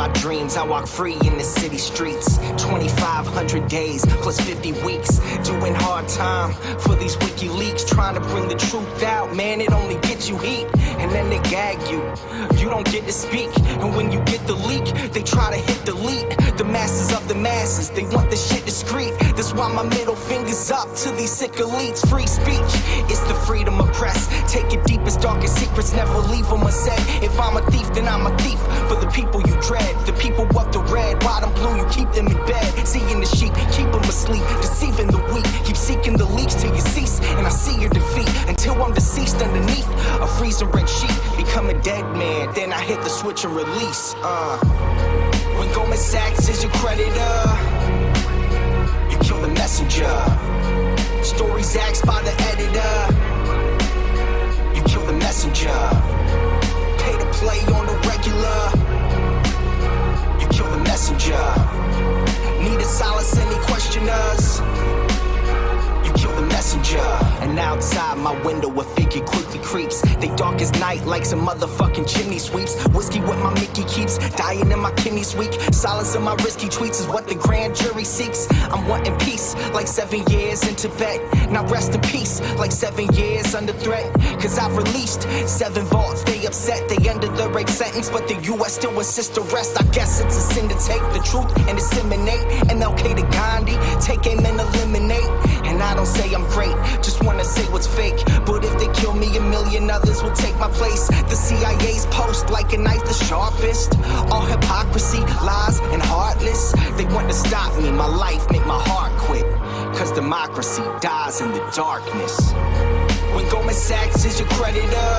my dreams, I walk free in the city streets. 2,500 days plus 50 weeks, doing hard time for these WikiLeaks, trying to bring the truth out. Man, it only gets you heat, and then they gag you. You don't get to speak, and when you get the leak, they try to hit delete. The masses of the masses, they want this shit discreet. That's why my middle finger's up to these sick elites. Free speech, it's the freedom of press. Take your deepest, darkest secrets, never leave them unsaid. If I'm a thief, then I'm a thief for the people you dread. The people up the red, white and blue, you keep them in bed. Seeing the sheep, keep them asleep, deceiving the weak. Keep seeking the leaks till you cease, and I see your defeat. Until I'm deceased underneath a freezing red sheet. Become a dead man, then I hit the switch and release. When Goldman Sachs is your creditor, you kill the messenger. Stories axed by the editor, you kill the messenger. Pay to play on the regular, you kill the messenger. Need a solace, any questioners, you kill the messenger. And outside my window a figure quickly creeps. They dark as night like some motherfucking chimney sweeps. Whiskey what my Mickey keeps, dying in my kidneys weak. Silence in my risky tweets is what the grand jury seeks. I'm wanting peace like 7 years in Tibet. Now rest in peace like 7 years under threat. Cause I've released 7 vaults, they upset, they under the rape sentence. But the US still insists to rest. I guess it's a sin to take the truth and disseminate. MLK to Gandhi, take aim and eliminate. And I don't say I'm great, just wanna say what's fake. But if they kill me, a million others will take my place. The CIA's post like a knife the sharpest. All hypocrisy, lies, and heartless. They want to stop me, my life, make my heart quit. Cause democracy dies in the darkness. When Goldman Sachs is your creditor,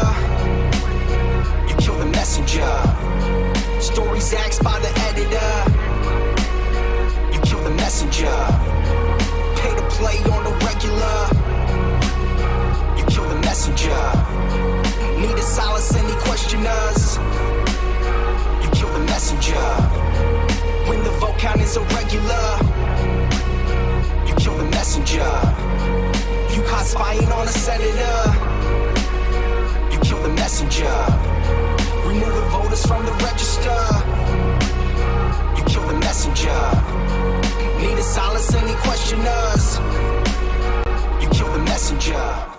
you kill the messenger. Stories axed by the editor, you kill the messenger. Pay to play on the regular, you kill the messenger. Need a solace, any questioners, you kill the messenger. When the vote count is irregular, you kill the messenger. You caught spying on a senator, you kill the messenger. Removing voters from the register, you kill the messenger. Need a solace, any questioners, you kill the messenger.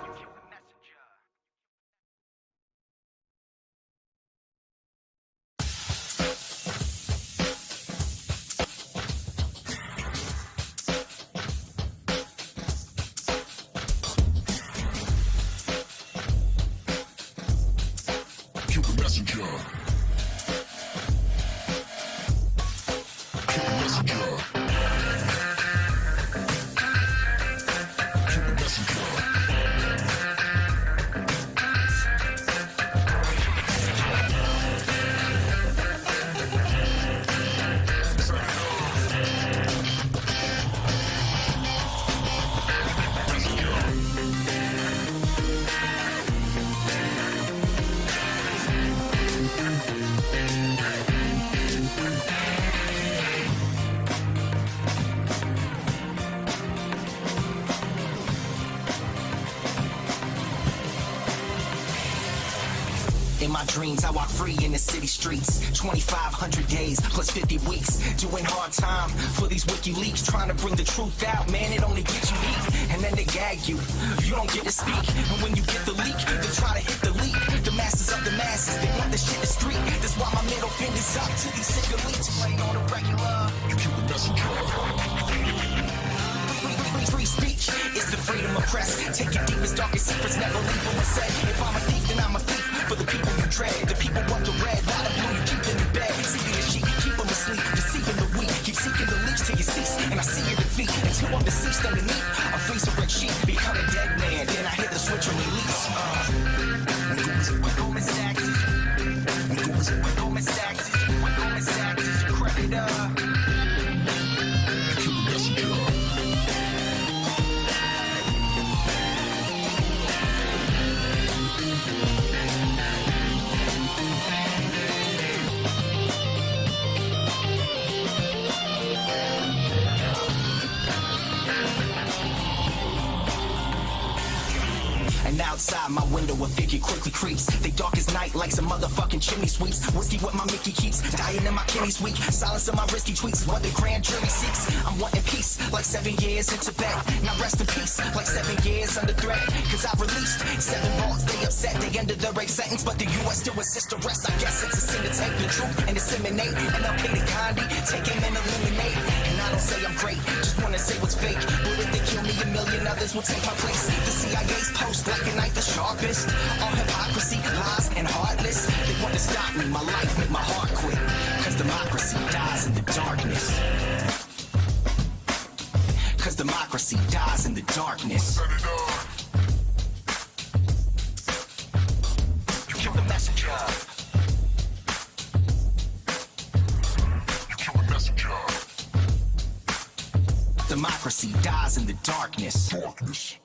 In my dreams, I walk free in the city streets. 2,500 days plus 50 weeks, doing hard time for these WikiLeaks, trying to bring the truth out. Man, it only gets you heat, and then they gag you. You don't get to speak, and when you get the leak, they try to hit the leak. The masses of the masses, they want this shit discreet. That's why my middle finger's up to these sick elites. Playing on the regular, you kill the messenger. Free speech is the freedom of press. Take your deepest, darkest secrets, never leave them unsaid. If I'm a thief, then I'm a thief for the people you dread. The people want the red, white and blue, you keep them in bed. Seeking the sheep, keep them asleep, deceiving the weak. Keep seeking the leaks till you cease, and I see your defeat. Until I'm deceased underneath a freezing red sheet. Become a dead man, then I hit the switch and release. When Goldman Sachs is your creditor, you kill the messenger. And outside my window a figure quickly creeps. They dark as night like some motherfucking chimney sweeps. Whiskey what my Mickey keeps, dying in my kidneys weak. Silence of my risky tweets is what the grand jury seeks. I'm wanting peace, like 7 years in Tibet. Now rest in peace, like 7 years under threat. Cause I've released 7 vaults, they upset, they ended the rape sentence. But the US still insists to rest. I guess it's a sin to take the truth and disseminate. MLK to Gandhi, take him and eliminate. And I don't say I'm great, just wanna say what's fake. But if they kill me, a million others will take my place. The CIA's post like a knife the sharpest. All hypocrisy, lies, and heartless. They want to stop me, my life make my heart quit. Cause democracy dies in the darkness. Cause democracy dies in the darkness. You kill the messenger. You kill the messenger. Democracy dies in the darkness. Darkness.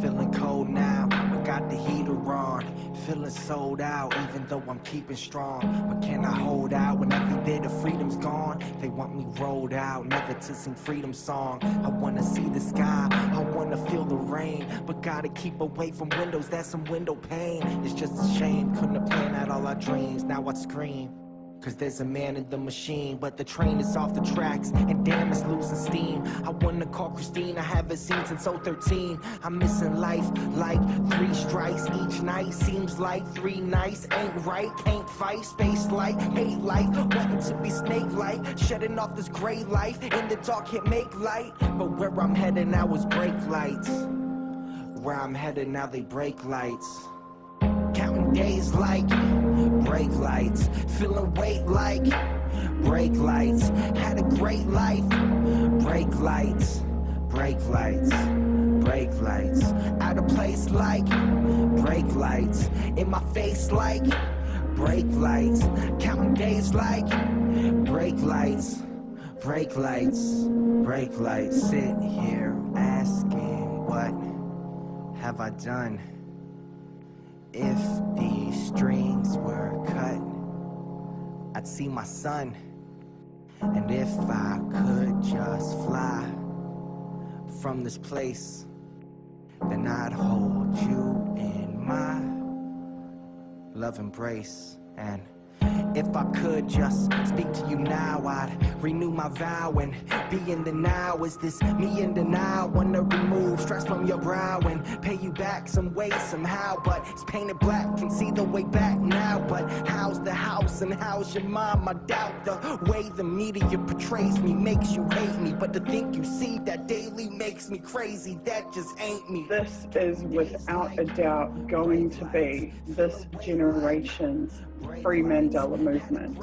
Feeling cold now, I got the heater on. Feeling sold out, even though I'm keeping strong. But can I hold out when every bit of freedom's gone? They want me rolled out, never to sing freedom song. I wanna see the sky, I wanna feel the rain. But gotta keep away from windows, that's some window pane. It's just a shame, couldn't have planned out all our dreams. Now I scream, cause there's a man in the machine. But the train is off the tracks, and damn it's losing steam. I wanna call Christine, I haven't seen since 013. I'm missing life like 3 strikes each night. Seems like 3 nights ain't right. Can't fight, space light, hate life. Wanting to be snake-like, shedding off this gray life. In the dark can't make light, but where I'm headed now is brake lights. Where I'm headed now they break lights. Counting days like brake lights. Feeling weight like brake lights. Had a great life. Brake lights, brake lights, brake lights. Out of place like brake lights. In my face like brake lights. Counting days like brake lights, brake lights, brake lights. Sit here asking, what have I done? If these strings were cut, I'd see my son. And if I could just fly from this place, then I'd hold you in my love embrace. And if I could just speak to you now, I'd renew my vow and be in the now. Is this me in denial? Wanna remove stress from your brow and pay you back some way, somehow. But it's painted black, can see the way back now. But how's the house and how's your mom? I doubt the way the media portrays me makes you hate me. But to think you see that daily makes me crazy, that just ain't me. This is without a doubt going to be this generation's Free Mandela movement.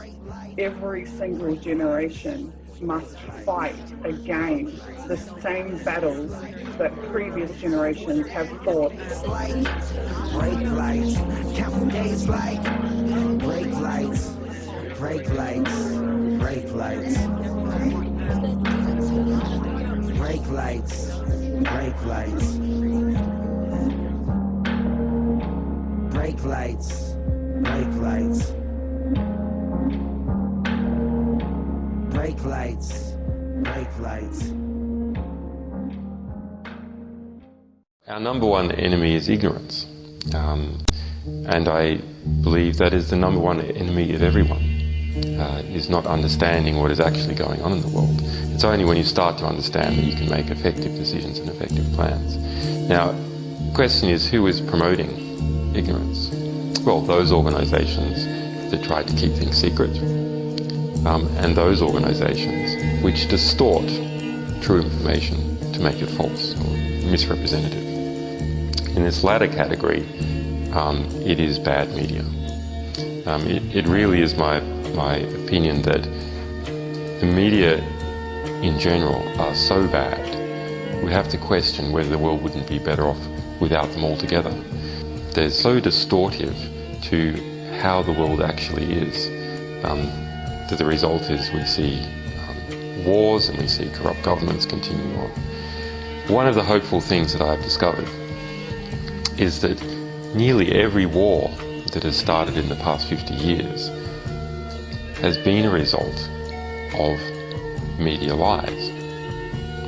Every single generation must fight again the same battles that previous generations have fought. Brake lights, counting days like brake lights, brake lights, brake lights, brake lights, brake lights, brake lights, brake lights, brake lights, brake lights. Our number one enemy is ignorance, and I believe that is the number one enemy of everyone, is not understanding what is actually going on in the world. It's only when you start to understand that you can make effective decisions and effective plans. Now, the question is, who is promoting ignorance? Well, those organizations that try to keep things secret, and those organizations which distort true information to make it false or misrepresentative. In this latter category, it is bad media. It really is my opinion that the media in general are so bad, we have to question whether the world wouldn't be better off without them altogether. They're so distortive to how the world actually is, that the result is we see wars and we see corrupt governments continue on. One of the hopeful things that I've discovered is that nearly every war that has started in the past 50 years has been a result of media lies.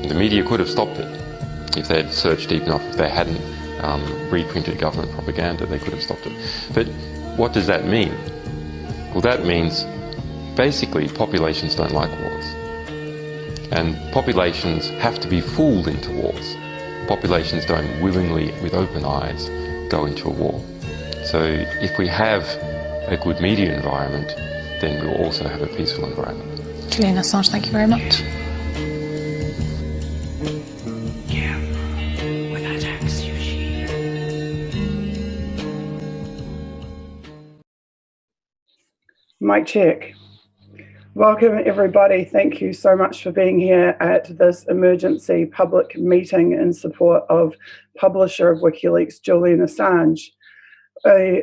The media could have stopped it if they had searched deep enough. If they hadn't reprinted government propaganda, they could have stopped it. But what does that mean? Well, that means basically populations don't like wars. And populations have to be fooled into wars. Populations don't willingly, with open eyes, go into a war. So if we have a good media environment, then we'll also have a peaceful environment. Julian Assange, thank you very much. Mic check. Welcome everybody. Thank you so much for being here at this emergency public meeting in support of publisher of WikiLeaks, Julian Assange.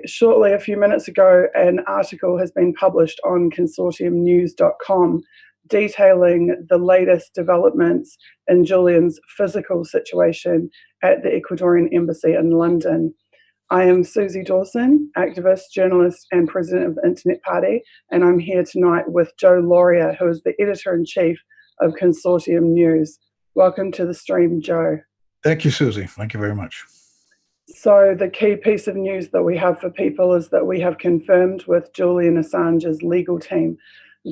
Shortly, a few minutes ago, an article has been published on consortiumnews.com detailing the latest developments in Julian's physical situation at the Ecuadorian Embassy in London. I am Susie Dawson, activist, journalist, and president of the Internet Party, and I'm here tonight with Joe Laurier, who is the editor-in-chief of Consortium News. Welcome to the stream, Joe. Thank you, Susie. Thank you very much. So the key piece of news that we have for people is that we have confirmed with Julian Assange's legal team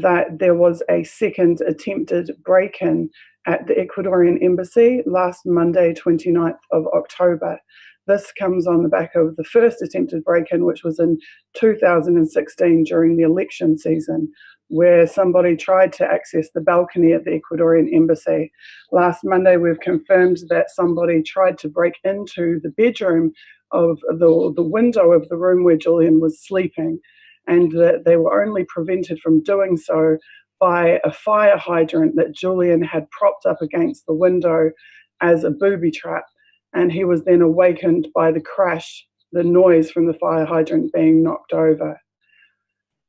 that there was a second attempted break-in at the Ecuadorian Embassy last Monday, 29th of October. This comes on the back of the first attempted break-in, which was in 2016 during the election season, where somebody tried to access the balcony at the Ecuadorian Embassy. Last Monday, we've confirmed that somebody tried to break into the bedroom of the window of the room where Julian was sleeping, and that they were only prevented from doing so by a fire hydrant that Julian had propped up against the window as a booby trap. And he was then awakened by the crash, the noise from the fire hydrant being knocked over.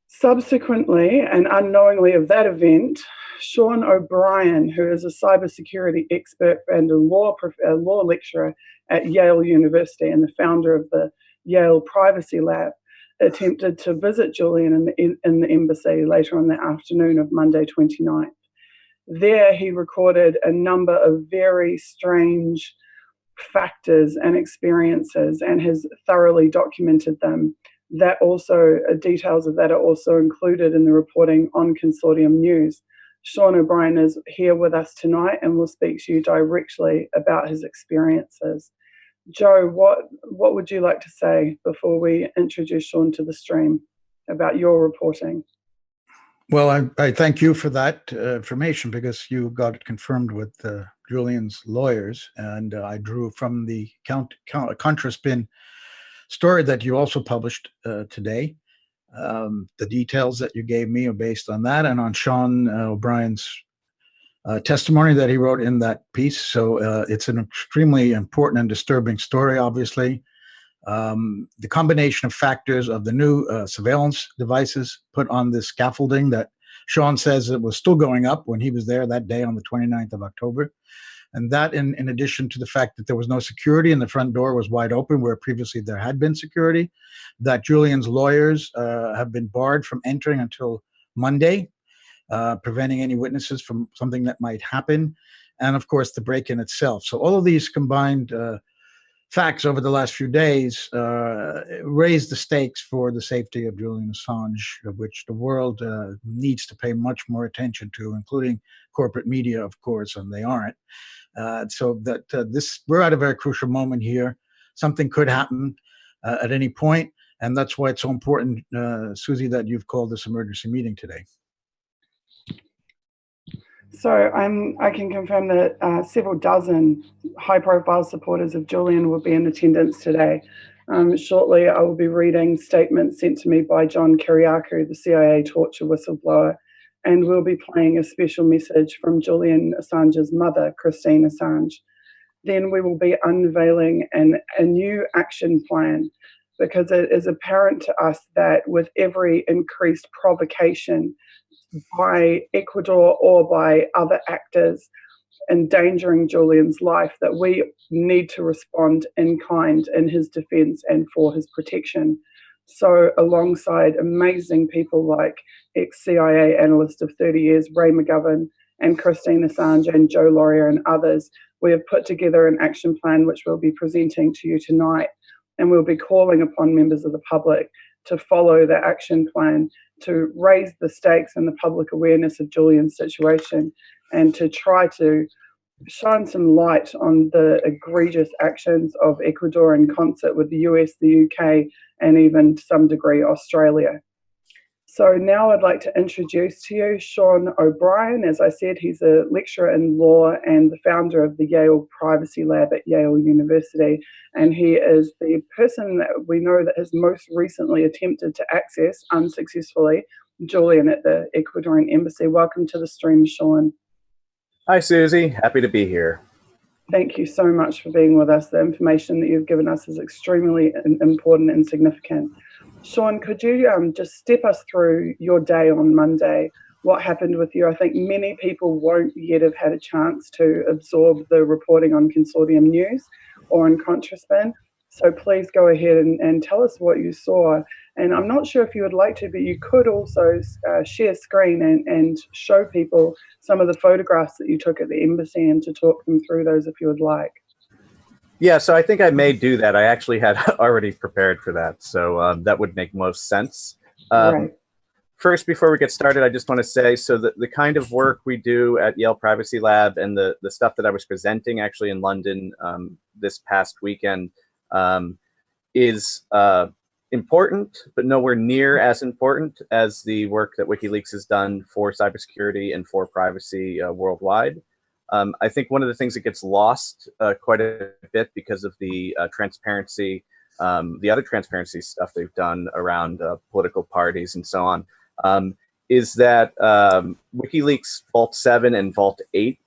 Subsequently, and unknowingly of that event, Sean O'Brien, who is a cybersecurity expert and a law lecturer at Yale University and the founder of the Yale Privacy Lab, attempted to visit Julian in the embassy later on the afternoon of Monday 29th. There he recorded a number of very strange factors and experiences and has thoroughly documented them. That also, details of that are also included in the reporting on Consortium News. Sean O'Brien is here with us tonight and will speak to you directly about his experiences. Joe, what would you like to say before we introduce Sean to the stream about your reporting? Well, I thank you for that information, because you got it confirmed with Julian's lawyers, and I drew from the Contraspin story that you also published today. The details that you gave me are based on that and on Sean O'Brien's testimony that he wrote in that piece. So it's an extremely important and disturbing story, obviously. The combination of factors of the new surveillance devices put on this scaffolding that Sean says it was still going up when he was there that day on the 29th of October. And that in addition to the fact that there was no security and the front door was wide open where previously there had been security, that Julian's lawyers have been barred from entering until Monday, preventing any witnesses from something that might happen, and of course the break-in itself. So all of these combined facts over the last few days raised the stakes for the safety of Julian Assange, of which the world needs to pay much more attention to, including corporate media, of course, and they aren't. So that we're at a very crucial moment here. Something could happen at any point, and that's why it's so important, Susie, that you've called this emergency meeting today. So I can confirm that several dozen high-profile supporters of Julian will be in attendance today. Shortly, I will be reading statements sent to me by John Kiriakou, the CIA torture whistleblower, and we'll be playing a special message from Julian Assange's mother, Christine Assange. Then we will be unveiling a new action plan, because it is apparent to us that with every increased provocation by Ecuador or by other actors endangering Julian's life, that we need to respond in kind in his defense and for his protection. So alongside amazing people like ex-CIA analyst of 30 years, Ray McGovern, and Christine Assange and Joe Laurier and others, we have put together an action plan which we'll be presenting to you tonight, and we'll be calling upon members of the public to follow the action plan, to raise the stakes and the public awareness of Julian's situation, and to try to shine some light on the egregious actions of Ecuador in concert with the US, the UK, and even to some degree Australia. So now I'd like to introduce to you Sean O'Brien. As I said, he's a lecturer in law and the founder of the Yale Privacy Lab at Yale University. And he is the person that we know that has most recently attempted to access, unsuccessfully, Julian at the Ecuadorian Embassy. Welcome to the stream, Sean. Hi, Susie. Happy to be here. Thank you so much for being with us. The information that you've given us is extremely important and significant. Sean, could you just step us through your day on Monday? What happened with you? I think many people won't yet have had a chance to absorb the reporting on Consortium News or on Contraspin. So please go ahead and tell us what you saw. And I'm not sure if you would like to, but you could also share screen and show people some of the photographs that you took at the embassy and to talk them through those if you would like. Yeah, so I think I may do that. I actually had already prepared for that, so that would make most sense. Right. First, before we get started, I just want to say, so the kind of work we do at Yale Privacy Lab and the stuff that I was presenting actually in London this past weekend is important, but nowhere near as important as the work that WikiLeaks has done for cybersecurity and for privacy worldwide. I think one of the things that gets lost quite a bit because of the transparency, the other transparency stuff they've done around political parties and so on, is that WikiLeaks Vault 7 and Vault 8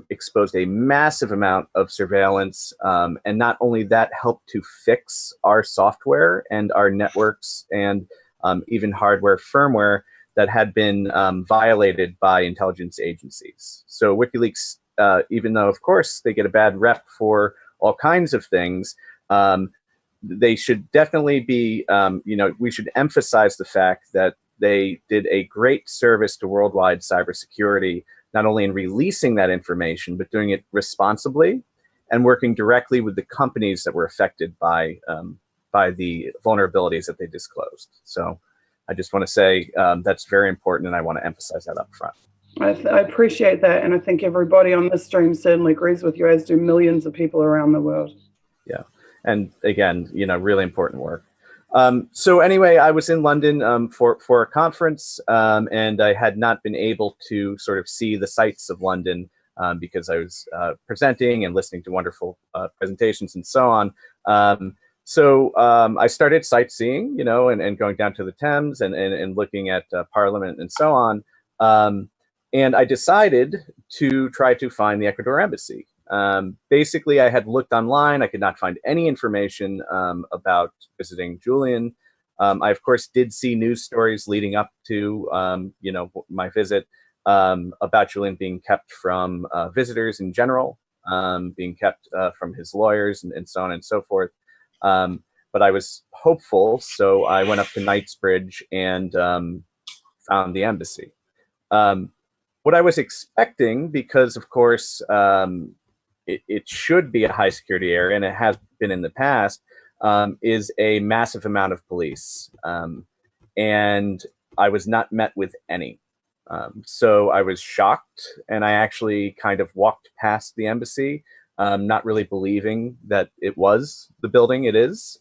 exposed a massive amount of surveillance, and not only that, helped to fix our software and our networks and even hardware firmware that had been violated by intelligence agencies. So WikiLeaks, even though of course they get a bad rep for all kinds of things, they should definitely be, we should emphasize the fact that they did a great service to worldwide cybersecurity, not only in releasing that information, but doing it responsibly and working directly with the companies that were affected by the vulnerabilities that they disclosed. So I just want to say that's very important, and I want to emphasize that up front. I appreciate that, and I think everybody on this stream certainly agrees with you, as do millions of people around the world. Yeah, and again, really important work. So anyway, I was in London for a conference, and I had not been able to sort of see the sights of London because I was presenting and listening to wonderful presentations and so on. So I started sightseeing, and going down to the Thames and looking at Parliament and so on. And I decided to try to find the Ecuador embassy. Basically, I had looked online. I could not find any information about visiting Julian. I, of course, did see news stories leading up to, my visit about Julian being kept from visitors in general, being kept from his lawyers and so on and so forth. But I was hopeful, so I went up to Knightsbridge and found the embassy. What I was expecting, because of course it should be a high security area, and it has been in the past, is a massive amount of police. And I was not met with any. So I was shocked, and I actually kind of walked past the embassy, not really believing that it was the building it is,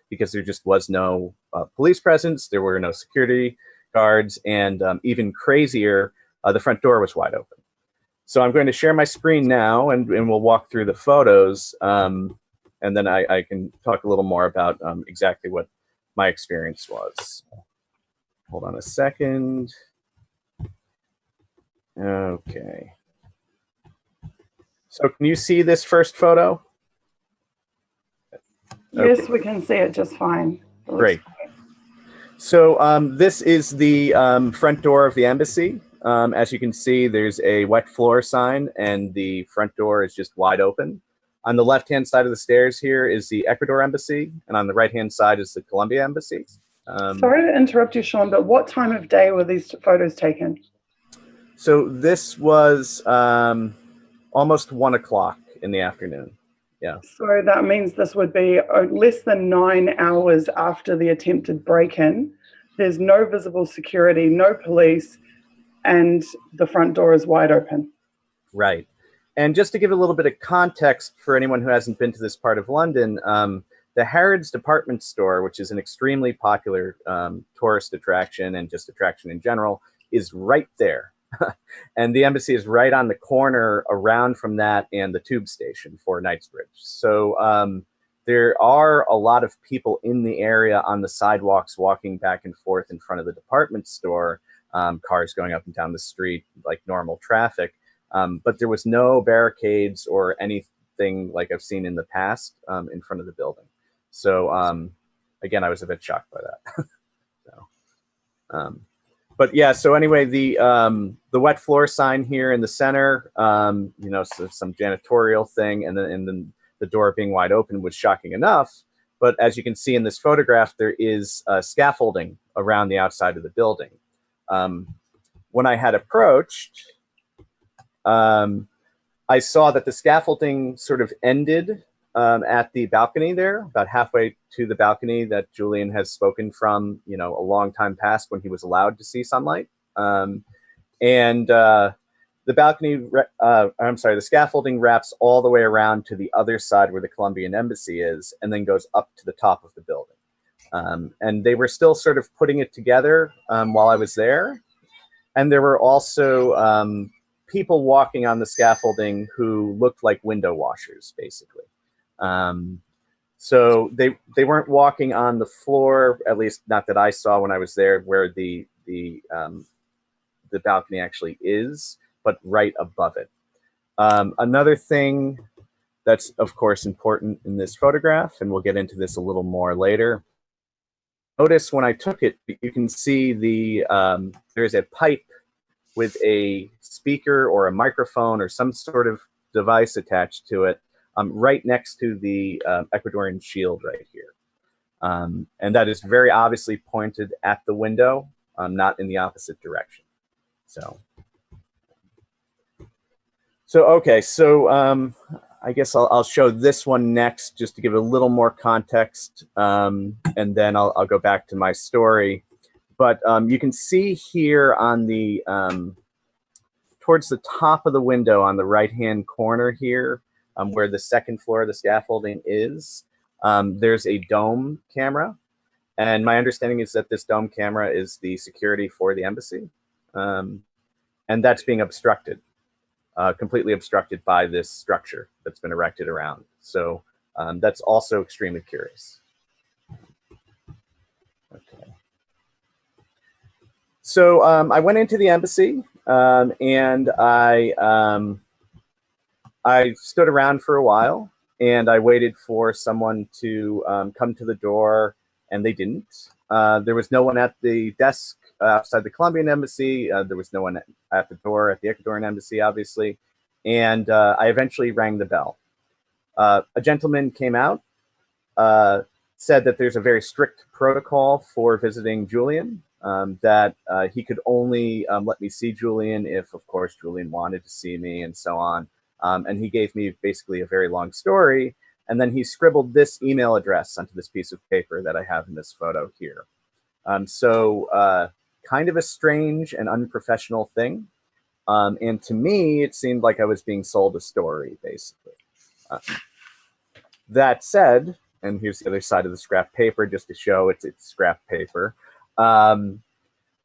because there just was no police presence, there were no security guards, and even crazier, the front door was wide open. So I'm going to share my screen now, and we'll walk through the photos, and then I can talk a little more about exactly what my experience was. Hold on a second. Okay. So can you see this first photo? Yes, we can see it just fine. It looks Great. So this is the front door of the embassy. As you can see, there's a wet floor sign, and the front door is just wide open. On the left-hand side of the stairs here is the Ecuador embassy, and on the right-hand side is the Colombia embassy. Sorry to interrupt you, Sean, but what time of day were these photos taken? So this was almost 1 o'clock in the afternoon. Yeah. So that means this would be less than 9 hours after the attempted break-in. There's no visible security, no police, and the front door is wide open. Right. And just to give a little bit of context for anyone who hasn't been to this part of London, the Harrods department store, which is an extremely popular tourist attraction and just attraction in general, is right there. And the embassy is right on the corner around from that and the tube station for Knightsbridge. So there are a lot of people in the area on the sidewalks walking back and forth in front of the department store, cars going up and down the street like normal traffic. But there was no barricades or anything like I've seen in the past in front of the building. So again, I was a bit shocked by that. But yeah, so anyway, the wet floor sign here in the center, you know, so some janitorial thing, and then the door being wide open was shocking enough. But as you can see in this photograph, there is scaffolding around the outside of the building. When I had approached, I saw that the scaffolding sort of ended at the balcony there, about halfway to the balcony that Julian has spoken from, you know, a long time past when he was allowed to see sunlight. The balcony, I'm sorry, the scaffolding wraps all the way around to the other side where the Colombian embassy is, and then goes up to the top of the building. And they were still sort of putting it together while I was there. And there were also people walking on the scaffolding who looked like window washers, basically. So they weren't walking on the floor, at least not that I saw when I was there, where the balcony actually is, but right above it. Another thing that's of course important in this photograph, and we'll get into this a little more later. Notice when I took it, you can see there's a pipe with a speaker or a microphone or some sort of device attached to it, right next to the Ecuadorian shield right here. And that is very obviously pointed at the window, not in the opposite direction. So okay, so I guess I'll show this one next just to give a little more context, and then I'll go back to my story. But you can see here on the, towards the top of the window on the right-hand corner here, where the second floor of the scaffolding is, there's a dome camera. And my understanding is that this dome camera is the security for the embassy. And that's being obstructed, completely obstructed by this structure that's been erected around. So that's also extremely curious. Okay. So I went into the embassy and I stood around for a while, and I waited for someone to come to the door, and they didn't. There was no one at the desk outside the Colombian embassy. There was no one at the door at the Ecuadorian embassy, obviously. And I eventually rang the bell. A gentleman came out, said that there's a very strict protocol for visiting Julian, that he could only let me see Julian if, of course, Julian wanted to see me and so on. And he gave me basically a very long story. And then he scribbled this email address onto this piece of paper that I have in this photo here. So kind of a strange and unprofessional thing. And to me, it seemed like I was being sold a story, basically. That said, and here's the other side of the scrap paper just to show it's scrap paper.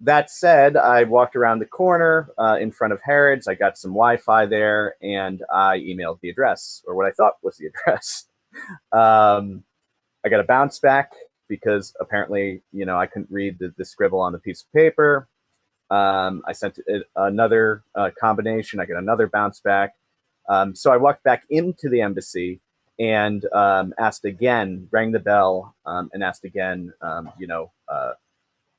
That said, I walked around the corner in front of Harrods. I got some Wi-Fi there, and I emailed the address, or what I thought was the address. I got a bounce back because apparently, you know, I couldn't read the scribble on the piece of paper. I sent it another combination. I got another bounce back. So I walked back into the embassy and asked again, rang the bell, and asked again,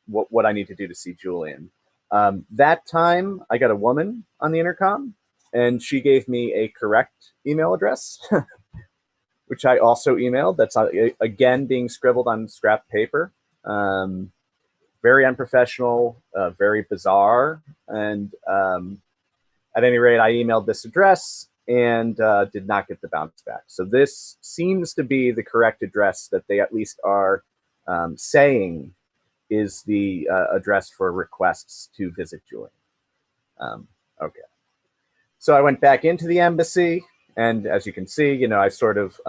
what I need to do to see Julian. That time, I got a woman on the intercom, and she gave me a correct email address, which I also emailed. That's again being scribbled on scrap paper. Very unprofessional, very bizarre. And at any rate, I emailed this address and did not get the bounce back. So this seems to be the correct address that they at least are saying is the address for requests to visit Julian. Okay. So I went back into the embassy, and as you can see, I sort of,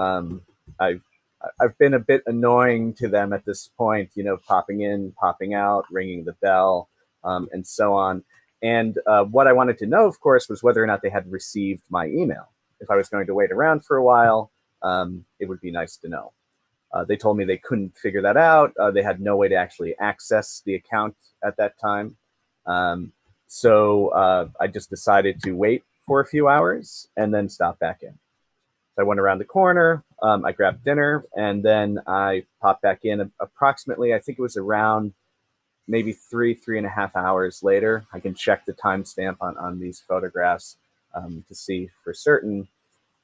I've been a bit annoying to them at this point, popping in, popping out, ringing the bell, and so on. And what I wanted to know, of course, was whether or not they had received my email. If I was going to wait around for a while, it would be nice to know. They told me they couldn't figure that out. They had no way to actually access the account at that time. So I just decided to wait for a few hours and then stop back in. So I went around the corner, I grabbed dinner, and then I popped back in approximately, I think it was around maybe 3.5 hours later. I can check the timestamp on these photographs to see for certain.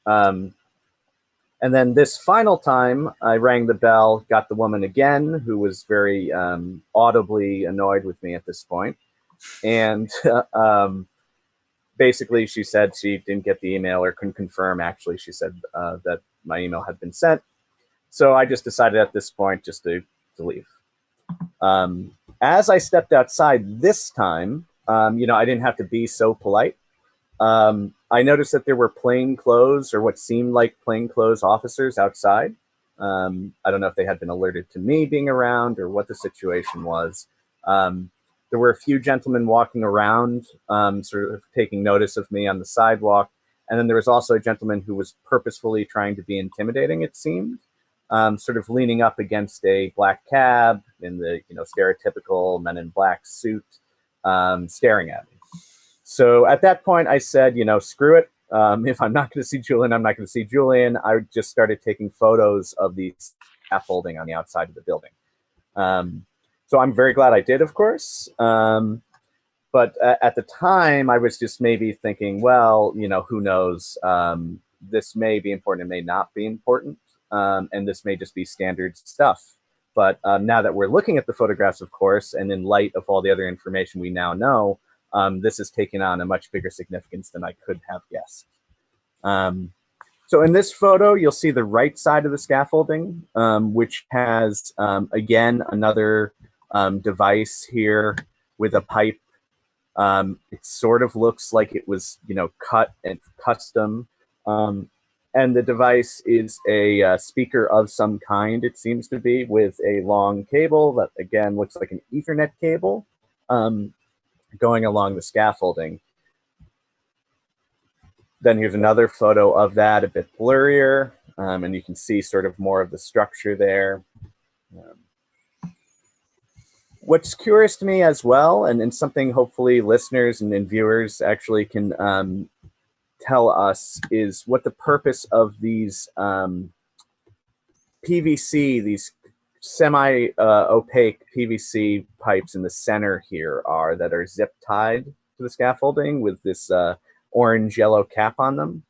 And then this final time, I rang the bell, got the woman again, who was very audibly annoyed with me at this point. And basically, she said she didn't get the email or couldn't confirm. Actually, she said that my email had been sent. So I just decided at this point just to leave. As I stepped outside this time, I didn't have to be so polite. I noticed that there were plainclothes or what seemed like plainclothes officers outside. I don't know if they had been alerted to me being around or what the situation was. There were a few gentlemen walking around, sort of taking notice of me on the sidewalk. And then there was also a gentleman who was purposefully trying to be intimidating, it seemed, sort of leaning up against a black cab in the stereotypical Men in Black suit, staring at me. So at that point, I said, screw it. If I'm not going to see Julian, I'm not going to see Julian. I just started taking photos of the scaffolding on the outside of the building. So I'm very glad I did, of course. But at the time, I was just maybe thinking, well, who knows? This may be important, it may not be important. And this may just be standard stuff. But now that we're looking at the photographs, of course, and in light of all the other information we now know, this has taken on a much bigger significance than I could have guessed. So in this photo, you'll see the right side of the scaffolding, which has, again, another device here with a pipe. It sort of looks like it was, cut and custom. And the device is a speaker of some kind, it seems to be, with a long cable that, again, looks like an Ethernet cable. Going along the scaffolding. Then here's another photo of that, a bit blurrier, and you can see sort of more of the structure there. What's curious to me as well, and something hopefully listeners and viewers actually can tell us, is what the purpose of these PVC, these semi-opaque PVC pipes in the center here are, that are zip tied to the scaffolding with this orange-yellow cap on them.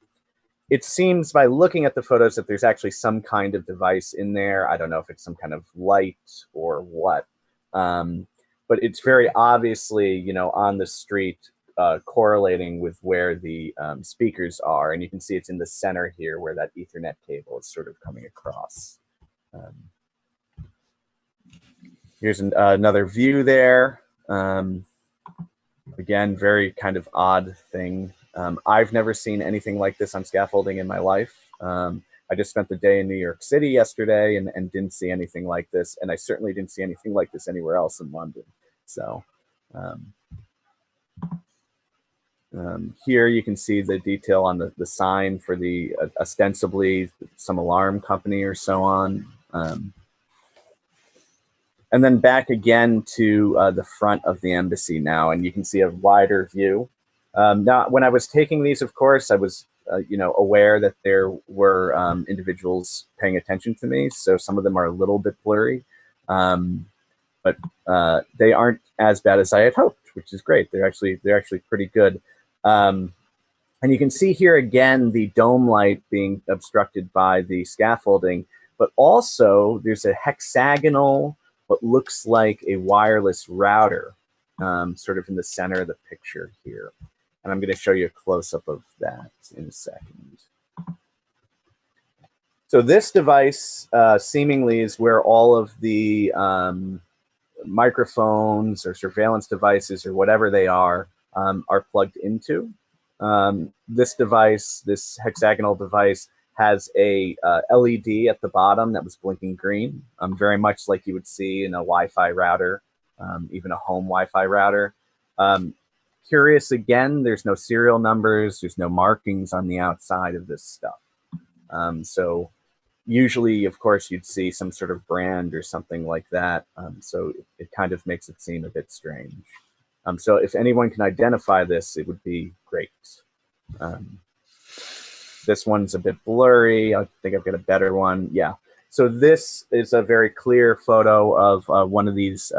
It seems by looking at the photos that there's actually some kind of device in there. I don't know if it's some kind of light or what, but it's very obviously, on the street, correlating with where the speakers are. And you can see it's in the center here where that Ethernet cable is sort of coming across. Here's another view there. Again, very kind of odd thing. I've never seen anything like this on scaffolding in my life. I just spent the day in New York City yesterday and didn't see anything like this. And I certainly didn't see anything like this anywhere else in London. So here you can see the detail on the sign for the ostensibly some alarm company or so on. And then back again to the front of the embassy now, and you can see a wider view. Now, when I was taking these, of course, I was aware that there were individuals paying attention to me, so some of them are a little bit blurry, but they aren't as bad as I had hoped, which is great. They're actually pretty good. And you can see here again the dome light being obstructed by the scaffolding, but also there's a hexagonal, what looks like a wireless router, sort of in the center of the picture here. And I'm going to show you a close-up of that in a second. So this device seemingly is where all of the microphones or surveillance devices or whatever they are plugged into. This device, this hexagonal device, has a LED at the bottom that was blinking green, very much like you would see in a Wi-Fi router, even a home Wi-Fi router. Curious again, there's no serial numbers, there's no markings on the outside of this stuff. So usually, of course, you'd see some sort of brand or something like that. So it kind of makes it seem a bit strange. So if anyone can identify this, it would be great. This one's a bit blurry. I think I've got a better one. Yeah. So this is a very clear photo of one of these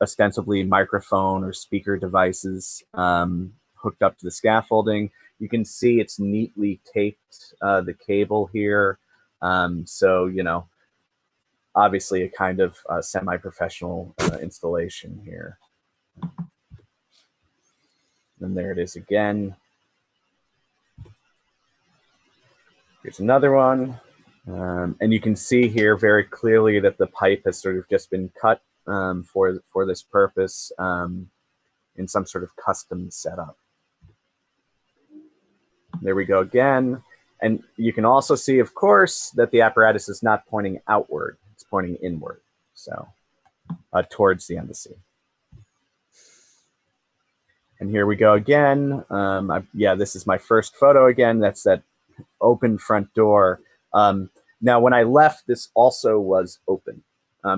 ostensibly microphone or speaker devices hooked up to the scaffolding. You can see it's neatly taped, the cable here. So, obviously a kind of semi-professional installation here. And there it is again. Here's another one. And you can see here very clearly that the pipe has sort of just been cut for this purpose in some sort of custom setup. There we go again. And you can also see, of course, that the apparatus is not pointing outward. It's pointing inward, so towards the embassy. And here we go again. Yeah, this is my first photo again. That's that open front door. Now, when I left, this also was open.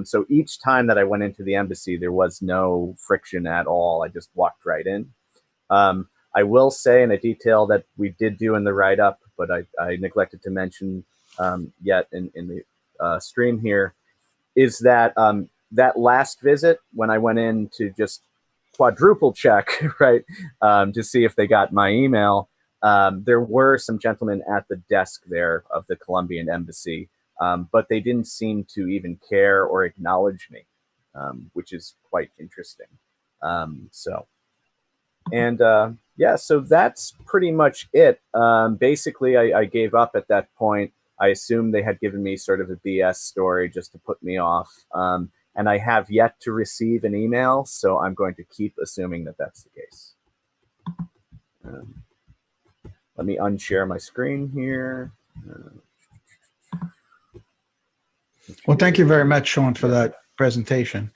So each time that I went into the embassy, there was no friction at all. I just walked right in. I will say in a detail that we did do in the write-up, but I neglected to mention yet in the stream here, is that that last visit, when I went in to just quadruple check, right, to see if they got my email, there were some gentlemen at the desk there of the Colombian embassy, but they didn't seem to even care or acknowledge me, which is quite interesting. Yeah, so that's pretty much it. Basically, I gave up at that point. I assumed they had given me sort of a BS story just to put me off. And I have yet to receive an email, so I'm going to keep assuming that that's the case. Let me unshare my screen here. Well, thank you very much, Sean, for that presentation.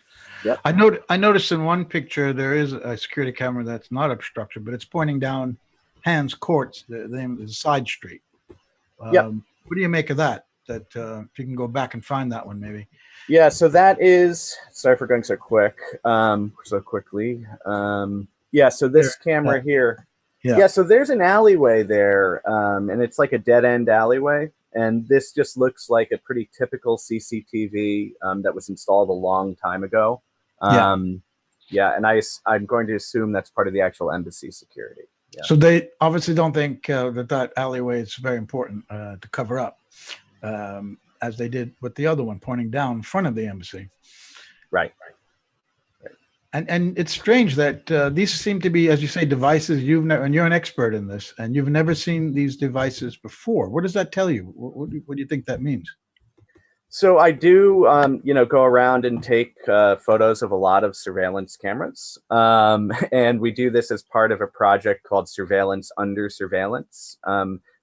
Yep. I noticed in one picture there is a security camera that's not obstructed, but it's pointing down Hans Courts, the side street. Yep. What do you make of that? That if you can go back and find that one, maybe. Yeah. So that is. Sorry for going so quick. So quickly. Yeah. So this camera here. Yeah. Yeah. So there's an alleyway there, and it's like a dead end alleyway. And this just looks like a pretty typical CCTV that was installed a long time ago. Yeah, and I'm going to assume that's part of the actual embassy security. Yeah. So they obviously don't think that alleyway is very important to cover up, as they did with the other one pointing down in front of the embassy. Right. And it's strange that these seem to be, as you say, devices you've never, and you're an expert in this, and you've never seen these devices before. What does that tell you? What do you think that means? So I do, go around and take photos of a lot of surveillance cameras, and we do this as part of a project called Surveillance Under Surveillance.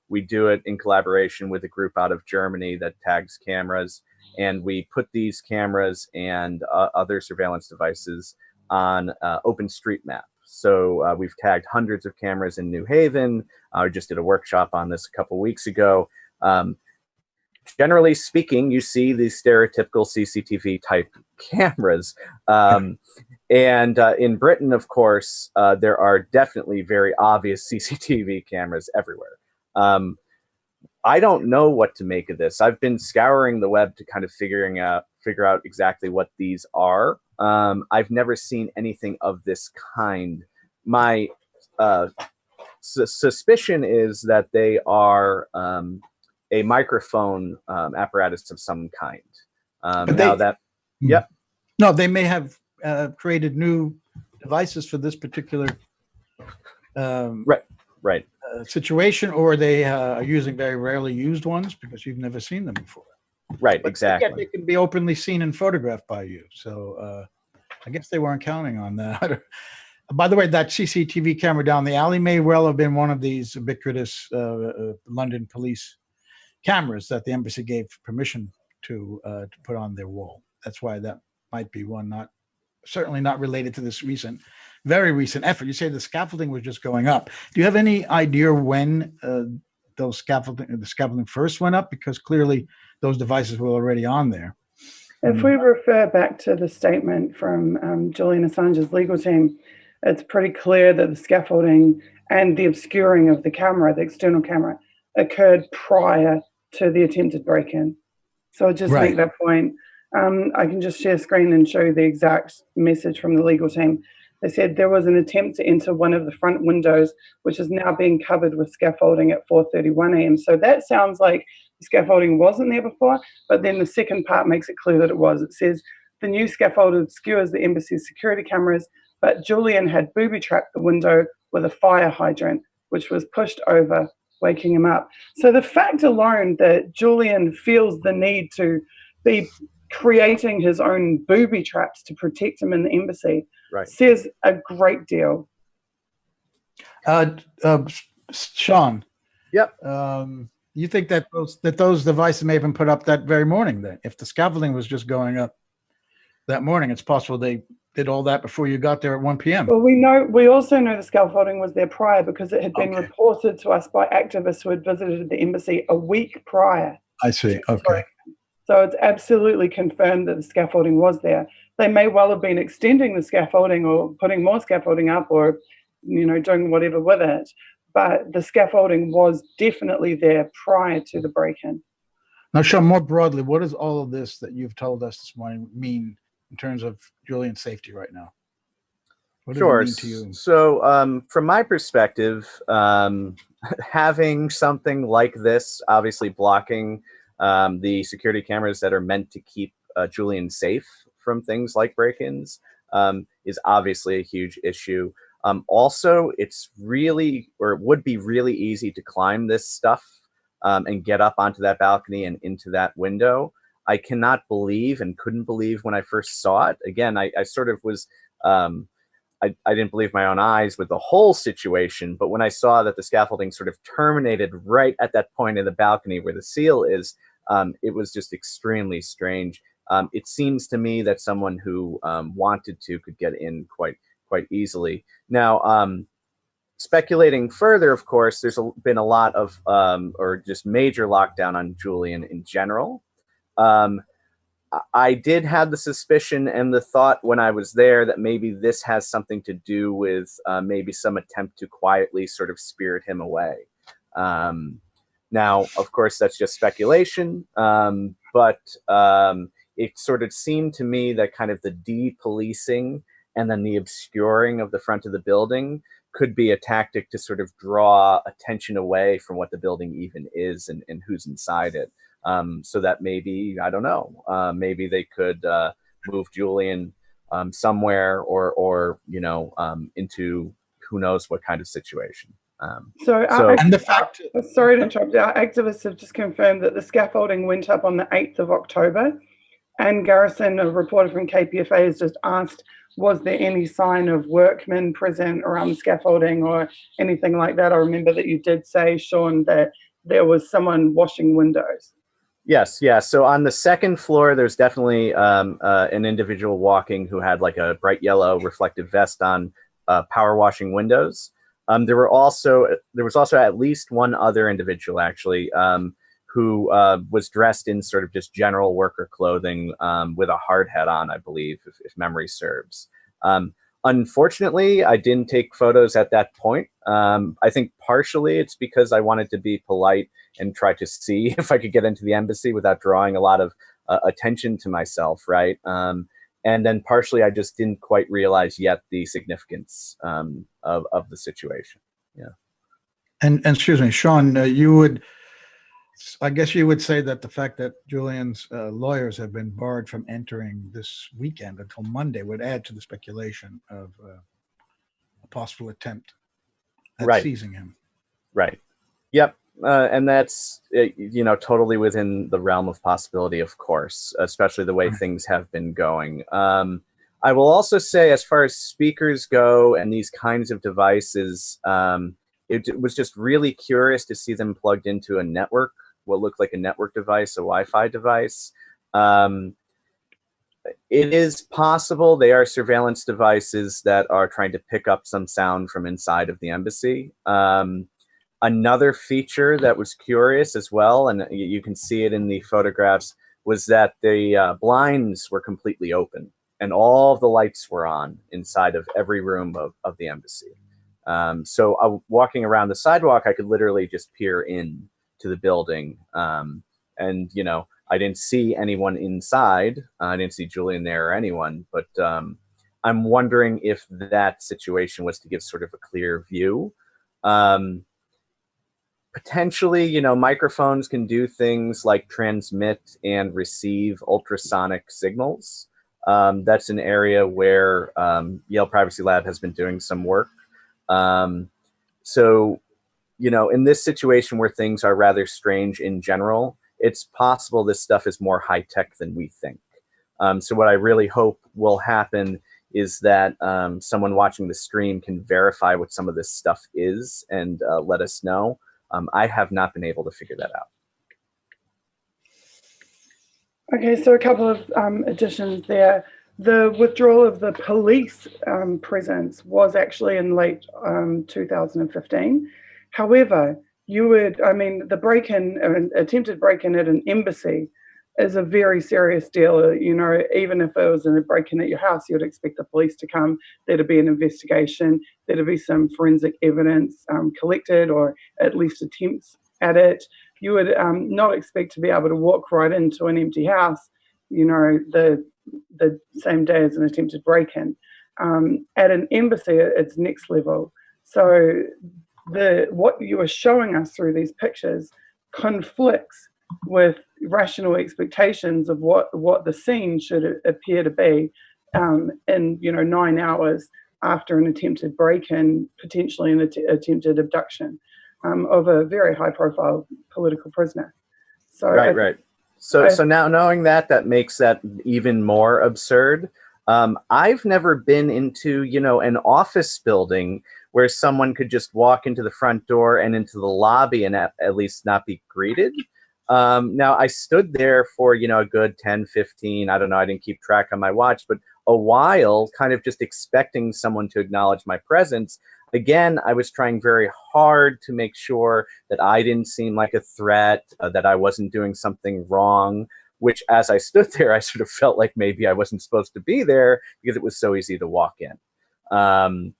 We do it in collaboration with a group out of Germany that tags cameras, and we put these cameras and other surveillance devices on OpenStreetMap. So we've tagged hundreds of cameras in New Haven. I just did a workshop on this a couple weeks ago. generally speaking, you see these stereotypical CCTV type cameras. And in Britain, of course, there are definitely very obvious CCTV cameras everywhere. I don't know what to make of this. I've been scouring the web to kind of figure out exactly what these are. I've never seen anything of this kind. My suspicion is that they are a microphone apparatus of some kind. No, they may have created new devices for this particular right. Situation, or they are using very rarely used ones because you've never seen them before. Right, But exactly. yet they can be openly seen and photographed by you. So I guess they weren't counting on that. By the way, that CCTV camera down the alley may well have been one of these ubiquitous London police cameras that the embassy gave permission to put on their wall. That's why that might be one, certainly not related to this very recent effort. You say the scaffolding was just going up. Do you have any idea when the scaffolding first went up? Because clearly those devices were already on there. If we refer back to the statement from Julian Assange's legal team, it's pretty clear that the scaffolding and the obscuring of the camera, the external camera, occurred prior to the attempted break-in. So I'll just make that point. I can just share screen and show you the exact message from the legal team. They said there was an attempt to enter one of the front windows, which is now being covered with scaffolding at 4:31 a.m. So that sounds like the scaffolding wasn't there before, but then the second part makes it clear that it was. It says the new scaffold obscures the embassy's security cameras, but Julian had booby-trapped the window with a fire hydrant, which was pushed over, waking him up. So the fact alone that Julian feels the need to be creating his own booby traps to protect him in the embassy says a great deal. Sean. Yep. You think that those devices may have been put up that very morning then? If the scaffolding was just going up that morning, it's possible they did all that before you got there at 1 p.m. Well, we also know the scaffolding was there prior because it had been reported to us by activists who had visited the embassy a week prior. I see. Okay. So it's absolutely confirmed that the scaffolding was there. They may well have been extending the scaffolding or putting more scaffolding up or, doing whatever with it. But the scaffolding was definitely there prior to the break-in. Now, Sean, more broadly, what does all of this that you've told us this morning mean in terms of Julian's safety right now? What does it mean to you? So from my perspective, having something like this, obviously blocking the security cameras that are meant to keep Julian safe from things like break-ins is obviously a huge issue. Also, it would be really easy to climb this stuff and get up onto that balcony and into that window. I cannot believe and couldn't believe when I first saw it. Again, I sort of was, I didn't believe my own eyes with the whole situation, but when I saw that the scaffolding sort of terminated right at that point in the balcony where the seal is, it was just extremely strange. It seems to me that someone who wanted to could get in quite easily. Now, speculating further, of course, there's been a lot of, or just major lockdown on Julian in general. I did have the suspicion and the thought when I was there that maybe this has something to do with maybe some attempt to quietly sort of spirit him away. Now, of course, that's just speculation, but it sort of seemed to me that kind of the de-policing and then the obscuring of the front of the building could be a tactic to sort of draw attention away from what the building even is and who's inside it. So that maybe, I don't know, maybe they could move Julian somewhere or into who knows what kind of situation. And the fact, sorry to interrupt, our activists have just confirmed that the scaffolding went up on the 8th of October, and Garrison, a reporter from KPFA, has just asked, was there any sign of workmen present around the scaffolding or anything like that? I remember that you did say, Sean, that there was someone washing windows. Yes, yeah. So on the second floor, there's definitely an individual walking who had like a bright yellow reflective vest on, power washing windows. There was also at least one other individual actually who was dressed in sort of just general worker clothing with a hard hat on, I believe, if memory serves. Unfortunately, I didn't take photos at that point. I think partially it's because I wanted to be polite and try to see if I could get into the embassy without drawing a lot of attention to myself, right? And then partially I just didn't quite realize yet the significance of the situation. Yeah. And excuse me, Sean, I guess you would say that the fact that Julian's lawyers have been barred from entering this weekend until Monday would add to the speculation of a possible attempt at seizing him. Right. Yep. And that's, totally within the realm of possibility, of course, especially the way things have been going. I will also say, as far as speakers go and these kinds of devices, it was just really curious to see them plugged into a network, what looked like a network device, a Wi-Fi device. It is possible they are surveillance devices that are trying to pick up some sound from inside of the embassy. Another feature that was curious as well, and you can see it in the photographs, was that the blinds were completely open and all of the lights were on inside of every room of the embassy. So walking around the sidewalk, I could literally just peer in to the building. And, I didn't see anyone inside. I didn't see Julian there or anyone, but I'm wondering if that situation was to give sort of a clear view. Potentially, microphones can do things like transmit and receive ultrasonic signals. That's an area where Yale Privacy Lab has been doing some work. So, in this situation where things are rather strange in general, it's possible this stuff is more high tech than we think. So what I really hope will happen is that someone watching the stream can verify what some of this stuff is and let us know. I have not been able to figure that out. Okay, so a couple of additions there. The withdrawal of the police presence was actually in late 2015. However, the break-in, attempted break-in at an embassy is a very serious deal. Even if it was a break-in at your house, you would expect the police to come. There'd be an investigation. There'd be some forensic evidence collected, or at least attempts at it. You would not expect to be able to walk right into an empty house, the same day as an attempted break-in. At an embassy, it's next level. So what you are showing us through these pictures conflicts with rational expectations of what the scene should appear to be in 9 hours after an attempted break-in, potentially an attempted abduction of a very high-profile political prisoner. So right. So now knowing that makes that even more absurd. I've never been into an office building where someone could just walk into the front door and into the lobby and at least not be greeted. Now, I stood there for, a good 10, 15, I don't know, I didn't keep track on my watch, but a while, kind of just expecting someone to acknowledge my presence. Again, I was trying very hard to make sure that I didn't seem like a threat, that I wasn't doing something wrong, which as I stood there, I sort of felt like maybe I wasn't supposed to be there because it was so easy to walk in. And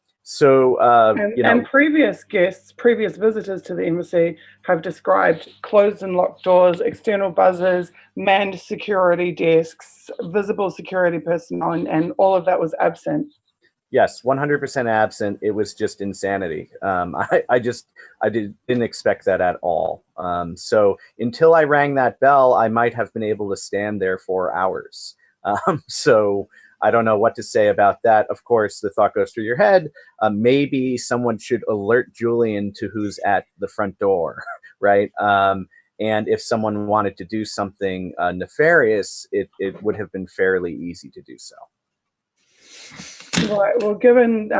previous guests, previous visitors to the embassy have described closed and locked doors, external buzzers, manned security desks, visible security personnel, and all of that was absent. Yes, 100% absent. It was just insanity. I didn't expect that at all. So until I rang that bell, I might have been able to stand there for hours. So I don't know what to say about that. Of course, the thought goes through your head, maybe someone should alert Julian to who's at the front door, right? And if someone wanted to do something nefarious, it would have been fairly easy to do so. Right. Well, given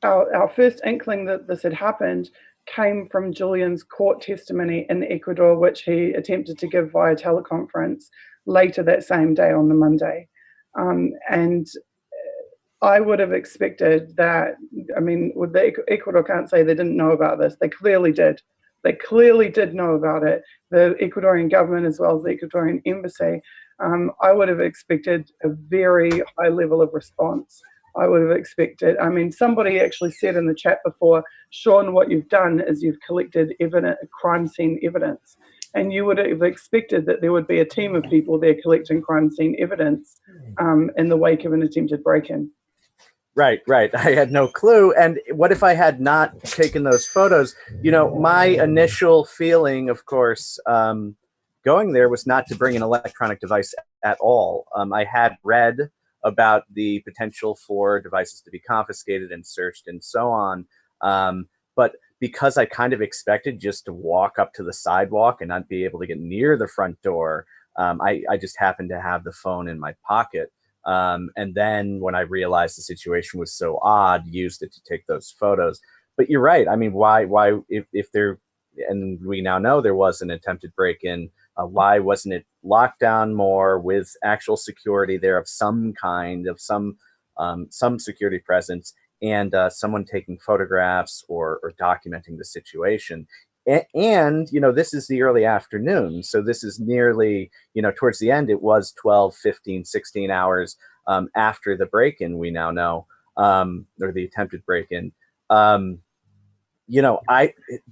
our first inkling that this had happened came from Julian's court testimony in Ecuador, which he attempted to give via teleconference later that same day on the Monday. And I would have expected that, Ecuador can't say they didn't know about this. They clearly did. They clearly did know about it, the Ecuadorian government as well as the Ecuadorian embassy. I would have expected a very high level of response. I would have expected, I mean, somebody actually said in the chat before, Sean, what you've done is you've collected evidence, crime scene evidence. And you would have expected that there would be a team of people there collecting crime scene evidence in the wake of an attempted break-in. Right, right. I had no clue. And what if I had not taken those photos? You know, my initial feeling, of course, going there was not to bring an electronic device at all. I had read about the potential for devices to be confiscated and searched and so on. But because I kind of expected just to walk up to the sidewalk and not be able to get near the front door, I just happened to have the phone in my pocket. And then when I realized the situation was so odd, used it to take those photos. But you're right. I mean, why if there, and we now know there was an attempted break-in, why wasn't it locked down more with actual security there of some kind, of some security presence, and someone taking photographs or documenting the situation? And, you know, this is the early afternoon. So this is nearly, you know, towards the end, it was 12, 15, 16 hours after the break-in, we now know, or the attempted break-in. You know,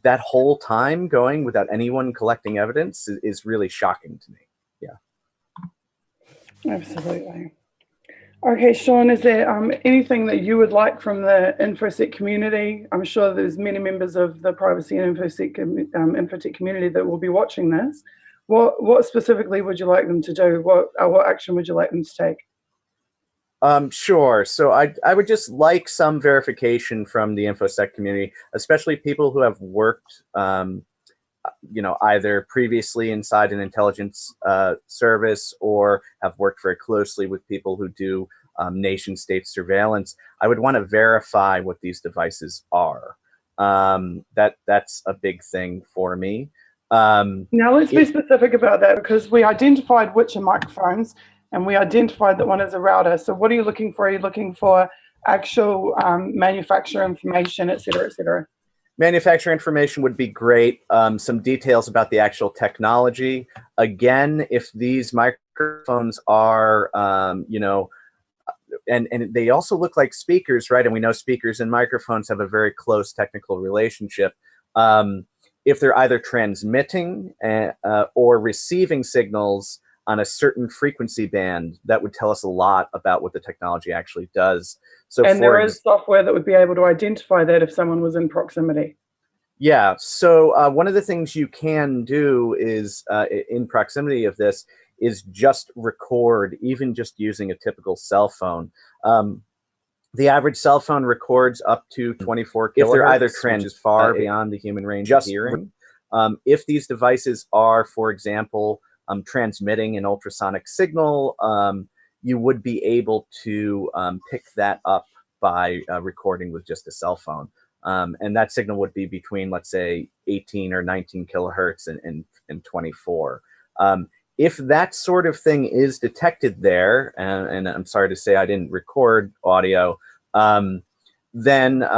that whole time going without anyone collecting evidence is really shocking to me. Yeah. Absolutely. Okay, Sean, is there anything that you would like from the InfoSec community? I'm sure there's many members of the privacy and InfoTech community that will be watching this. What specifically would you like them to do? What action would you like them to take? Sure. So I would just like some verification from the InfoSec community, especially people who have worked, you know, either previously inside an intelligence service or have worked very closely with people who do nation state surveillance. I would want to verify what these devices are. That's a big thing for me. Now let's be specific about that, because we identified which are microphones and we identified that one is a router. So what are you looking for? Are you looking for actual manufacturer information, et cetera, et cetera? Manufacturer information would be great. Some details about the actual technology. Again, if these microphones are, you know, and they also look like speakers, right? And we know speakers and microphones have a very close technical relationship. If they're either transmitting or receiving signals on a certain frequency band, that would tell us a lot about what the technology actually does. So, and there is software that would be able to identify that if someone was in proximity. Yeah. So one of the things you can do is in proximity of this is just record, even just using a typical cell phone. The average cell phone records up to 24 kilohertz. If they're either far beyond the human range of hearing. If these devices are, for example, transmitting an ultrasonic signal, you would be able to pick that up by recording with just a cell phone. And that signal would be between, let's say, 18 or 19 kilohertz and 24. If that sort of thing is detected there, and I'm sorry to say I didn't record audio, then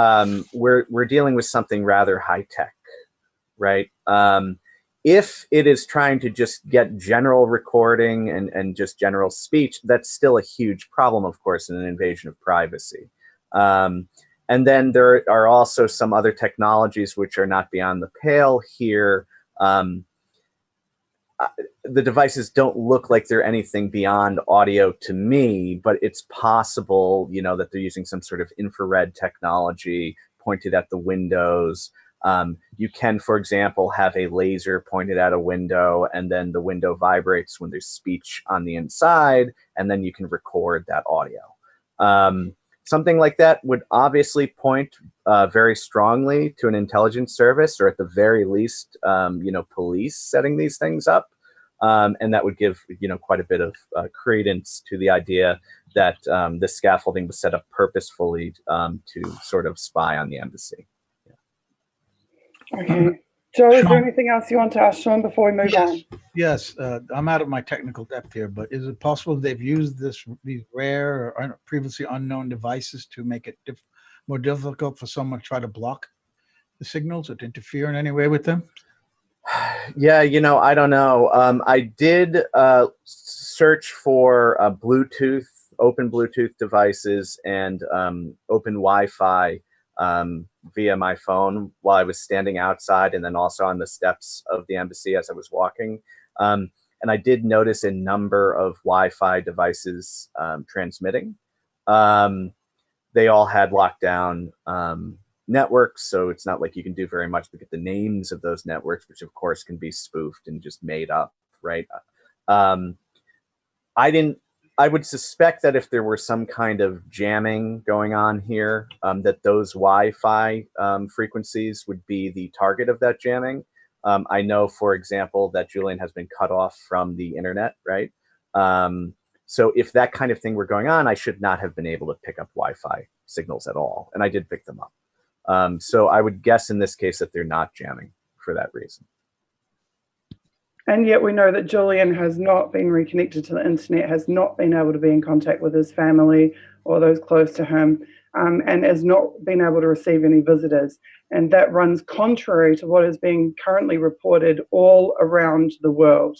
we're dealing with something rather high-tech, right? If it is trying to just get general recording and just general speech, that's still a huge problem, of course, and an invasion of privacy. And then there are also some other technologies which are not beyond the pale here. The devices don't look like they're anything beyond audio to me, but it's possible, you know, that they're using some sort of infrared technology pointed at the windows. You can, for example, have a laser pointed at a window, and then the window vibrates when there's speech on the inside, and then you can record that audio. Something like that would obviously point very strongly to an intelligence service, or at the very least, you know, police setting these things up. And that would give, you know, quite a bit of credence to the idea that this scaffolding was set up purposefully to sort of spy on the embassy. Yeah. Okay. Joe, is there anything else you want to ask Sean before we move on? Yes, I'm out of my technical depth here, but is it possible they've used these rare or previously unknown devices to make it more difficult for someone to try to block the signals, or to interfere in any way with them? Yeah, I don't know. I did search for Bluetooth, open Bluetooth devices and open Wi-Fi via my phone while I was standing outside, and then also on the steps of the embassy as I was walking. And I did notice a number of Wi-Fi devices transmitting. They all had lockdown networks, so it's not like you can do very much to get the names of those networks, which of course can be spoofed and just made up, right? I would suspect that if there were some kind of jamming going on here, that those Wi-Fi frequencies would be the target of that jamming. I know, for example, that Julian has been cut off from the internet, right? So if that kind of thing were going on, I should not have been able to pick up Wi-Fi signals at all, and I did pick them up. So I would guess in this case that they're not jamming for that reason. And yet we know that Julian has not been reconnected to the internet, has not been able to be in contact with his family or those close to him, and has not been able to receive any visitors. And that runs contrary to what is being currently reported all around the world.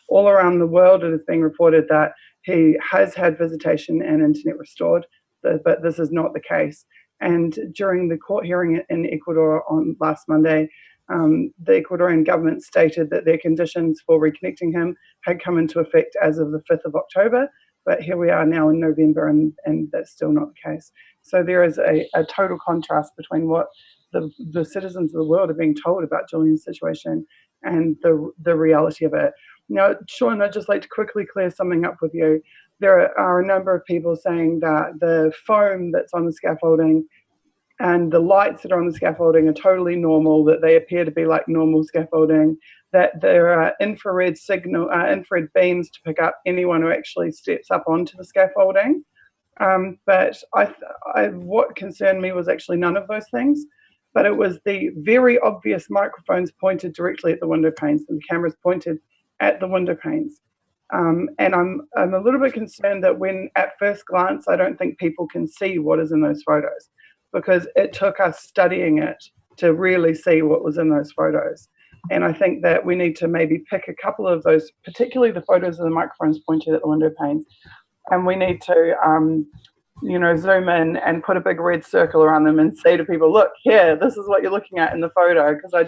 All around the world, it is being reported that he has had visitation and internet restored, but this is not the case. And during the court hearing in Ecuador on last Monday, the Ecuadorian government stated that their conditions for reconnecting him had come into effect as of the 5th of October, but here we are now in November and that's still not the case. So there is a total contrast between what the citizens of the world are being told about Julian's situation and the reality of it. Now, Sean, I'd just like to quickly clear something up with you. There are a number of people saying that the foam that's on the scaffolding and the lights that are on the scaffolding are totally normal, that they appear to be like normal scaffolding, that there are infrared beams to pick up anyone who actually steps up onto the scaffolding. But what concerned me was actually none of those things, but it was the very obvious microphones pointed directly at the window panes and the cameras pointed at the window panes. And I'm a little bit concerned that when at first glance, I don't think people can see what is in those photos, because it took us studying it to really see what was in those photos. And I think that we need to maybe pick a couple of those, particularly the photos of the microphones pointed at the window panes, and we need to zoom in and put a big red circle around them and say to people, look, here, this is what you're looking at in the photo, because I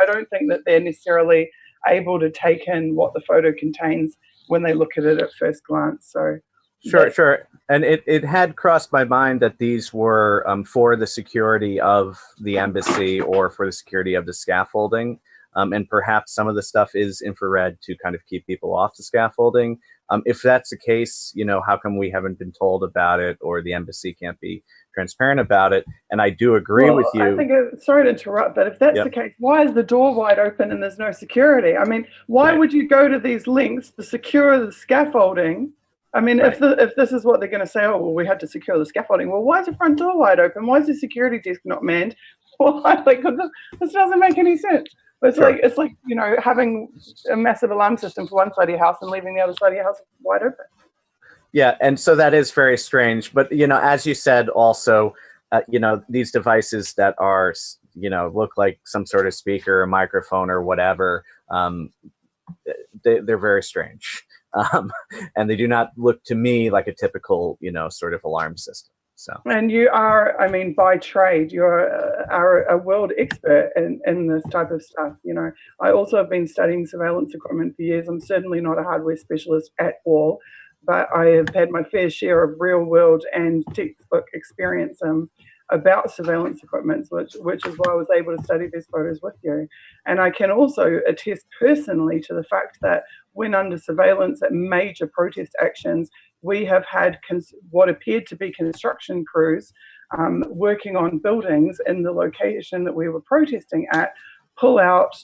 don't think that they're necessarily able to take in what the photo contains when they look at it at first glance. So Sure. And it had crossed my mind that these were for the security of the embassy or for the security of the scaffolding. And perhaps some of the stuff is infrared to kind of keep people off the scaffolding. If that's the case, how come we haven't been told about it, or the embassy can't be transparent about it? And I do agree with you. I think, sorry to interrupt, but if that's the case, why is the door wide open and there's no security? I mean, why would you go to these lengths to secure the scaffolding? I mean, if this is what they're going to say, oh, well, we had to secure the scaffolding. Well, why is the front door wide open? Why is the security desk not manned? Well, this doesn't make any sense. It's like having a massive alarm system for one side of your house and leaving the other side of your house wide open. Yeah, and so that is very strange. But as you said, also, these devices that are look like some sort of speaker, or microphone, or whatever, they're very strange. And they do not look to me like a typical, sort of alarm system. So. And you are, by trade, you're a world expert in this type of stuff. I also have been studying surveillance equipment for years. I'm certainly not a hardware specialist at all, but I have had my fair share of real world and textbook experience about surveillance equipment, which is why I was able to study these photos with you. And I can also attest personally to the fact that when under surveillance at major protest actions, we have had what appeared to be construction crews working on buildings in the location that we were protesting at, pull out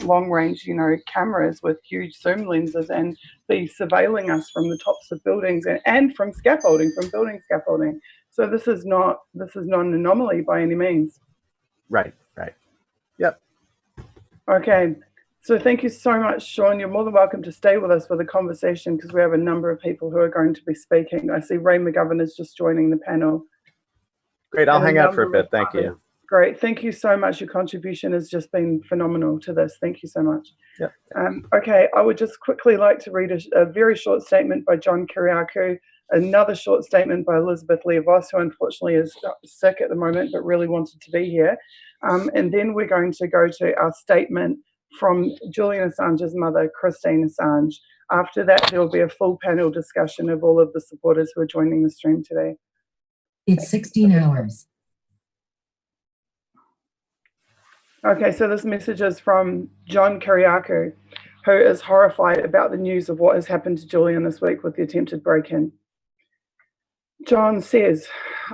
long-range, cameras with huge zoom lenses and be surveilling us from the tops of buildings and from scaffolding, from building scaffolding. So this is not an anomaly by any means. Right. Yep. Okay. So thank you so much, Sean. You're more than welcome to stay with us for the conversation, because we have a number of people who are going to be speaking. I see Ray McGovern is just joining the panel. Great. I'll hang out for a bit. Thank you. Great. Thank you so much. Your contribution has just been phenomenal to this. Thank you so much. Yeah. Okay, I would just quickly like to read a very short statement by John Kiriakou, another short statement by Elizabeth Lia-Vos, who unfortunately is sick at the moment but really wanted to be here. And then we're going to go to our statement from Julian Assange's mother, Christine Assange. After that, there will be a full panel discussion of all of the supporters who are joining the stream today. It's 16 hours. Okay, so this message is from John Kiriakou, who is horrified about the news of what has happened to Julian this week with the attempted break-in. John says,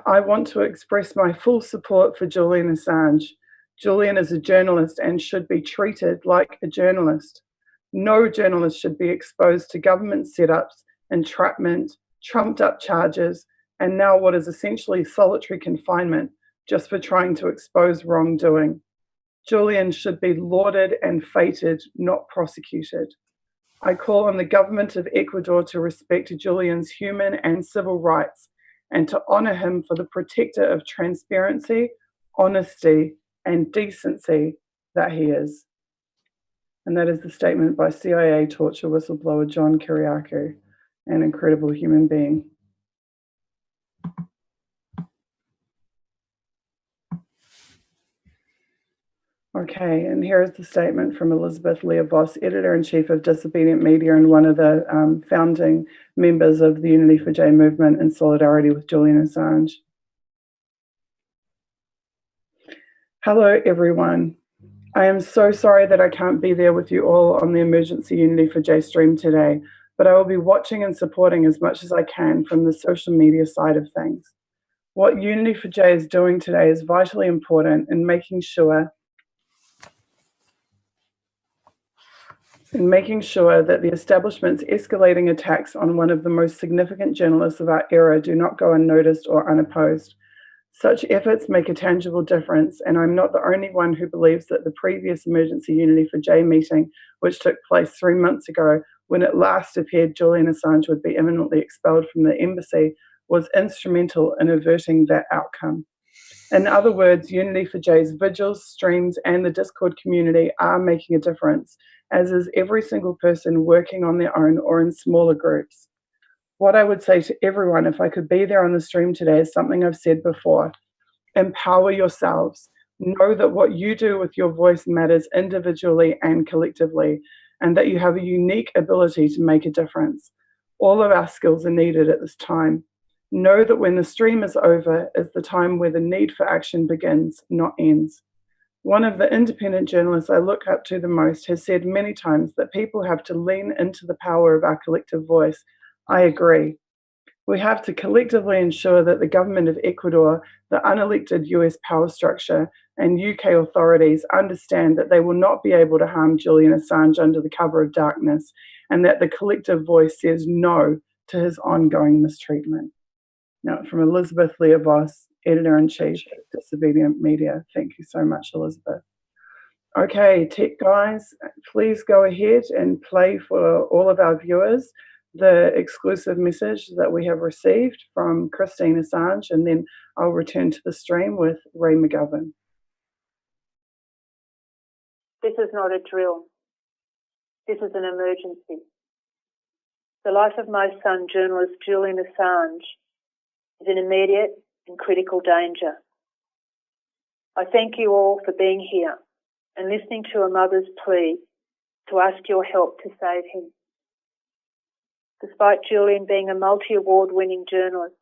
I want to express my full support for Julian Assange. Julian is a journalist and should be treated like a journalist. No journalist should be exposed to government setups, entrapment, trumped-up charges, and now what is essentially solitary confinement just for trying to expose wrongdoing. Julian should be lauded and feted, not prosecuted. I call on the government of Ecuador to respect Julian's human and civil rights and to honor him for the protector of transparency, honesty, and decency that he is. And that is the statement by CIA torture whistleblower John Kiriakou, an incredible human being. Okay, and here is the statement from Elizabeth Lia-Vos, Editor-in-Chief of Disobedient Media and one of the founding members of the Unity4J movement in solidarity with Julian Assange. Hello, everyone. I am so sorry that I can't be there with you all on the emergency Unity4J stream today, but I will be watching and supporting as much as I can from the social media side of things. What Unity4J is doing today is vitally important in making sure that the establishment's escalating attacks on one of the most significant journalists of our era do not go unnoticed or unopposed. Such efforts make a tangible difference, and I'm not the only one who believes that the previous emergency Unity4J meeting, which took place 3 months ago, when it last appeared Julian Assange would be imminently expelled from the embassy, was instrumental in averting that outcome. In other words, Unity4J's vigils, streams, and the Discord community are making a difference, as is every single person working on their own or in smaller groups. What I would say to everyone, if I could be there on the stream today, is something I've said before. Empower yourselves. Know that what you do with your voice matters individually and collectively, and that you have a unique ability to make a difference. All of our skills are needed at this time. Know that when the stream is over is the time where the need for action begins, not ends. One of the independent journalists I look up to the most has said many times that people have to lean into the power of our collective voice. I agree. We have to collectively ensure that the government of Ecuador, the unelected US power structure, and UK authorities understand that they will not be able to harm Julian Assange under the cover of darkness, and that the collective voice says no to his ongoing mistreatment. Now, from Elizabeth Lia-Vos, Editor-in-Chief at Disobedient Media. Thank you so much, Elizabeth. Okay, tech guys, please go ahead and play for all of our viewers the exclusive message that we have received from Christine Assange, and then I'll return to the stream with Ray McGovern. This is not a drill. This is an emergency. The life of my son, journalist Julian Assange, is in immediate and critical danger. I thank you all for being here and listening to a mother's plea to ask your help to save him. Despite Julian being a multi-award winning journalist,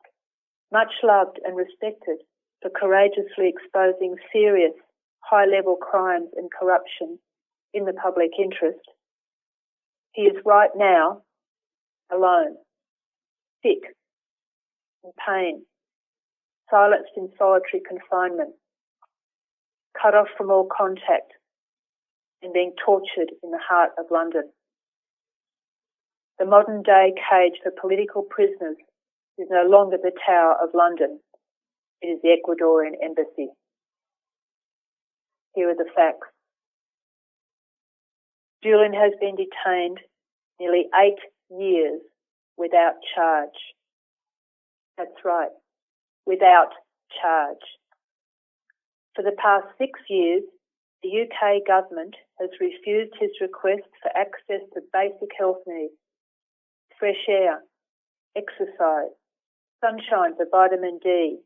much loved and respected for courageously exposing serious, high-level crimes and corruption in the public interest, he is right now alone, sick, in pain, silenced in solitary confinement, cut off from all contact, and being tortured in the heart of London. The modern-day cage for political prisoners is no longer the Tower of London. It is the Ecuadorian embassy. Here are the facts. Julian has been detained nearly 8 years without charge. That's right, without charge. For the past 6 years, the UK government has refused his request for access to basic health needs, fresh air, exercise, sunshine for vitamin D,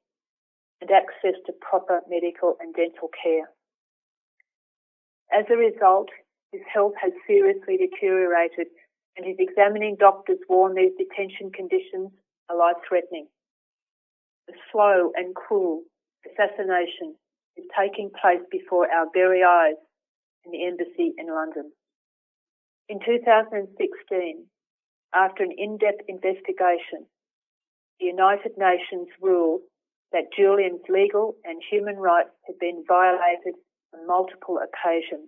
and access to proper medical and dental care. As a result, his health has seriously deteriorated, and his examining doctors warn these detention conditions are life-threatening. A slow and cruel assassination is taking place before our very eyes in the embassy in London. In 2016, after an in-depth investigation, the United Nations ruled that Julian's legal and human rights had been violated on multiple occasions,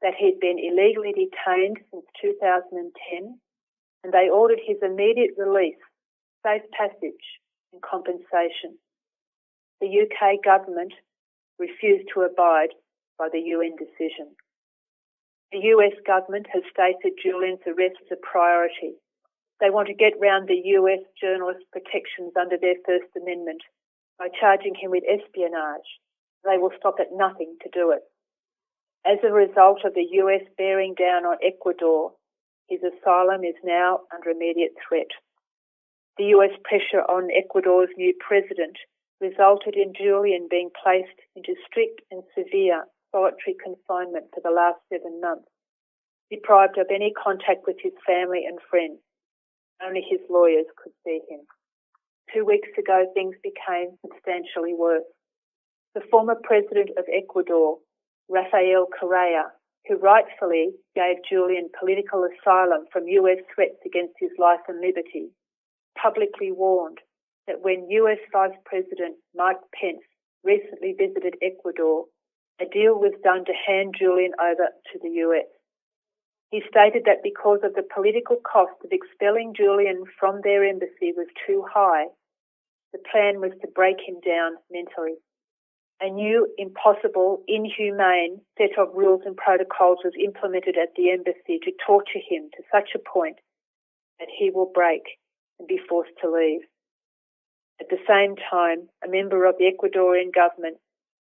that he'd been illegally detained since 2010, and they ordered his immediate release, safe passage and compensation. The UK government refused to abide by the UN decision. The US government has stated Julian's arrest as a priority. They want to get round the US journalist protections under their First Amendment by charging him with espionage. They will stop at nothing to do it. As a result of the US bearing down on Ecuador, his asylum is now under immediate threat. The US pressure on Ecuador's new president resulted in Julian being placed into strict and severe solitary confinement for the last 7 months, deprived of any contact with his family and friends. Only his lawyers could see him. 2 weeks ago, things became substantially worse. The former president of Ecuador, Rafael Correa, who rightfully gave Julian political asylum from US threats against his life and liberty, publicly warned that when US Vice President Mike Pence recently visited Ecuador, a deal was done to hand Julian over to the US. He stated that because of the political cost of expelling Julian from their embassy was too high, the plan was to break him down mentally. A new, impossible, inhumane set of rules and protocols was implemented at the embassy to torture him to such a point that he will break and be forced to leave. At the same time, a member of the Ecuadorian government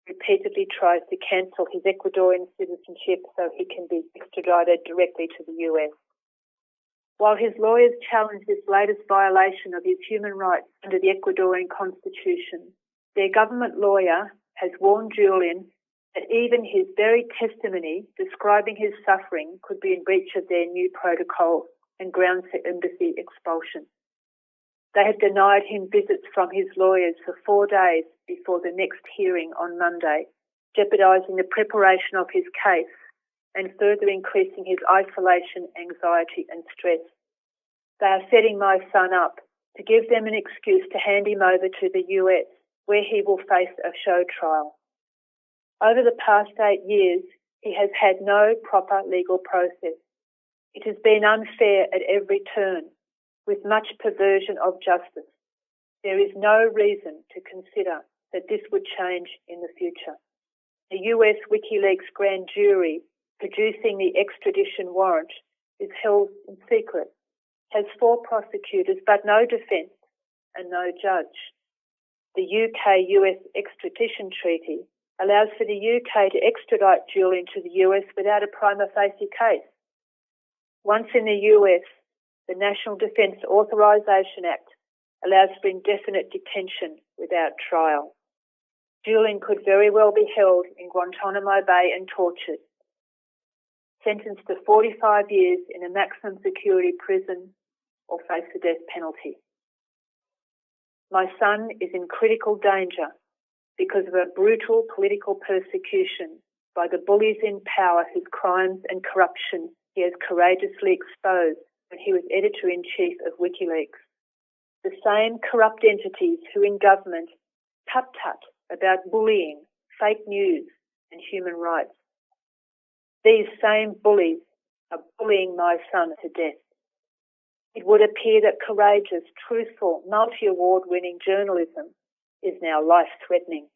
repeatedly tries to cancel his Ecuadorian citizenship so he can be extradited directly to the US. While his lawyers challenge this latest violation of his human rights under the Ecuadorian constitution, their government lawyer has warned Julian that even his very testimony describing his suffering could be in breach of their new protocol and grounds for embassy expulsion. They have denied him visits from his lawyers for 4 days before the next hearing on Monday, jeopardising the preparation of his case and further increasing his isolation, anxiety and stress. They are setting my son up to give them an excuse to hand him over to the US, where he will face a show trial. Over the past 8 years, he has had no proper legal process. It has been unfair at every turn, with much perversion of justice. There is no reason to consider that this would change in the future. The US WikiLeaks grand jury producing the extradition warrant is held in secret, has 4 prosecutors but no defence and no judge. The UK-US extradition treaty allows for the UK to extradite Julian to the US without a prima facie case. Once in the US, the National Defence Authorisation Act allows for indefinite detention without trial. Julian could very well be held in Guantanamo Bay and tortured, sentenced to 45 years in a maximum security prison, or face the death penalty. My son is in critical danger because of a brutal political persecution by the bullies in power whose crimes and corruption he has courageously exposed when he was editor-in-chief of WikiLeaks. The same corrupt entities who in government tut-tut about bullying, fake news and human rights. These same bullies are bullying my son to death. It would appear that courageous, truthful, multi-award-winning journalism is now life-threatening.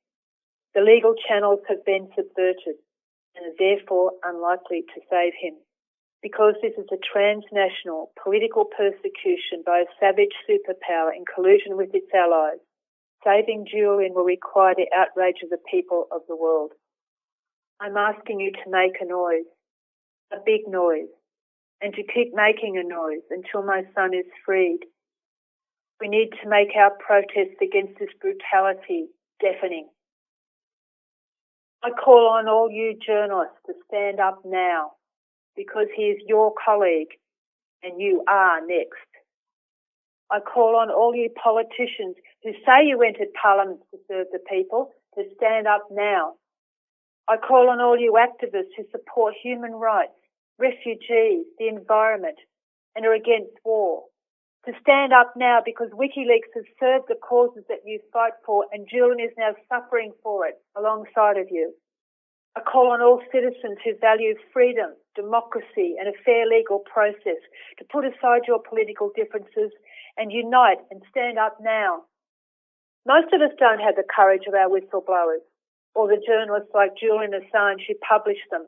The legal channels have been subverted and are therefore unlikely to save him. Because this is a transnational political persecution by a savage superpower in collusion with its allies, Saving Julian will require the outrage of the people of the world. I'm asking you to make a noise, a big noise, and to keep making a noise until my son is freed. We need to make our protest against this brutality deafening. I call on all you journalists to stand up now, because he is your colleague and you are next. I call on all you politicians who say you entered Parliament to serve the people to stand up now. I call on all you activists who support human rights, refugees, the environment, and are against war, to stand up now, because WikiLeaks has served the causes that you fight for, and Julian is now suffering for it alongside of you. I call on all citizens who value freedom, democracy, and a fair legal process to put aside your political differences and unite and stand up now. Most of us don't have the courage of our whistleblowers or the journalists like Julian Assange who publish them,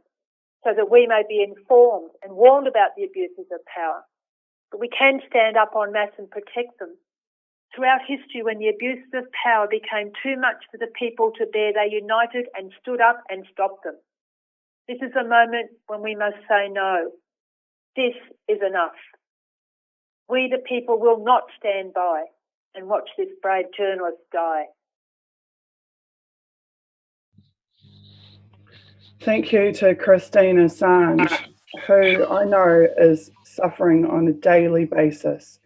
so that we may be informed and warned about the abuses of power. But we can stand up en masse and protect them. Throughout history, when the abuses of power became too much for the people to bear, they united and stood up and stopped them. This is a moment when we must say no. This is enough. We, the people, will not stand by and watch this brave journalist die. Thank you to Christine Assange, who I know is suffering on a daily basis.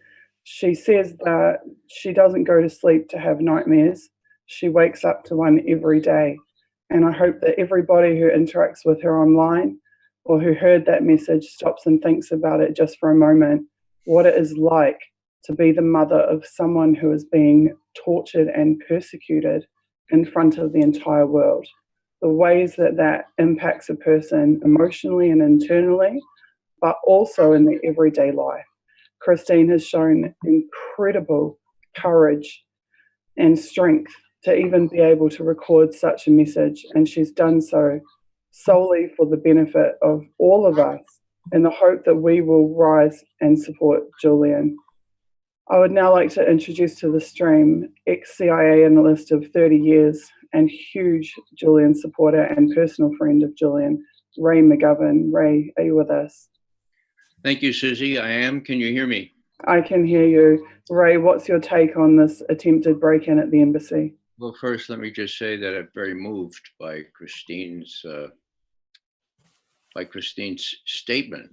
She says that she doesn't go to sleep to have nightmares. She wakes up to one every day. And I hope that everybody who interacts with her online or who heard that message stops and thinks about it just for a moment, what it is like to be the mother of someone who is being tortured and persecuted in front of the entire world. The ways that that impacts a person emotionally and internally, but also in their everyday life. Christine has shown incredible courage and strength to even be able to record such a message, and she's done so solely for the benefit of all of us in the hope that we will rise and support Julian. I would now like to introduce to the stream ex-CIA analyst of 30 years and huge Julian supporter and personal friend of Julian, Ray McGovern. Ray, are you with us? Thank you, Susie. I am. Can you hear me? I can hear you. Ray, what's your take on this attempted break-in at the embassy? Well, first, let me just say that I'm very moved by Christine's statement.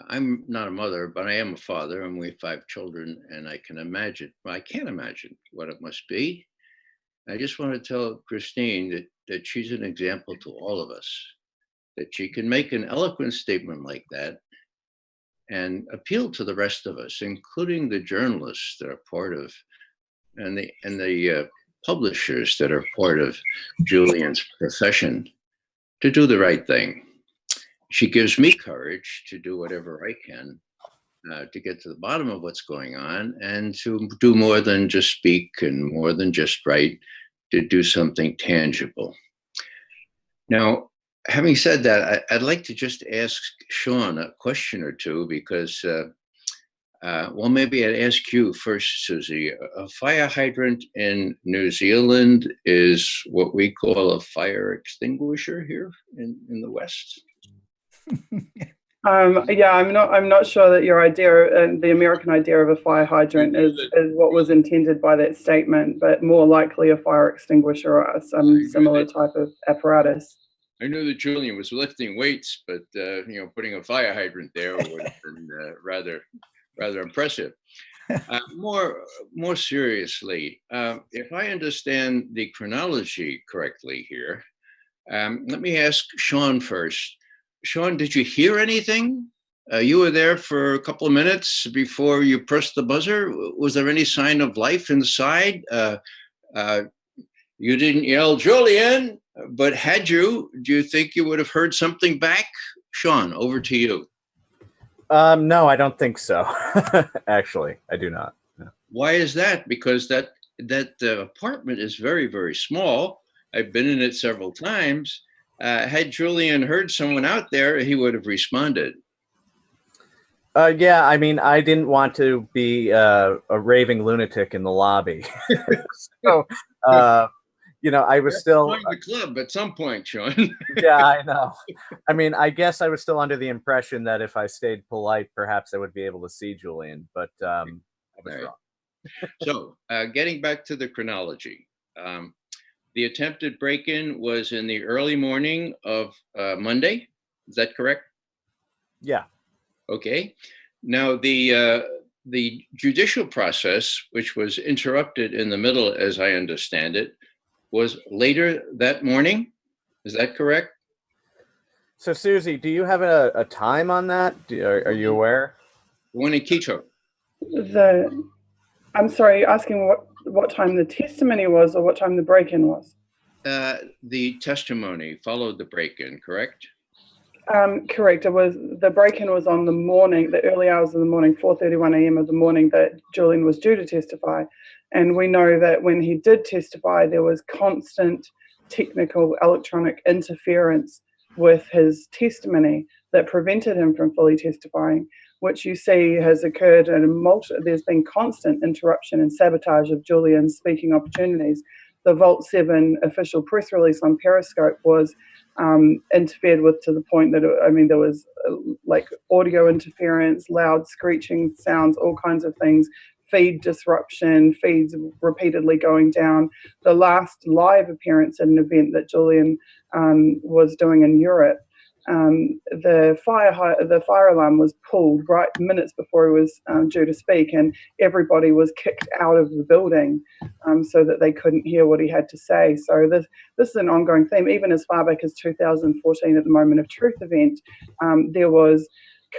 I'm not a mother, but I am a father, and we have 5 children, and I can't imagine what it must be. I just want to tell Christine that she's an example to all of us, that she can make an eloquent statement like that and appeal to the rest of us, including the journalists that are part of, and the publishers that are part of Julian's profession, to do the right thing. She gives me courage to do whatever I can to get to the bottom of what's going on and to do more than just speak and more than just write, to do something tangible. Now, having said that, I'd like to just ask Sean a question or two, because, well, maybe I'd ask you first, Susie. A fire hydrant in New Zealand is what we call a fire extinguisher here in the West. Yeah, I'm not sure that your idea, the American idea of a fire hydrant is what was intended by that statement, but more likely a fire extinguisher or some similar type of apparatus. I knew that Julian was lifting weights, but putting a fire hydrant there would have been rather impressive. More seriously, if I understand the chronology correctly here, let me ask Sean first. Sean, did you hear anything? You were there for a couple of minutes before you pressed the buzzer. Was there any sign of life inside? You didn't yell, Julian, but had you, do you think you would have heard something back? Sean, over to you. No, I don't think so. Actually, I do not. No. Why is that? Because that apartment is very, very small. I've been in it several times. Had Julian heard someone out there, he would have responded. Yeah, I mean, I didn't want to be a raving lunatic in the lobby. So, I was still. Join the club at some point, Sean. Yeah, I know. I mean, I guess I was still under the impression that if I stayed polite, perhaps I would be able to see Julian, but I was Right. wrong. So, getting back to the chronology, the attempted break-in was in the early morning of Monday. Is that correct? Yeah. Okay. Now, the judicial process, which was interrupted in the middle, as I understand it, was later that morning. Is that correct? So, Susie, do you have a time on that? Are you aware? The one in Quito. I'm sorry, you're asking what time the testimony was or what time the break-in was? The testimony followed the break-in, correct? Correct. The break-in was on the early hours of the morning, 4:31 a.m. of the morning that Julian was due to testify. And we know that when he did testify, there was constant technical electronic interference with his testimony that prevented him from fully testifying, which you see has occurred there's been constant interruption and sabotage of Julian's speaking opportunities. The Vault 7 official press release on Periscope was interfered with to the point that, there was like audio interference, loud screeching sounds, all kinds of things, feed disruption, feeds repeatedly going down. The last live appearance at an event that Julian was doing in Europe, the fire alarm was pulled right minutes before he was due to speak, and everybody was kicked out of the building so that they couldn't hear what he had to say. So this is an ongoing theme. Even as far back as 2014, at the Moment of Truth event, there was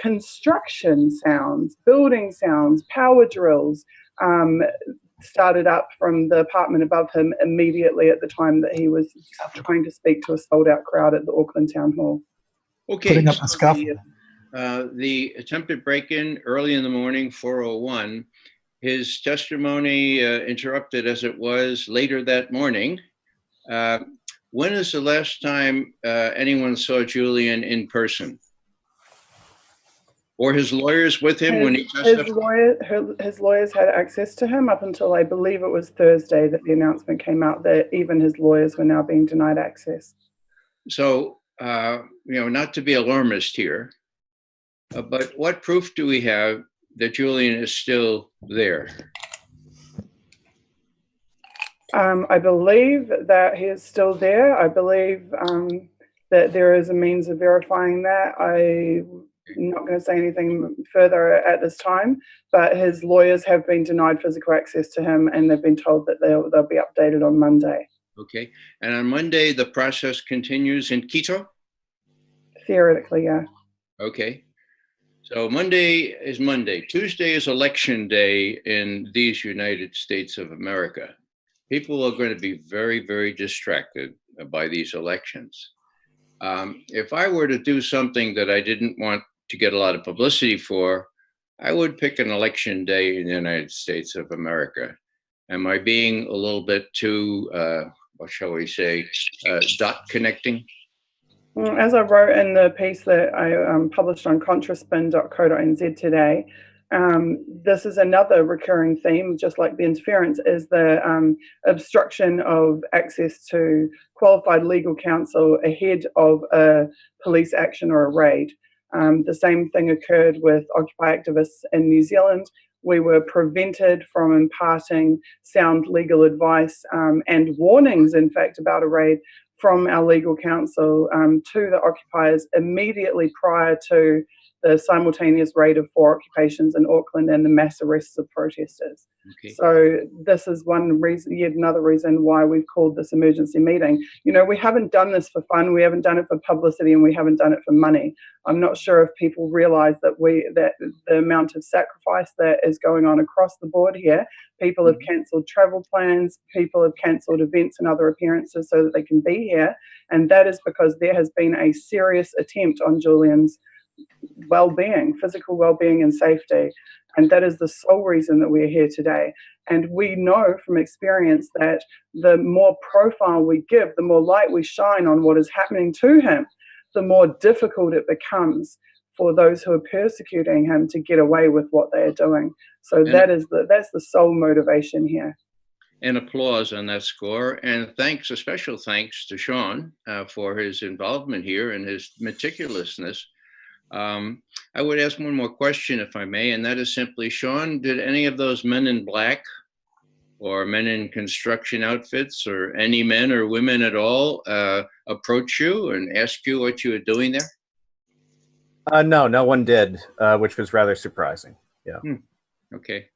construction sounds, building sounds, power drills started up from the apartment above him immediately at the time that he was trying to speak to a sold-out crowd at the Auckland Town Hall. Okay. Putting up a scuffle. The attempted break-in early in the morning, 4:01. His testimony interrupted as it was later that morning. When is the last time anyone saw Julian in person? Or his lawyers with him when he testified? His lawyers had access to him up until I believe it was Thursday that the announcement came out that even his lawyers were now being denied access. So, not to be alarmist here, but what proof do we have that Julian is still there? I believe that he is still there. I believe that there is a means of verifying that. I'm not going to say anything further at this time, but his lawyers have been denied physical access to him, and they've been told that they'll be updated on Monday. Okay. And on Monday, the process continues in Quito? Theoretically, yeah. Okay. So Monday is Monday. Tuesday is election day in these United States of America. People are going to be very, very distracted by these elections. If I were to do something that I didn't want to get a lot of publicity for, I would pick an election day in the United States of America. Am I being a little bit too, what shall we say, dot connecting? As I wrote in the piece that I published on contraspin.co.nz today, this is another recurring theme, just like the interference, is the obstruction of access to qualified legal counsel ahead of a police action or a raid. The same thing occurred with Occupy activists in New Zealand. We were prevented from imparting sound legal advice and warnings, in fact, about a raid from our legal counsel to the occupiers immediately prior to the simultaneous raid of 4 occupations in Auckland and the mass arrests of protesters. Okay. So this is one reason, yet another reason why we've called this emergency meeting. We haven't done this for fun, we haven't done it for publicity, and we haven't done it for money. I'm not sure if people realize that the amount of sacrifice that is going on across the board here. People have cancelled travel plans, people have cancelled events and other appearances so that they can be here. And that is because there has been a serious attempt on Julian's well-being, physical well-being and safety. And that is the sole reason that we're here today. And we know from experience that the more profile we give, the more light we shine on what is happening to him, the more difficult it becomes for those who are persecuting him to get away with what they are doing. So And- that's the sole motivation here. And applause on that score. And thanks, a special thanks to Sean for his involvement here and his meticulousness. I would ask one more question, if I may, and that is simply, Sean, did any of those men in black or men in construction outfits or any men or women at all approach you and ask you what you were doing there? No, no one did, which was rather surprising. Yeah. Okay.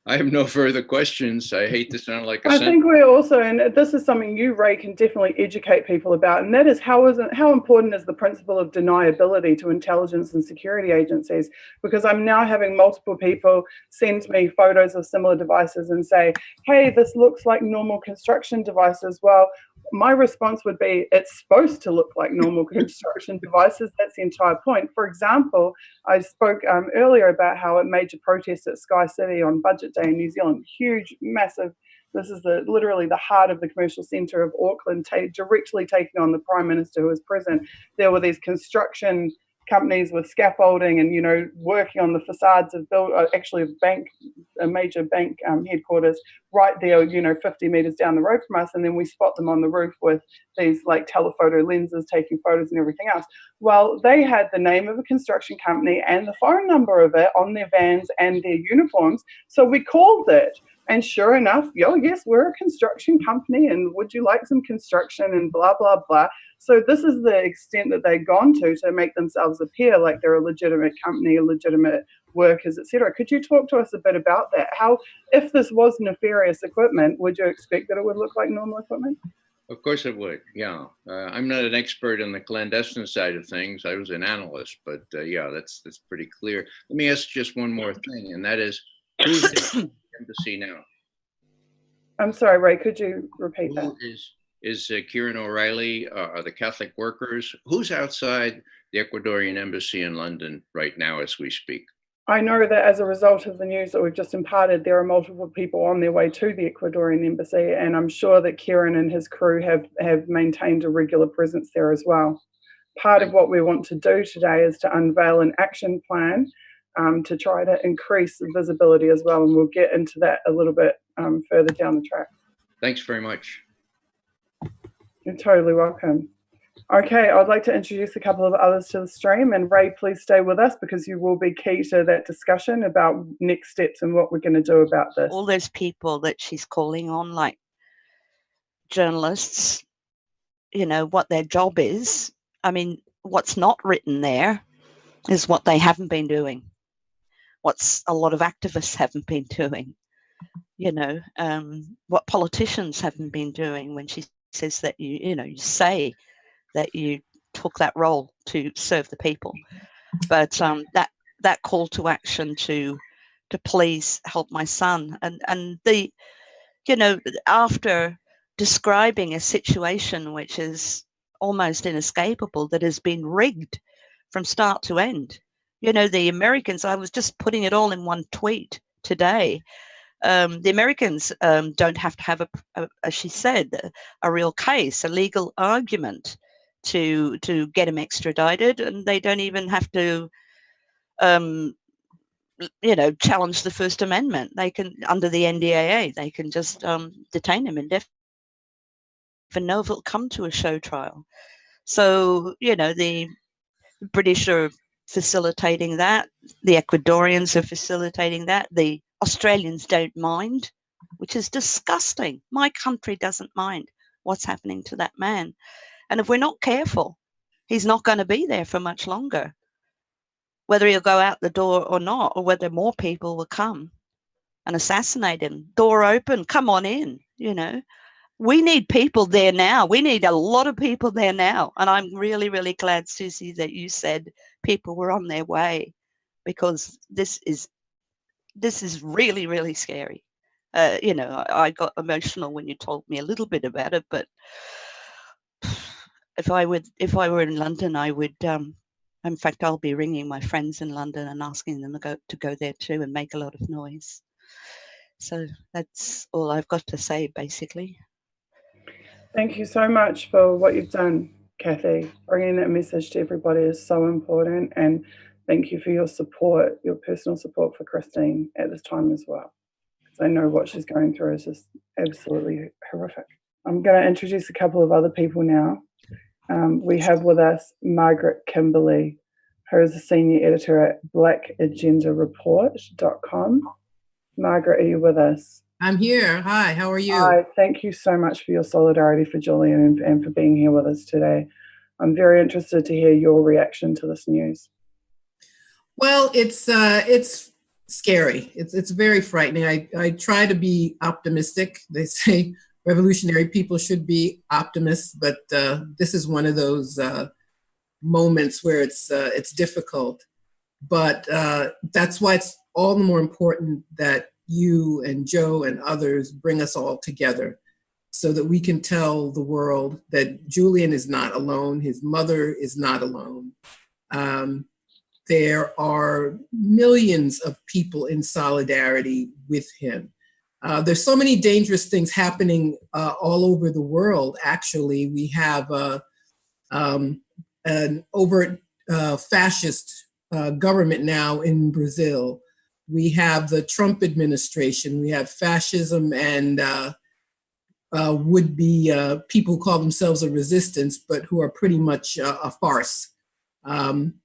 I have no further questions. I hate to sound like a I think we're also, and this is something you, Ray, can definitely educate people about, and that is how important is the principle of deniability to intelligence and security agencies? Because I'm now having multiple people send me photos of similar devices and say, hey, this looks like normal construction devices. Well, my response would be, it's supposed to look like normal construction devices. That's the entire point. For example, I spoke earlier about how a major protest at Sky City on Budget Day in New Zealand, huge, massive, this is literally the heart of the commercial centre of Auckland, directly taking on the Prime Minister who was present. There were these construction companies with scaffolding and, you know, working on the facades of a major bank headquarters right there, you know, 50 metres down the road from us. And then we spot them on the roof with these like telephoto lenses taking photos and everything else. Well, they had the name of a construction company and the phone number of it on their vans and their uniforms. So we called it. And sure enough, yes, we're a construction company and would you like some construction and blah, blah, blah. So this is the extent that they've gone to make themselves appear like they're a legitimate company, legitimate workers, etc. Could you talk to us a bit about that? How, if this was nefarious equipment, would you expect that it would look like normal equipment? Of course it would, yeah. I'm not an expert on the clandestine side of things. I was an analyst, but yeah, that's pretty clear. Let me ask just one more thing, and that is, who's in the embassy now? I'm sorry, Ray, could you repeat that? Who is Kieran O'Reilly, are the Catholic workers? Who's outside the Ecuadorian embassy in London right now as we speak? I know that as a result of the news that we've just imparted, there are multiple people on their way to the Ecuadorian embassy, and I'm sure that Kieran and his crew have maintained a regular presence there as well. Part of what we want to do today is to unveil an action plan to try to increase the visibility as well, and we'll get into that a little bit further down the track. Thanks very much. You're totally welcome. Okay, I'd like to introduce a couple of others to the stream, and Ray, please stay with us because you will be key to that discussion about next steps and what we're going to do about this. All those people that she's calling on, like journalists, you know, what their job is. I mean, what's not written there is what they haven't been doing. What's a lot of activists haven't been doing, you know, what politicians haven't been doing when she says that you say that you took that role to serve the people. But that call to action to please help my son and the, you know, after describing a situation which is almost inescapable, that has been rigged from start to end. You know, the Americans, I was just putting it all in one tweet today. The Americans don't have to have, as she said, a real case, a legal argument to get him extradited, and they don't even have to, you know, challenge the First Amendment. They can, under the NDAA, they can just detain him indefinitely. Know if it'll come to a show trial. So, you know, the British are facilitating that. The Ecuadorians are facilitating that. The Australians don't mind, which is disgusting. My country doesn't mind what's happening to that man. And if we're not careful, he's not going to be there for much longer. Whether he'll go out the door or not, or whether more people will come and assassinate him. Door open, come on in, you know. We need people there now. We need a lot of people there now. And I'm really, really glad, Susie, that you said people were on their way, because this is really, really scary. You know, I got emotional when you told me a little bit about it, but if I were in London, I would, in fact, I'll be ringing my friends in London and asking them to go there too and make a lot of noise. So that's all I've got to say, basically. Thank you so much for what you've done, Kathy. Bringing that message to everybody is so important, and thank you for your support, your personal support for Christine at this time as well. Because I know what she's going through is just absolutely horrific. I'm going to introduce a couple of other people now. We have with us Margaret Kimberley, who is a senior editor at blackagendareport.com. Margaret, are you with us? I'm here. Hi, how are you? Hi, thank you so much for your solidarity for Julian and for being here with us today. I'm very interested to hear your reaction to this news. Well, it's scary. It's very frightening. I try to be optimistic. They say revolutionary people should be optimists, but this is one of those moments where it's difficult. But that's why it's all the more important that you and Joe and others bring us all together so that we can tell the world that Julian is not alone. His mother is not alone. There are millions of people in solidarity with him. There's so many dangerous things happening all over the world. Actually, we have an overt fascist government now in Brazil. We have the Trump administration. We have fascism and would-be people who call themselves a resistance, but who are pretty much a farce.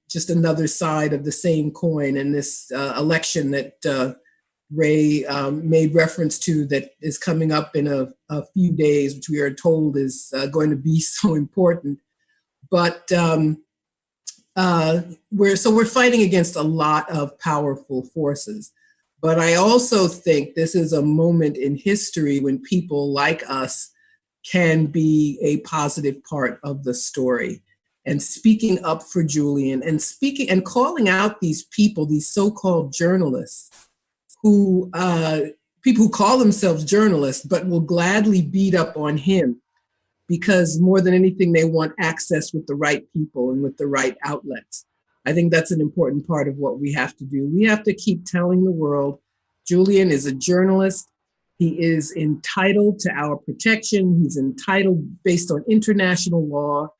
Just another side of the same coin. And this election that Ray made reference to that is coming up in a few days, which we are told is going to be so important. But we're fighting against a lot of powerful forces. But I also think this is a moment in history when people like us can be a positive part of the story. And speaking up for Julian and speaking and calling out these people, these so-called journalists, who people who call themselves journalists, but will gladly beat up on him because more than anything, they want access with the right people and with the right outlets. I think that's an important part of what we have to do. We have to keep telling the world, Julian is a journalist. He is entitled to our protection. He's entitled based on international law,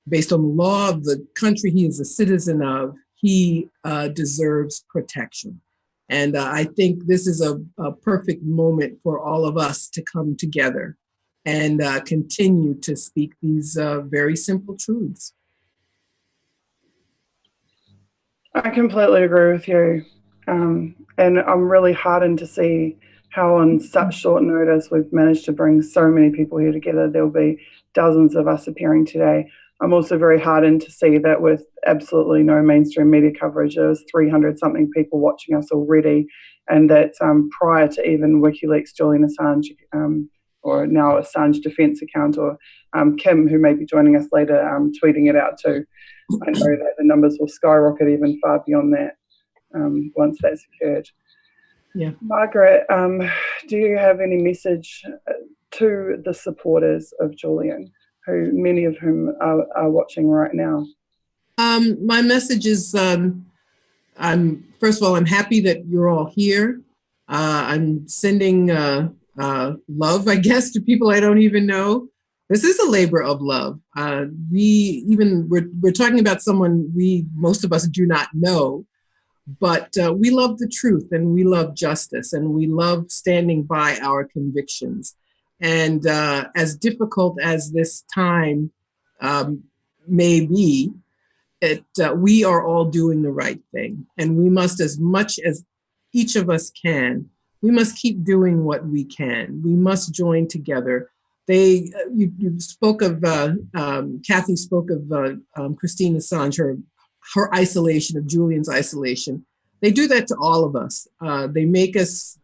based on the law of the country he is a citizen of. He deserves protection. And I think this is a perfect moment for all of us to come together and continue to speak these very simple truths. I completely agree with you. And I'm really heartened to see how on such short notice we've managed to bring so many people here together. There'll be dozens of us appearing today. I'm also very heartened to see that with absolutely no mainstream media coverage, there's 300 something people watching us already, and that's prior to even WikiLeaks Julian Assange, or now Assange Defense account, or Kim, who may be joining us later, tweeting it out too. I know that the numbers will skyrocket even far beyond that once that's occurred. Yeah. Margaret, do you have any message to the supporters of Julian, who many of whom are watching right now? My message is, first of all, I'm happy that you're all here. I'm sending love, I guess, to people I don't even know. This is a labor of love. We're talking about someone most of us do not know, but we love the truth and we love justice and we love standing by our convictions. And as difficult as this time may be, we are all doing the right thing. And we must, as much as each of us can, we must keep doing what we can. We must join together. You spoke of, Kathy spoke of Christine Assange, her isolation, of Julian's isolation. They do that to all of us. They make us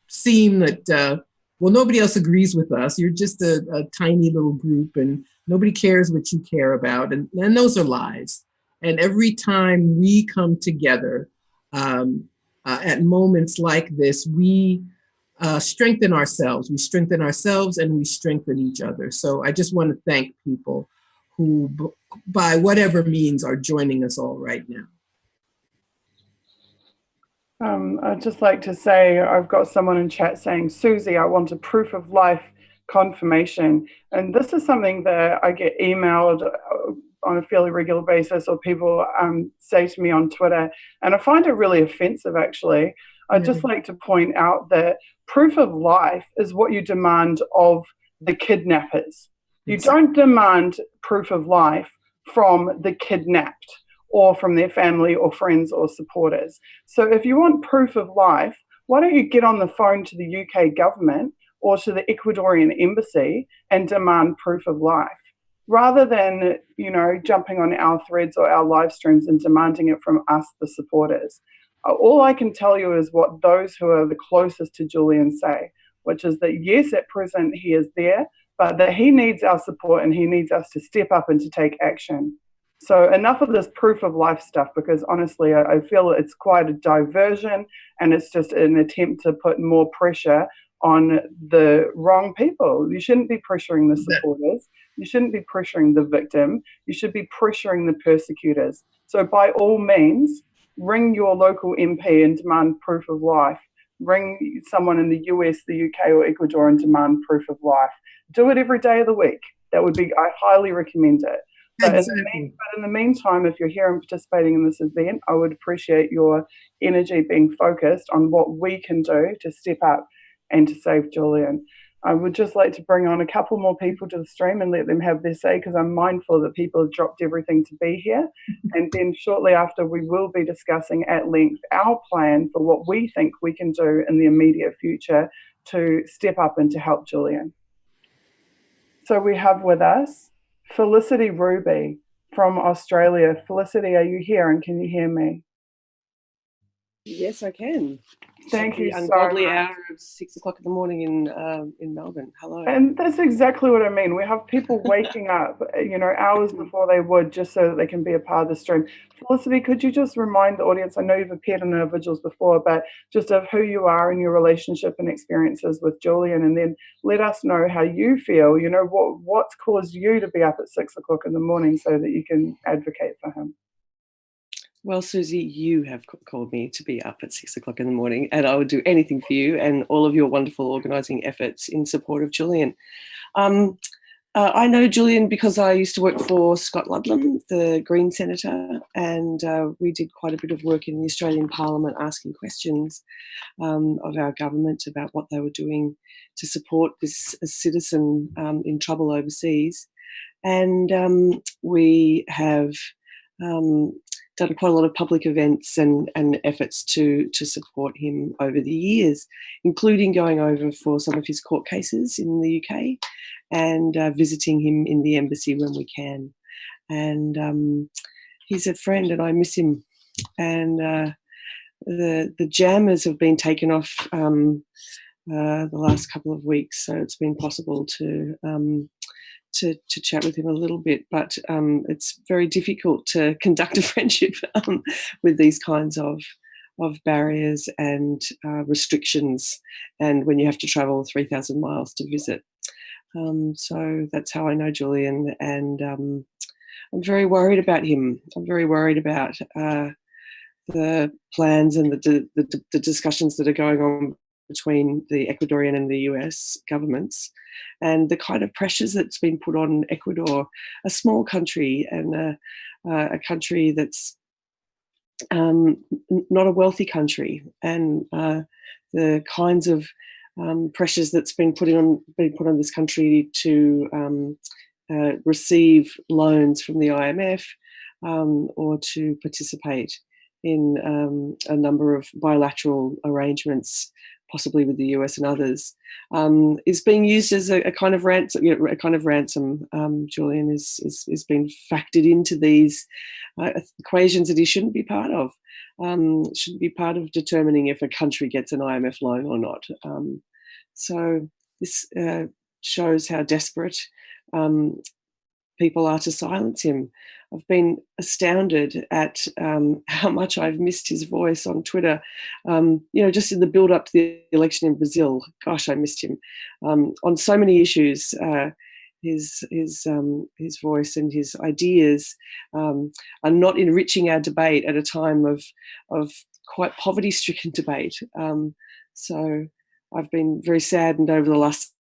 seem that, well, nobody else agrees with us. You're just a tiny little group and nobody cares what you care about. And those are lies. And every time we come together at moments like this, we strengthen ourselves. We strengthen ourselves and we strengthen each other. So I just want to thank people who, by whatever means, are joining us all right now. I'd just like to say, I've got someone in chat saying, Susie, I want a proof of life confirmation. And this is something that I get emailed on a fairly regular basis, or people say to me on Twitter, and I find it really offensive actually. I'd just like to point out that proof of life is what you demand of the kidnappers. You don't demand proof of life from the kidnapped or from their family or friends or supporters. So if you want proof of life, why don't you get on the phone to the UK government or to the Ecuadorian embassy and demand proof of life, rather than, you know, jumping on our threads or our live streams and demanding it from us, the supporters. All I can tell you is what those who are the closest to Julian say, which is that yes, at present he is there, but that he needs our support and he needs us to step up and to take action. So enough of this proof of life stuff, because honestly, I feel it's quite a diversion, and it's just an attempt to put more pressure on the wrong people. You shouldn't be pressuring the supporters. You shouldn't be pressuring the victim. You should be pressuring the persecutors. So by all means, ring your local MP and demand proof of life. Ring someone in the US, the UK, or Ecuador and demand proof of life. Do it every day of the week. That would be, I highly recommend it. But in the meantime, if you're here and participating in this event, I would appreciate your energy being focused on what we can do to step up and to save Julian. I would just like to bring on a couple more people to the stream and let them have their say, because I'm mindful that people have dropped everything to be here. And then shortly after, we will be discussing at length our plan for what we think we can do in the immediate future to step up and to help Julian. So we have with us Felicity Ruby from Australia. Felicity, are you here and can you hear me? Yes, I can. Thank you so much. Ungodly hour of 6 o'clock in the morning in Melbourne. Hello. And that's exactly what I mean. We have people waking up, you know, hours before they would, just so that they can be a part of the stream. Felicity, could you just remind the audience, I know you've appeared in our vigils before, but just of who you are and your relationship and experiences with Julian, and then let us know how you feel, you know, what's caused you to be up at 6 o'clock in the morning so that you can advocate for him. Well, Susie, you have called me to be up at 6 o'clock in the morning, and I would do anything for you and all of your wonderful organising efforts in support of Julian. I know Julian because I used to work for Scott Ludlam, the Green Senator, and we did quite a bit of work in the Australian Parliament asking questions of our government about what they were doing to support this citizen in trouble overseas. And we have done quite a lot of public events and efforts to support him over the years, including going over for some of his court cases in the UK and visiting him in the embassy when we can. And he's a friend and I miss him. And the jammers have been taken off the last couple of weeks, so it's been possible to chat with him a little bit, but it's very difficult to conduct a friendship with these kinds of barriers and restrictions, and when you have to travel 3,000 miles to visit. So that's how I know Julian, and I'm very worried about him. I'm very worried about the plans and the discussions that are going on between the Ecuadorian and the US governments, and the kind of pressures that's been put on Ecuador, a small country and a country that's not a wealthy country, and the kinds of pressures that's been put on this country to receive loans from the IMF or to participate in a number of bilateral arrangements, possibly with the US and others, is being used as a kind of ransom. Julian is being factored into these equations that he shouldn't be part of. Shouldn't be part of determining if a country gets an IMF loan or not. So this shows how desperate people are to silence him. I've been astounded at how much I've missed his voice on Twitter. Just in the build up to the election in Brazil, gosh, I missed him on so many issues. His voice and his ideas are not enriching our debate at a time of quite poverty-stricken debate. So I've been very saddened over the last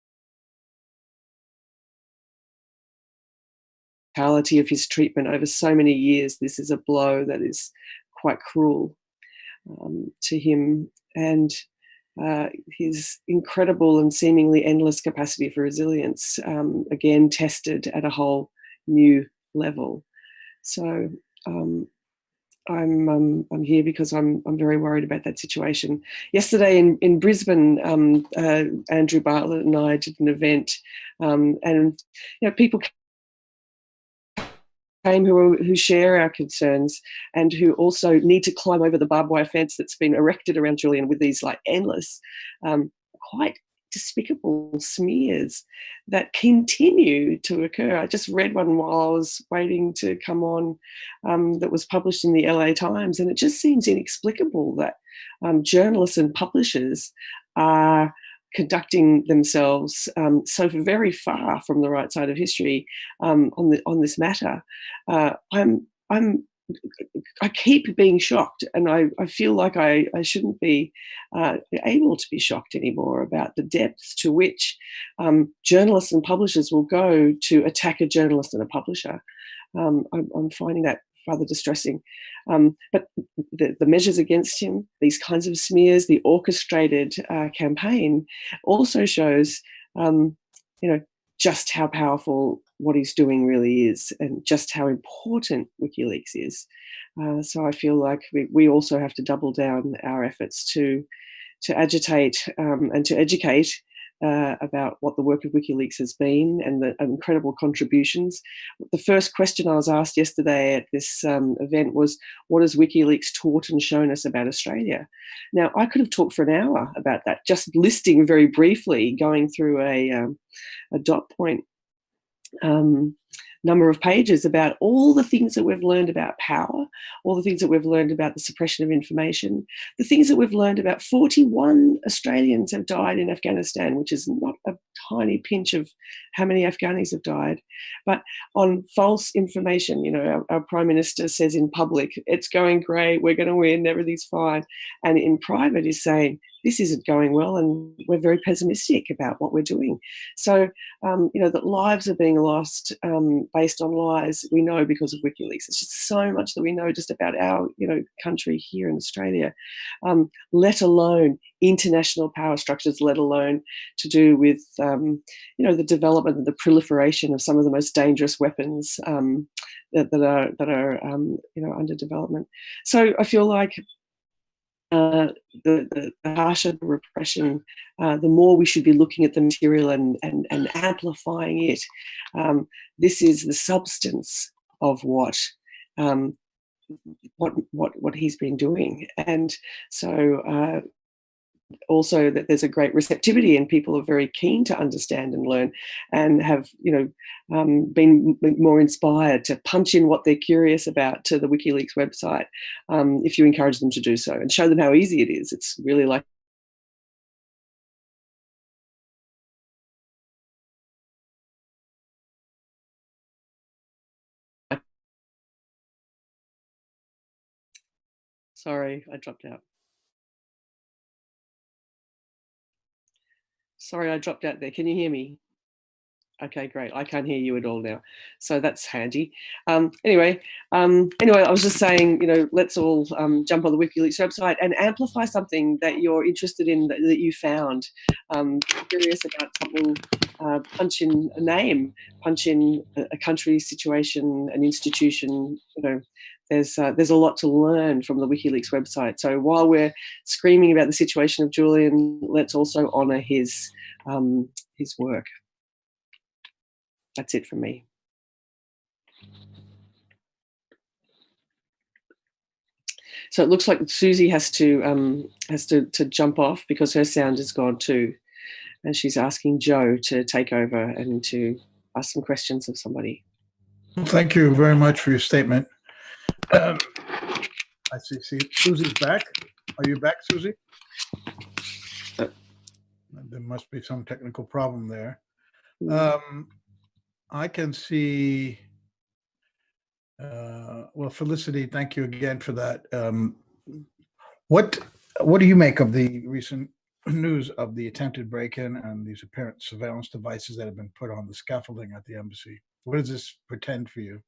brutality of his treatment over so many years, this is a blow that is quite cruel to him, and his incredible and seemingly endless capacity for resilience again tested at a whole new level. So I'm here because I'm very worried about that situation. Yesterday in Brisbane, Andrew Bartlett and I did an event, and people came who share our concerns and who also need to climb over the barbed wire fence that's been erected around Julian with these like endless, quite despicable smears that continue to occur. I just read one while I was waiting to come on that was published in the LA Times, and it just seems inexplicable that journalists and publishers are conducting themselves so very far from the right side of history on this matter. I keep being shocked, and I feel like I shouldn't be able to be shocked anymore about the depths to which journalists and publishers will go to attack a journalist and a publisher. I'm finding that rather distressing. But the measures against him, these kinds of smears, the orchestrated campaign also shows, just how powerful what he's doing really is, and just how important WikiLeaks is. So I feel like we also have to double down our efforts to agitate and to educate about what the work of WikiLeaks has been and the incredible contributions. The first question I was asked yesterday at this event was, what has WikiLeaks taught and shown us about Australia? Now, I could have talked for an hour about that, just listing very briefly, going through a dot point number of pages about all the things that we've learned about power, all the things that we've learned about the suppression of information, the things that we've learned about 41 Australians have died in Afghanistan, which is not a tiny pinch of how many Afghanis have died, but on false information. Our Prime Minister says in public, it's going great, we're going to win, everything's fine. And in private is saying, this isn't going well, and we're very pessimistic about what we're doing. So, that lives are being lost based on lies, we know because of WikiLeaks. It's just so much that we know just about our, country here in Australia, let alone international power structures, let alone to do with, the development and the proliferation of some of the most dangerous weapons that are under development. So I feel like the harsher the repression, the more we should be looking at the material and amplifying it. This is the substance of what he's been doing, and so also that there's a great receptivity and people are very keen to understand and learn, and have been more inspired to punch in what they're curious about to the WikiLeaks website if you encourage them to do so and show them how easy it is. It's really like sorry, I dropped out. Sorry, I dropped out there. Can you hear me? Okay, great. I can't hear you at all now, so that's handy. Anyway, I was just saying, let's all jump on the WikiLeaks website and amplify something that you're interested in, that you found. Curious about something, punch in a name, punch in a country, situation, an institution. There's a lot to learn from the WikiLeaks website. So while we're screaming about the situation of Julian, let's also honour his work. That's it from me. So it looks like Susie has to jump off because her sound is gone too, and she's asking Joe to take over and to ask some questions of somebody. Thank you very much for your statement. I see Susie's back. Are you back, Susie? There must be some technical problem there. I can see, well, Felicity, thank you again for that. What do you make of the recent news of the attempted break-in and these apparent surveillance devices that have been put on the scaffolding at the embassy? What does this portend for you?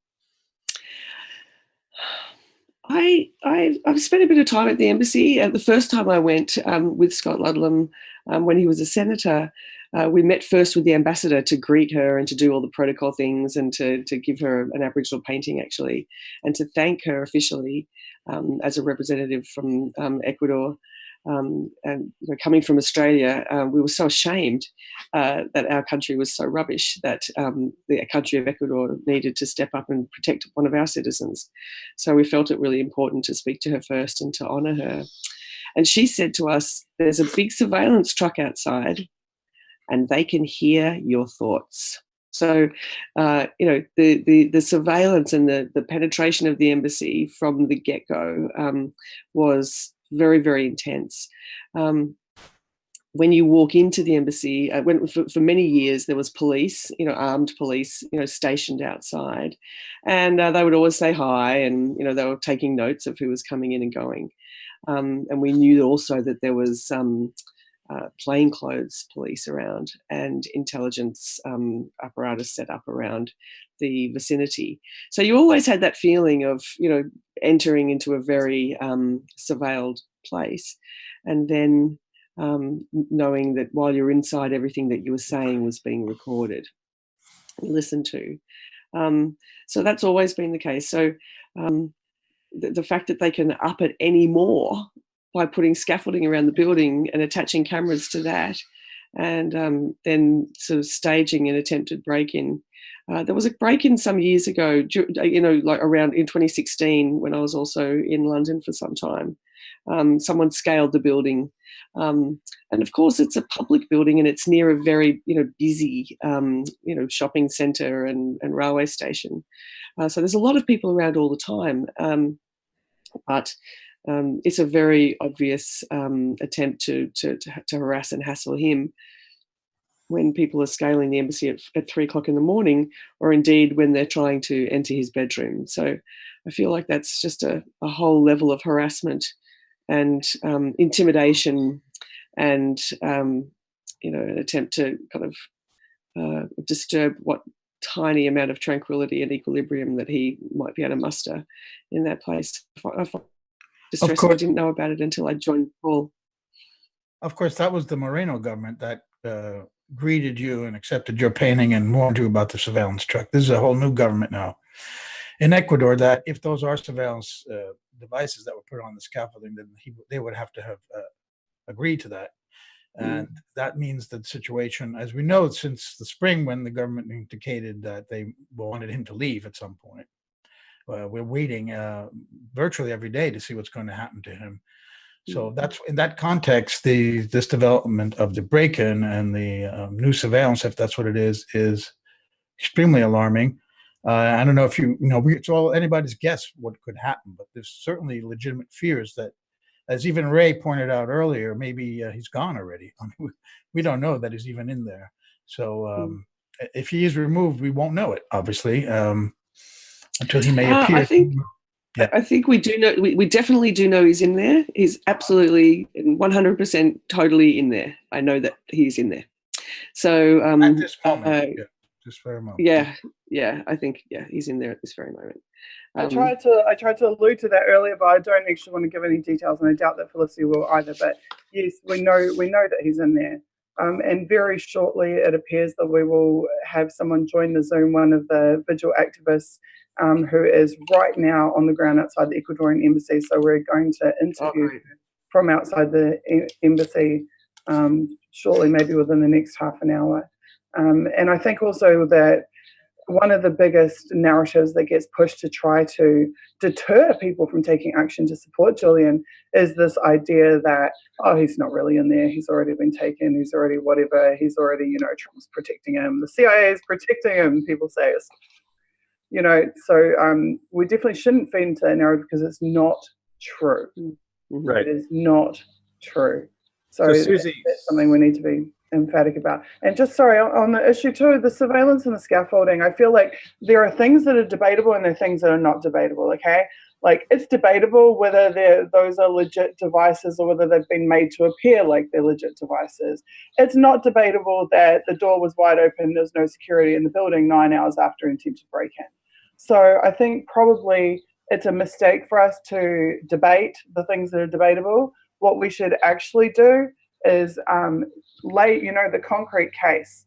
I've spent a bit of time at the embassy. The first time I went with Scott Ludlam when he was a senator, we met first with the ambassador to greet her and to do all the protocol things and to give her an Aboriginal painting, actually, and to thank her officially as a representative from Ecuador. And coming from Australia, we were so ashamed that our country was so rubbish that the country of Ecuador needed to step up and protect one of our citizens. So we felt it really important to speak to her first and to honour her. And she said to us, "There's a big surveillance truck outside and they can hear your thoughts." So, the surveillance and the penetration of the embassy from the get-go was very, very intense. When you walk into the embassy, for many years there was police, armed police, stationed outside, and they would always say hi, and they were taking notes of who was coming in and going. And we knew also that there was plainclothes police around and intelligence apparatus set up around the vicinity. So you always had that feeling of, entering into a very surveilled place, and then knowing that while you're inside, everything that you were saying was being recorded and listened to. So that's always been the case. So the fact that they can up it any more by putting scaffolding around the building and attaching cameras to that, and then sort of staging an attempted break-in. There was a break-in some years ago, like around in 2016, when I was also in London for some time. Someone scaled the building, and of course it's a public building and it's near a very busy shopping centre and railway station. So there's a lot of people around all the time, but it's a very obvious attempt to harass and hassle him when people are scaling the embassy at 3 o'clock in the morning, or indeed when they're trying to enter his bedroom. So I feel like that's just a whole level of harassment and intimidation and an attempt to kind of disturb what tiny amount of tranquility and equilibrium that he might be able to muster in that place. I find distressing. I didn't know about it until I joined Paul. Of course, that was the Moreno government that greeted you and accepted your painting and warned you about the surveillance truck. This is a whole new government now in Ecuador that if those are surveillance devices that were put on the scaffolding, then they would have to have agreed to that. And that means that the situation, as we know since the spring when the government indicated that they wanted him to leave at some point, we're waiting virtually every day to see what's going to happen to him. So that's in that context, this development of the break-in and the new surveillance, if that's what it is extremely alarming. I don't know if it's all anybody's guess what could happen, but there's certainly legitimate fears that, as even Ray pointed out earlier, maybe he's gone already. I mean, we don't know that he's even in there. So if he is removed, we won't know it, obviously, until he may appear. I think we do know. We definitely do know he's in there. He's absolutely 100% totally in there. I know that he's in there. So at this moment, just for a moment. Yeah. I think he's in there at this very moment. I tried to allude to that earlier, but I don't actually want to give any details, and I doubt that Felicity will either. But yes, we know that he's in there. And very shortly, it appears that we will have someone join the Zoom, one of the vigil activists who is right now on the ground outside the Ecuadorian embassy. So we're going to interview from outside the embassy shortly, maybe within the next half an hour. And I think also that one of the biggest narratives that gets pushed to try to deter people from taking action to support Julian is this idea that, he's not really in there. He's already been taken. He's already whatever. He's already, Trump's protecting him. The CIA is protecting him. People say it's, so we definitely shouldn't feed into that narrative because it's not true. Right. It is not true. So Susie, that's something we need to be emphatic about. And just on the issue too, the surveillance and the scaffolding, I feel like there are things that are debatable and there are things that are not debatable. Okay, Like, it's debatable whether those are legit devices or whether they've been made to appear like they're legit devices. It's not debatable that the door was wide open, there's no security in the building 9 hours after an attempted break-in. So I think probably it's a mistake for us to debate the things that are debatable. What we should actually do is lay, the concrete case.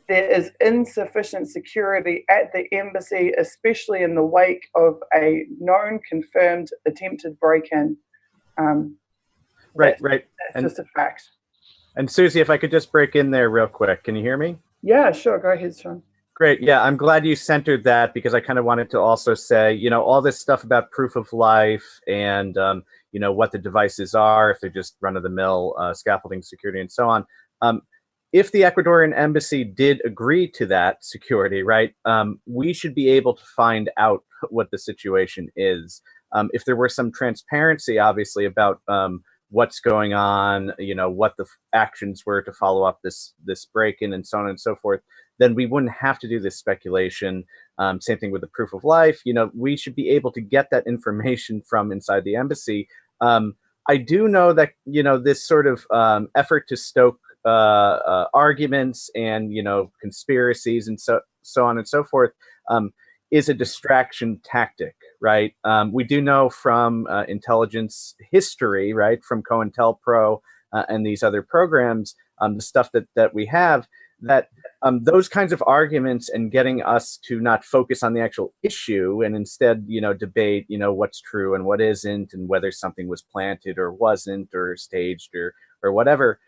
There is insufficient security at the embassy, especially in the wake of a known, confirmed attempted break-in. Right. That's just a fact. And Susie, if I could just break in there real quick, can you hear me? Yeah, sure. Go ahead, Sean. Great. Yeah, I'm glad you centered that, because I kind of wanted to also say, all this stuff about proof of life and, what the devices are, if they're just run-of-the-mill scaffolding security and so on. If the Ecuadorian embassy did agree to that security, right, we should be able to find out what the situation is. If there were some transparency, obviously, about what's going on, what the actions were to follow up this break-in and so on and so forth, then we wouldn't have to do this speculation. Same thing with the proof of life. We should be able to get that information from inside the embassy. I do know that, this sort of effort to stoke arguments and conspiracies and so on and so forth is a distraction tactic, right? We do know from intelligence history, right, from COINTELPRO and these other programs, the stuff that we have, that those kinds of arguments and getting us to not focus on the actual issue and instead, debate, what's true and what isn't, and whether something was planted or wasn't, or staged or whatever,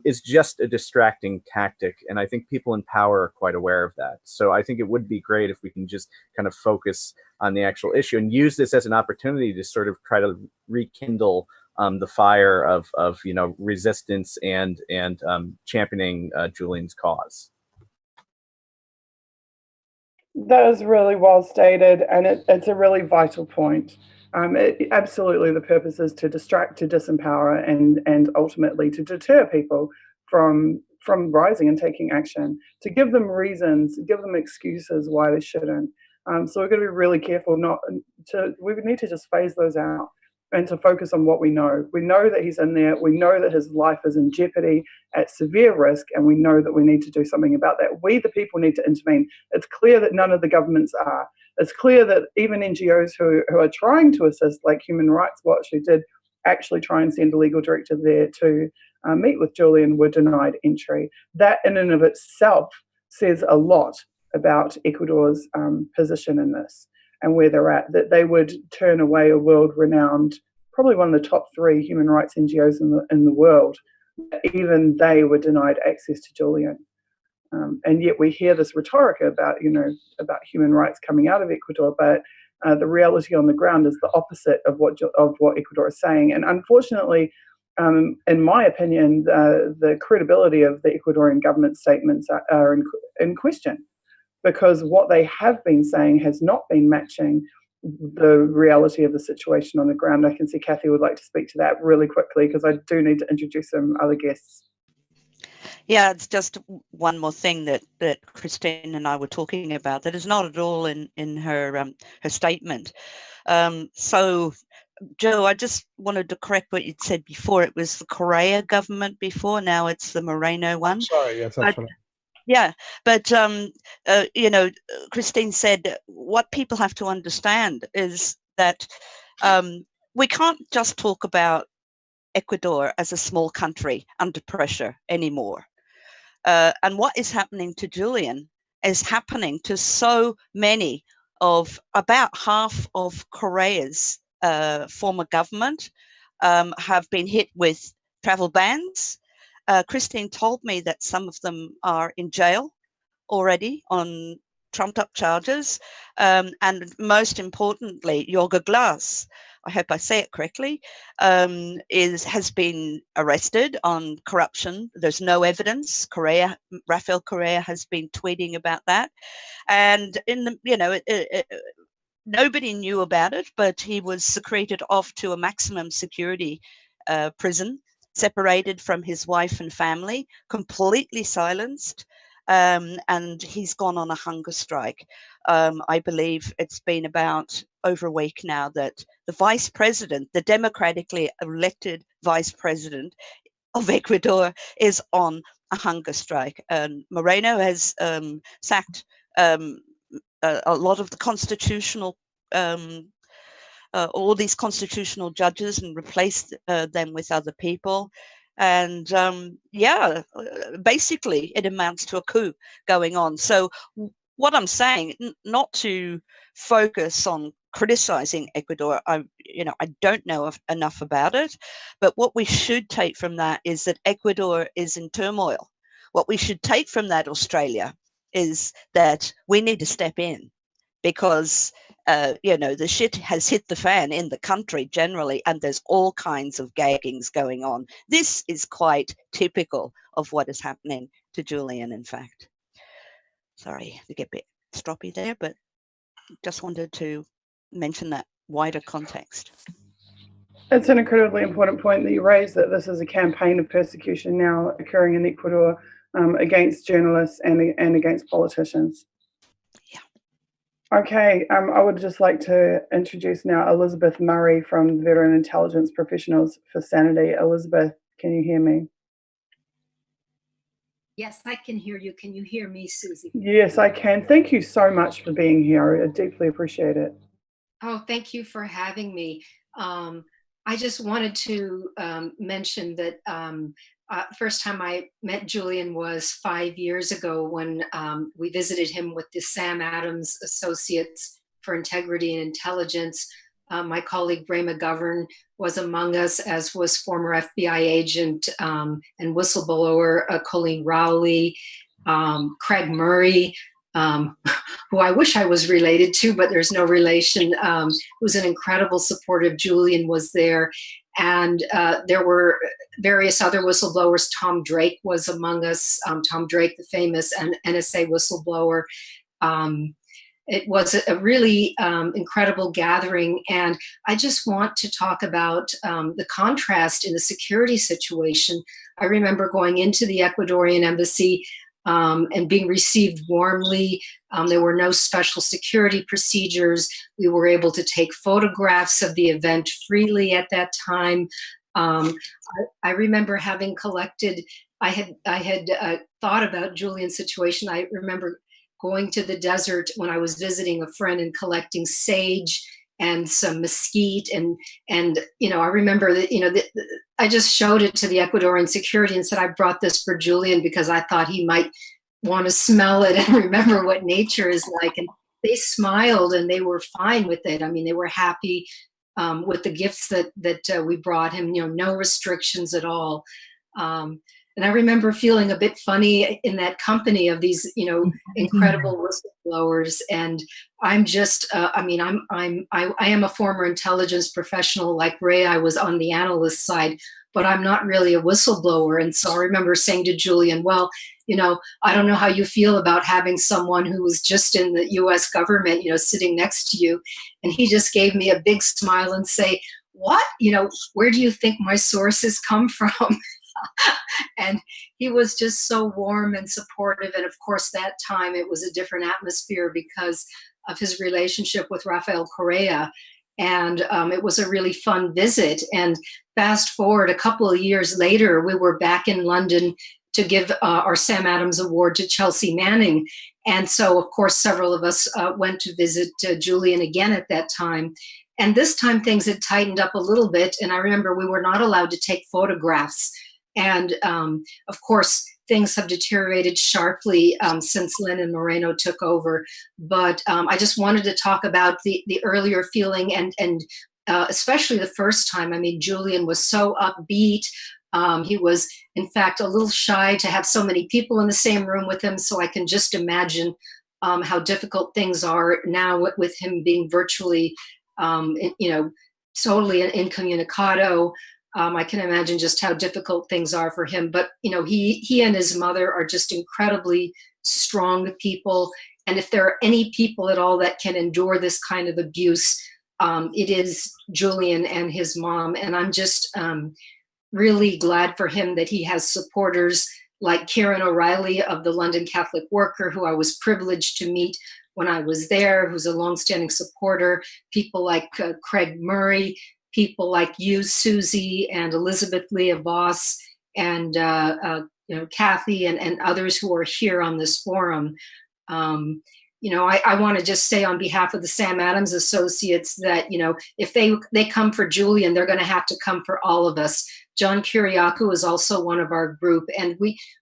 is just a distracting tactic. And I think people in power are quite aware of that. So I think it would be great if we can just kind of focus on the actual issue and use this as an opportunity to sort of try to rekindle the fire of resistance and championing Julian's cause. That is really well stated, and it's a really vital point. Absolutely, the purpose is to distract, to disempower, and ultimately to deter people from rising and taking action, to give them reasons, give them excuses why they shouldn't. So we're going to be really careful we need to just phase those out and to focus on what we know. We know that he's in there. We know that his life is in jeopardy, at severe risk, and we know that we need to do something about that. We, the people, need to intervene. It's clear that none of the governments are. It's clear that even NGOs who are trying to assist, like Human Rights Watch, who did actually try and send a legal director there to meet with Julian, were denied entry. That in and of itself says a lot about Ecuador's position in this and where they're at, that they would turn away a world-renowned, probably one of the top 3 human rights NGOs in the world. Even they were denied access to Julian. And yet we hear this rhetoric about human rights coming out of Ecuador, but the reality on the ground is the opposite of what Ecuador is saying. And unfortunately, in my opinion, the credibility of the Ecuadorian government statements are in question, because what they have been saying has not been matching the reality of the situation on the ground. I can see Kathy would like to speak to that really quickly, because I do need to introduce some other guests. Yeah, it's just one more thing that Christine and I were talking about that is not at all in her statement. So, Joe, I just wanted to correct what you'd said before. It was the Correa government before. Now it's the Moreno one. Sorry, yes, that's right. Yeah, but Christine said what people have to understand is that we can't just talk about Ecuador as a small country under pressure anymore. And what is happening to Julian is happening to so many of about half of Correa's former government have been hit with travel bans. Christine told me that some of them are in jail already on trumped-up charges. And most importantly, Jorge Glass, I hope I say it correctly, has been arrested on corruption. There's no evidence. Rafael Correa has been tweeting about that. And nobody knew about it, but he was secreted off to a maximum security prison, separated from his wife and family, completely silenced, and he's gone on a hunger strike. I believe it's been about over a week now that the vice president, the democratically elected vice president of Ecuador, is on a hunger strike. And Moreno has sacked a lot of the constitutional, all these constitutional judges and replaced them with other people. And yeah, basically it amounts to a coup going on. So what I'm saying, not to focus on criticizing Ecuador, I don't know enough about it, but what we should take from that is that Ecuador is in turmoil. What we should take from that, Australia, is that we need to step in, because the shit has hit the fan in the country generally, and there's all kinds of gaggings going on. This is quite typical of what is happening to Julian, in fact. Sorry to get a bit stroppy there, but just wanted to mention that wider context. It's an incredibly important point that you raised, that this is a campaign of persecution now occurring in Ecuador against journalists and against politicians. Yeah. Okay, I would just like to introduce now Elizabeth Murray from Veteran Intelligence Professionals for Sanity. Elizabeth, can you hear me? Yes, I can hear you. Can you hear me, Susie? Yes, I can. Thank you so much for being here. I deeply appreciate it. Oh, thank you for having me. I just wanted to mention that first time I met Julian was 5 years ago when we visited him with the Sam Adams Associates for Integrity and Intelligence. My colleague Ray McGovern was among us, as was former FBI agent and whistleblower Colleen Rowley, Craig Murray, who I wish I was related to, but there's no relation, who's an incredible supportive. Julian was there. And there were various other whistleblowers. Tom Drake was among us, Tom Drake, the famous NSA whistleblower. It was a really incredible gathering. And I just want to talk about the contrast in the security situation. I remember going into the Ecuadorian embassy and being received warmly. There were no special security procedures. We were able to take photographs of the event freely at that time. I remember having collected, I had thought about Julian's situation. I remember going to the desert when I was visiting a friend and collecting sage and some mesquite, and I remember that I just showed it to the Ecuadorian security and said, I brought this for Julian because I thought he might want to smell it and remember what nature is like. And they smiled and they were fine with it. I mean, they were happy with the gifts that we brought him. No restrictions at all. And I remember feeling a bit funny in that company of these, incredible whistleblowers. And I'm just, I am a former intelligence professional like Ray. I was on the analyst side, but I'm not really a whistleblower. And so I remember saying to Julian, well, I don't know how you feel about having someone who was just in the US government, sitting next to you. And he just gave me a big smile and say, what, where do you think my sources come from? And he was just so warm and supportive. And of course, that time it was a different atmosphere because of his relationship with Rafael Correa. And it was a really fun visit. And fast forward a couple of years later, we were back in London to give our Sam Adams Award to Chelsea Manning. And so, of course, several of us went to visit Julian again at that time. And this time things had tightened up a little bit. And I remember we were not allowed to take photographs. And of course, things have deteriorated sharply since Lynn and Moreno took over. But I just wanted to talk about the earlier feeling and especially the first time. I mean, Julian was so upbeat. He was, in fact, a little shy to have so many people in the same room with him. So I can just imagine how difficult things are now with him being virtually, totally incommunicado. I can imagine just how difficult things are for him. But, he and his mother are just incredibly strong people. And if there are any people at all that can endure this kind of abuse, it is Julian and his mom. And I'm just really glad for him that he has supporters like Karen O'Reilly of the London Catholic Worker, who I was privileged to meet when I was there, who's a longstanding supporter, people like Craig Murray, people like you, Susie, and Elizabeth Leah Voss, and Kathy, and others who are here on this forum. I want to just say on behalf of the Sam Adams Associates that, if they come for Julian, they're going to have to come for all of us. John Kiriakou is also one of our group, and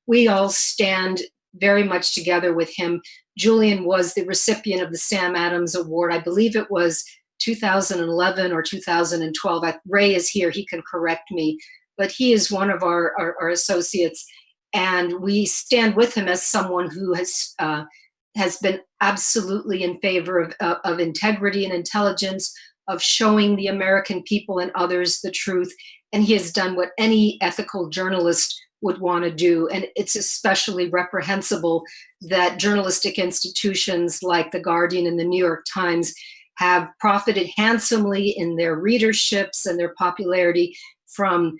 we all stand very much together with him. Julian was the recipient of the Sam Adams Award. I believe it was 2011 or 2012. Ray is here, he can correct me, but he is one of our associates, and we stand with him as someone who has been absolutely in favor of integrity and intelligence, of showing the American people and others the truth. And he has done what any ethical journalist would want to do. And it's especially reprehensible that journalistic institutions like The Guardian and the New York Times have profited handsomely in their readerships and their popularity from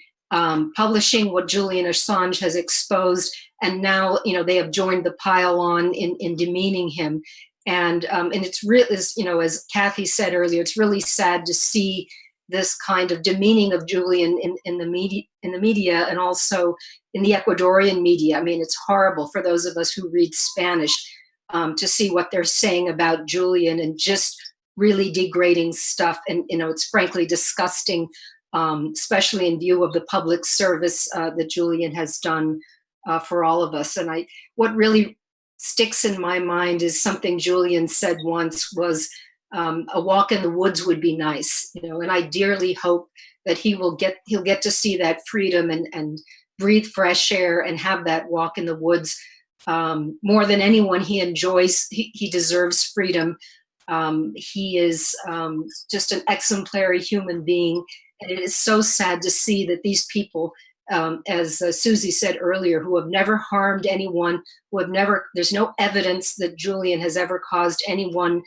publishing what Julian Assange has exposed, and now they have joined the pile on in demeaning him, and it's really, as Kathy said earlier, it's really sad to see this kind of demeaning of Julian in the media, and also in the Ecuadorian media. I mean, it's horrible for those of us who read Spanish to see what they're saying about Julian, and just really degrading stuff, and it's frankly disgusting. Especially in view of the public service that Julian has done for all of us. And what really sticks in my mind is something Julian said once was, a walk in the woods would be nice, and I dearly hope that he'll get to see that freedom and breathe fresh air and have that walk in the woods. More than anyone, he enjoys, he deserves freedom. He is just an exemplary human being. And it is so sad to see that these people, as Susie said earlier, who have never harmed anyone, there's no evidence that Julian has ever cost anyone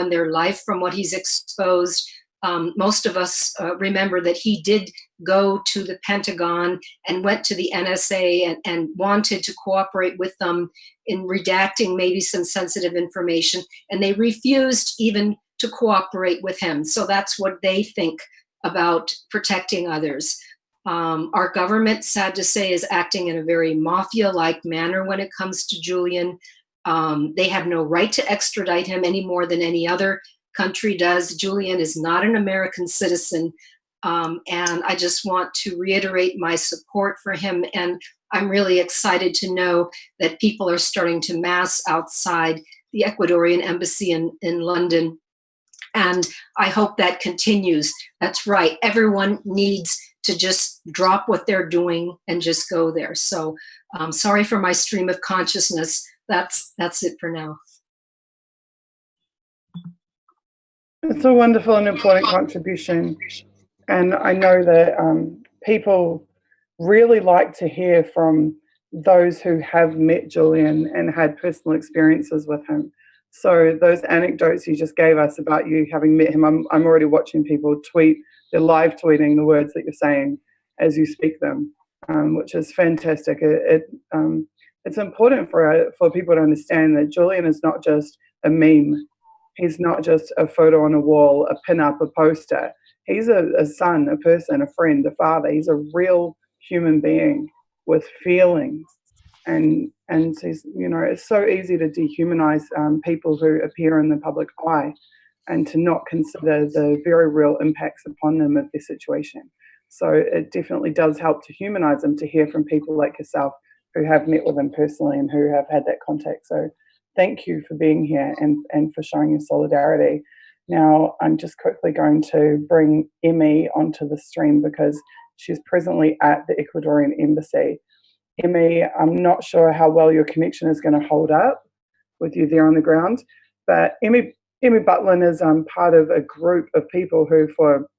their life from what he's exposed. Most of us remember that he did go to the Pentagon and went to the NSA and wanted to cooperate with them in redacting maybe some sensitive information, and they refused even to cooperate with him. So that's what they think about protecting others. Our government, sad to say, is acting in a very mafia-like manner when it comes to Julian. They have no right to extradite him any more than any other country does. Julian is not an American citizen, and I just want to reiterate my support for him. And I'm really excited to know that people are starting to mass outside the Ecuadorian embassy in London. And I hope that continues. That's right. Everyone needs to just drop what they're doing and just go there. So sorry for my stream of consciousness. That's it for now. It's a wonderful and important contribution. And I know that people really like to hear from those who have met Julian and had personal experiences with him. So those anecdotes you just gave us about you having met him, I'm already watching people tweet, they're live tweeting the words that you're saying as you speak them, which is fantastic. It's important for people to understand that Julian is not just a meme. He's not just a photo on a wall, a pin-up, a poster. He's a son, a person, a friend, a father. He's a real human being with feelings. And he's, it's so easy to dehumanize people who appear in the public eye and to not consider the very real impacts upon them of their situation. So it definitely does help to humanize them to hear from people like yourself who have met with him personally and who have had that contact. So thank you for being here and for showing your solidarity. Now, I'm just quickly going to bring Emmy onto the stream because she's presently at the Ecuadorian embassy. Emmy, I'm not sure how well your connection is going to hold up with you there on the ground, but Emmy Butlin is part of a group of people who for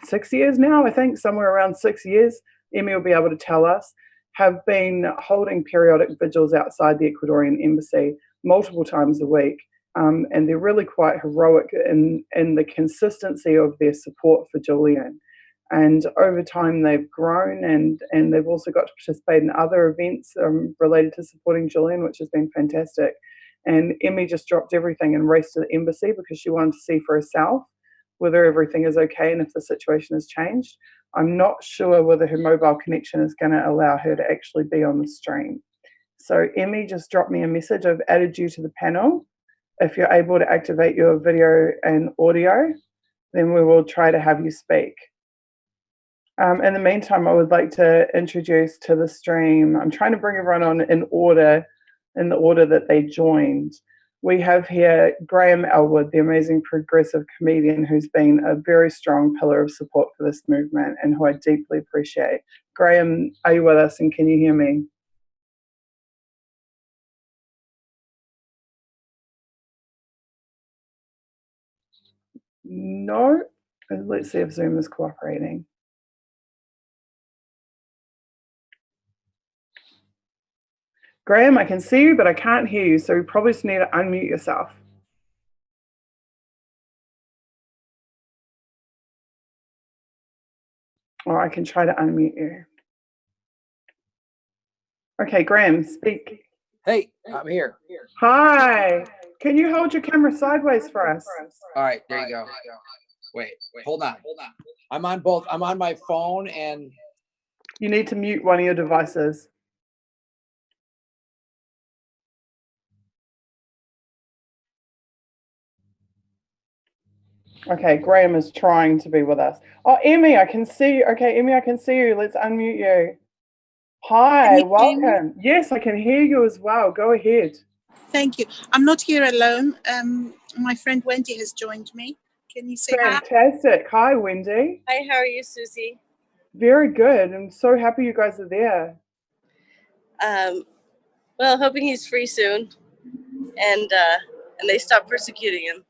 6 years now, I think, somewhere around 6 years, Emmy will be able to tell us, have been holding periodic vigils outside the Ecuadorian embassy multiple times a week. And they're really quite heroic in the consistency of their support for Julian. And over time, they've grown and they've also got to participate in other events related to supporting Julian, which has been fantastic. And Emmy just dropped everything and raced to the embassy because she wanted to see for herself whether everything is okay and if the situation has changed. I'm not sure whether her mobile connection is going to allow her to actually be on the stream. So Emmy just dropped me a message. I've added you to the panel. If you're able to activate your video and audio, then we will try to have you speak. In the meantime, I would like to introduce to the stream, I'm trying to bring everyone on in the order that they joined. We have here Graham Elwood, the amazing progressive comedian who's been a very strong pillar of support for this movement and who I deeply appreciate. Graham, are you with us and can you hear me? No? Let's see if Zoom is cooperating. Graham, I can see you, but I can't hear you, so you probably just need to unmute yourself. Or I can try to unmute you. Okay, Graham, speak. Hey, I'm here. Hi. Can you hold your camera sideways for us? All right, there you go. Wait, hold on. I'm on both. I'm on my phone and... You need to mute one of your devices. Okay, Graham is trying to be with us. Oh, Emmy, I can see you. Okay, Emmy, I can see you. Let's unmute you. Hi, welcome. Yes, I can hear you as well. Go ahead. Thank you. I'm not here alone. My friend Wendy has joined me. Can you say hi? Fantastic. Hi, Wendy. Hi, how are you, Susie? Very good. I'm so happy you guys are there. Well, hoping he's free soon, and they stop persecuting him.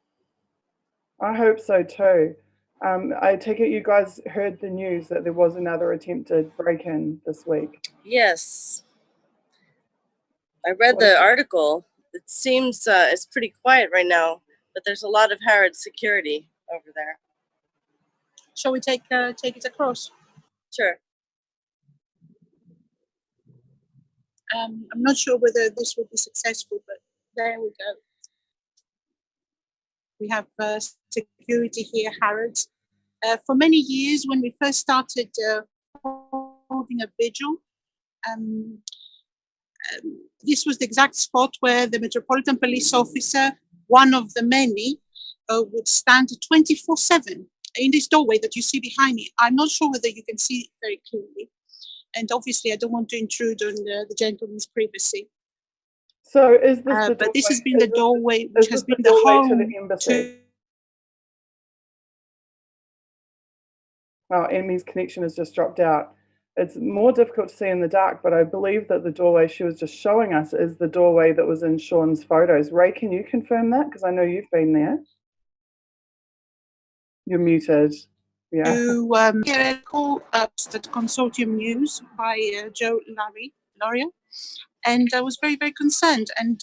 I hope so too. I take it you guys heard the news that there was another attempted break-in this week. Yes. I read the article. It seems it's pretty quiet right now, but there's a lot of Harrod security over there. Shall we take it across? Sure. I'm not sure whether this will be successful, but there we go. We have security here, Harrod. For many years, when we first started holding a vigil, this was the exact spot where the Metropolitan Police officer, one of the many, would stand 24/7 in this doorway that you see behind me. I'm not sure whether you can see it very clearly. And obviously, I don't want to intrude on the gentleman's privacy. So is this but this has been the doorway, which has been the home to the embassy? Wow, Emmy's connection has just dropped out. It's more difficult to see in the dark, but I believe that the doorway she was just showing us is the doorway that was in Sean's photos. Ray, can you confirm that? Because I know you've been there. You're muted. Yeah. To hear a call at Consortium News by Joe Laurier. And I was very, very concerned. And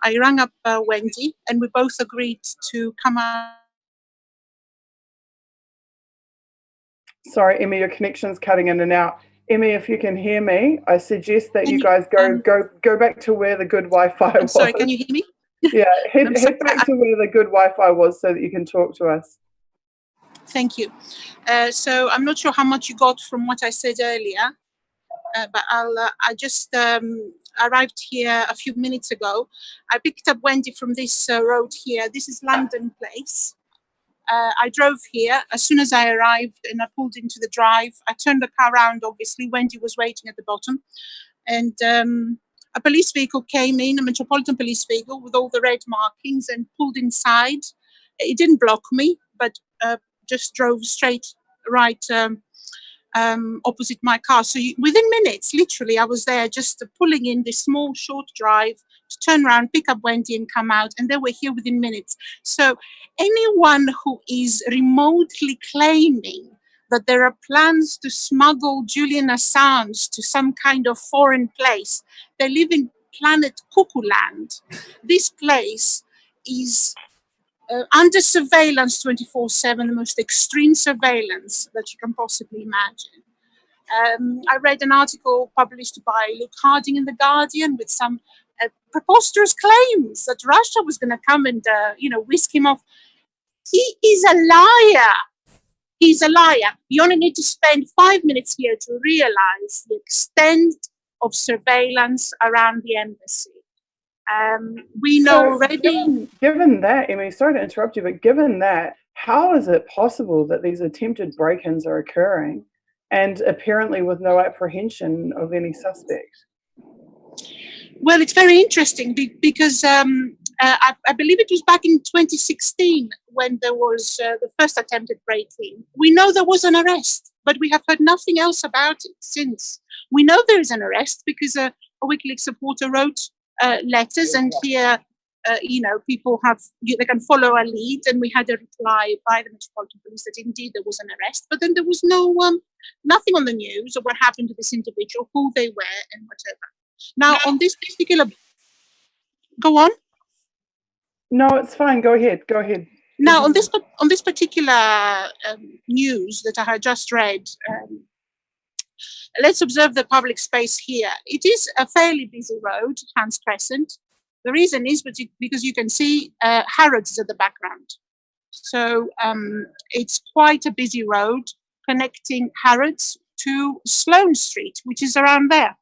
I rang up Wendy, and we both agreed to come out. Sorry, Emmy, your connection's cutting in and out. Emmy, if you can hear me, I suggest that you guys go back to where the good Wi-Fi was. Sorry, can you hear me? Yeah, head back to where the good Wi-Fi was so that you can talk to us. Thank you. So I'm not sure how much you got from what I said earlier, but I just arrived here a few minutes ago. I picked up Wendy from this road here. This is London Place. I drove here. As soon as I arrived and I pulled into the drive, I turned the car around, obviously. Wendy was waiting at the bottom. And a police vehicle came in, a Metropolitan Police vehicle with all the red markings, and pulled inside. It didn't block me, but just drove straight right opposite my car. So within minutes, literally, I was there just pulling in this small short drive to turn around, pick up Wendy and come out, and they were here within minutes. So anyone who is remotely claiming that there are plans to smuggle Julian Assange to some kind of foreign place, they live in planet Cuckoo Land. This place is under surveillance 24/7, the most extreme surveillance that you can possibly imagine. I read an article published by Luke Harding in The Guardian with some preposterous claims that Russia was going to come and, whisk him off. He is a liar. He's a liar. You only need to spend 5 minutes here to realize the extent of surveillance around the embassy. We know already. Given that, Emmy, sorry to interrupt you, but given that, how is it possible that these attempted break-ins are occurring and apparently with no apprehension of any suspect? Well, it's very interesting because I believe it was back in 2016 when there was the first attempted break-in. We know there was an arrest, but we have heard nothing else about it since. We know there is an arrest because a WikiLeaks supporter wrote letters, and here, people they can follow a lead, and we had a reply by the Metropolitan Police that indeed there was an arrest, but then there was nothing on the news of what happened to this individual, who they were, and whatever. Now, on this particular, go on. No, it's fine. Go ahead. Go ahead. Now, on this particular news that I had just read, let's observe the public space here. It is a fairly busy road, Hans Crescent. The reason is because you can see Harrods at the background. So it's quite a busy road connecting Harrods to Sloane Street, which is around there.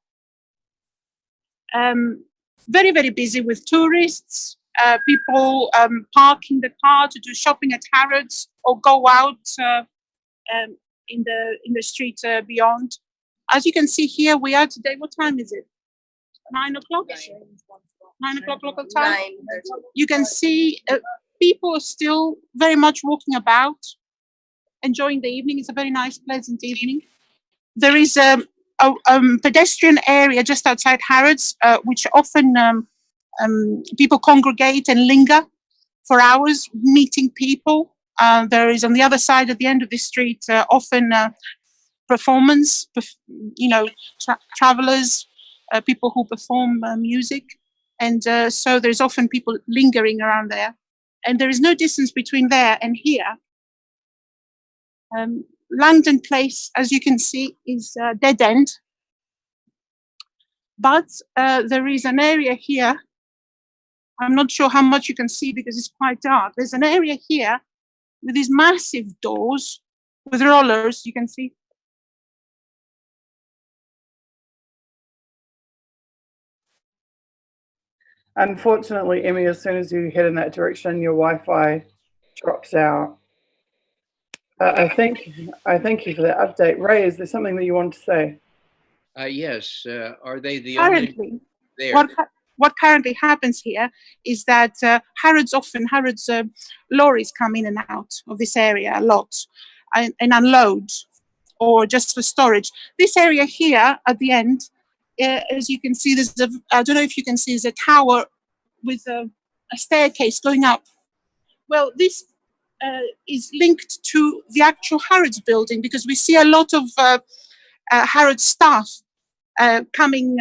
Very, very busy with tourists, people parking the car to do shopping at Harrods or go out in the street beyond. As you can see here, we are today. What time is it? 9 o'clock? 9 o'clock local time? 9. You can see people are still very much walking about, enjoying the evening. It's a very nice, pleasant evening. There is a pedestrian area just outside Harrods, which often people congregate and linger for hours, meeting people. There is on the other side, at the end of the street, often performance, travelers, people who perform music. And so there's often people lingering around there. And there is no distance between there and here. Langdon Place, as you can see, is a dead end. But there is an area here. I'm not sure how much you can see because it's quite dark. There's an area here with these massive doors with rollers, you can see. Unfortunately, Emmy, as soon as you head in that direction, your Wi-Fi drops out. I thank you for that update. Ray, is there something that you want to say? Yes. Are they the Currently, only there? What currently happens here is that Harrods lorries come in and out of this area a lot and unload or just for storage. This area here at the end, as you can see, there's I don't know if you can see, there's a tower with a staircase going up. Well, this is linked to the actual Harrods building because we see a lot of Harrods staff coming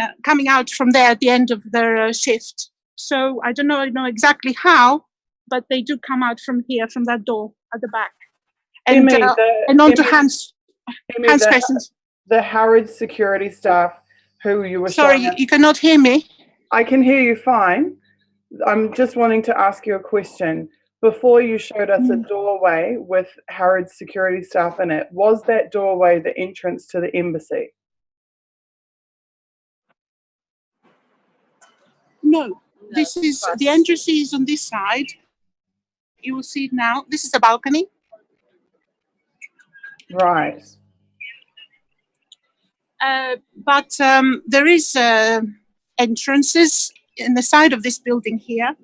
out from there at the end of their shift. So I don't know exactly how, but they do come out from here, from that door at the back. And onto Hans Crescent. The Harrods security staff who you were Sorry, you cannot hear me? I can hear you fine. I'm just wanting to ask you a question. Before you showed us a doorway with Harrods security staff in it, was that doorway the entrance to the embassy? No, this is the entrance is on this side. You will see it now. This is a balcony. Right. But there is entrances in the side of this building here.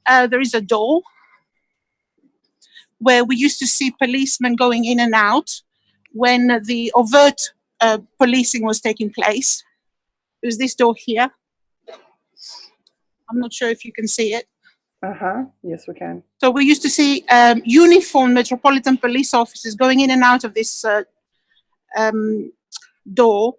There is a door where we used to see policemen going in and out when the overt policing was taking place. There's this door here. I'm not sure if you can see it. Yes, we can. So we used to see uniformed Metropolitan Police officers going in and out of this door.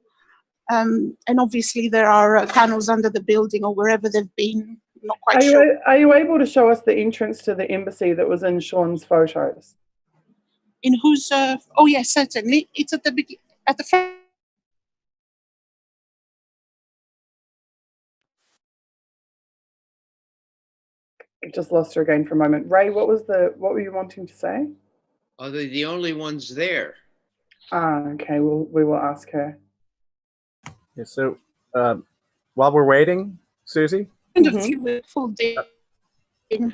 And obviously there are tunnels under the building or wherever they've been. I'm not quite sure. Are you able to show us the entrance to the embassy that was in Sean's photos? In whose? Oh yes, certainly. It's at the front. just lost her again for a moment. Ray, what were you wanting to say? Are they the only ones there? Okay, we will ask her. Yeah, so while we're waiting, Susie? Kind of full day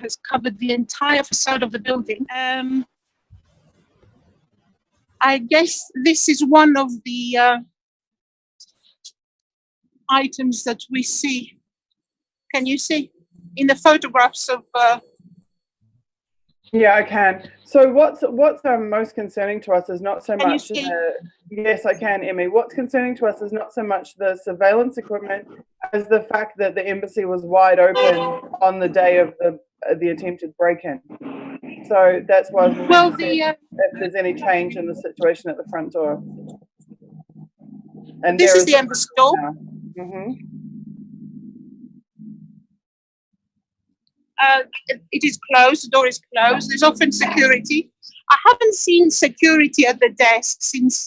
has covered the entire facade of the building. I guess this is one of the items that we see. Can you see in the photographs of? Yeah, I can. So what's most concerning to us is not so Can you much see? yes, I can, Emmy. What's concerning to us is not so much the surveillance equipment as the fact that the embassy was wide open on the day of the attempted break-in. So that's why if there's any change in the situation at the front door. And this is the embassy door. It is closed, the door is closed, there's often security. I haven't seen security at the desk since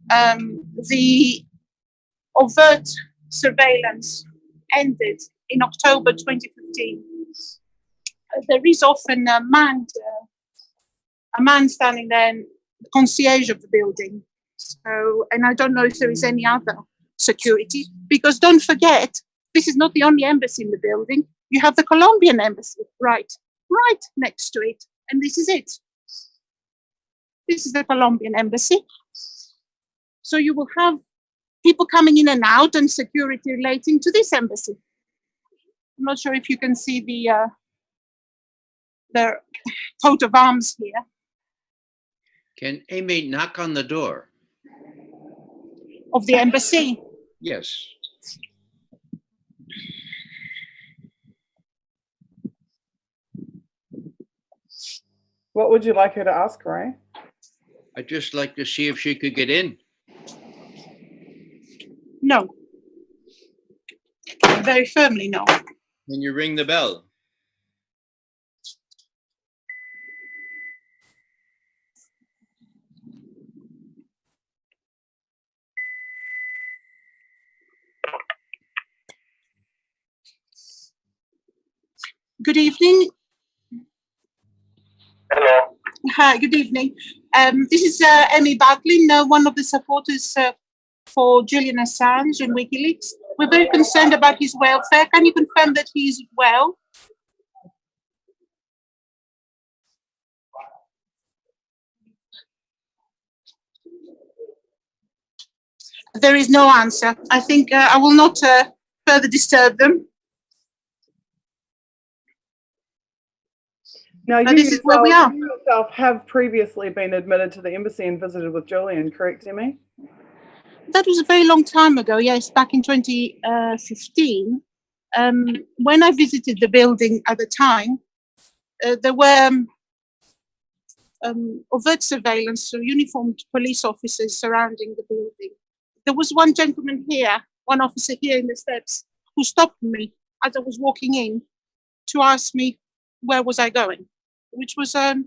the overt surveillance ended in October 2015. There is often a man standing there, the concierge of the building. So, and I don't know if there is any other security, because don't forget, this is not the only embassy in the building. You have the Colombian embassy right next to it. And this is it. This is the Colombian embassy. So you will have people coming in and out and security relating to this embassy. I'm not sure if you can see the coat of arms here. Can Amy knock on the door? Of the embassy? Yes. What would you like her to ask, Ray? I'd just like to see if she could get in. No. Very firmly, no. Can you ring the bell? Good evening. Hello. Hi, good evening. This is Emmy Bucklin, one of the supporters for Julian Assange and WikiLeaks. We're very concerned about his welfare. Can you confirm that he is well? There is no answer. I think I will not further disturb them. Now, this is where we are. You yourself have previously been admitted to the embassy and visited with Julian, correct, Emmy? That was a very long time ago, yes, back in 2015. When I visited the building at the time, there were overt surveillance, so uniformed police officers surrounding the building. There was one gentleman here, one officer here in the steps, who stopped me as I was walking in to ask me where was I going, which was rather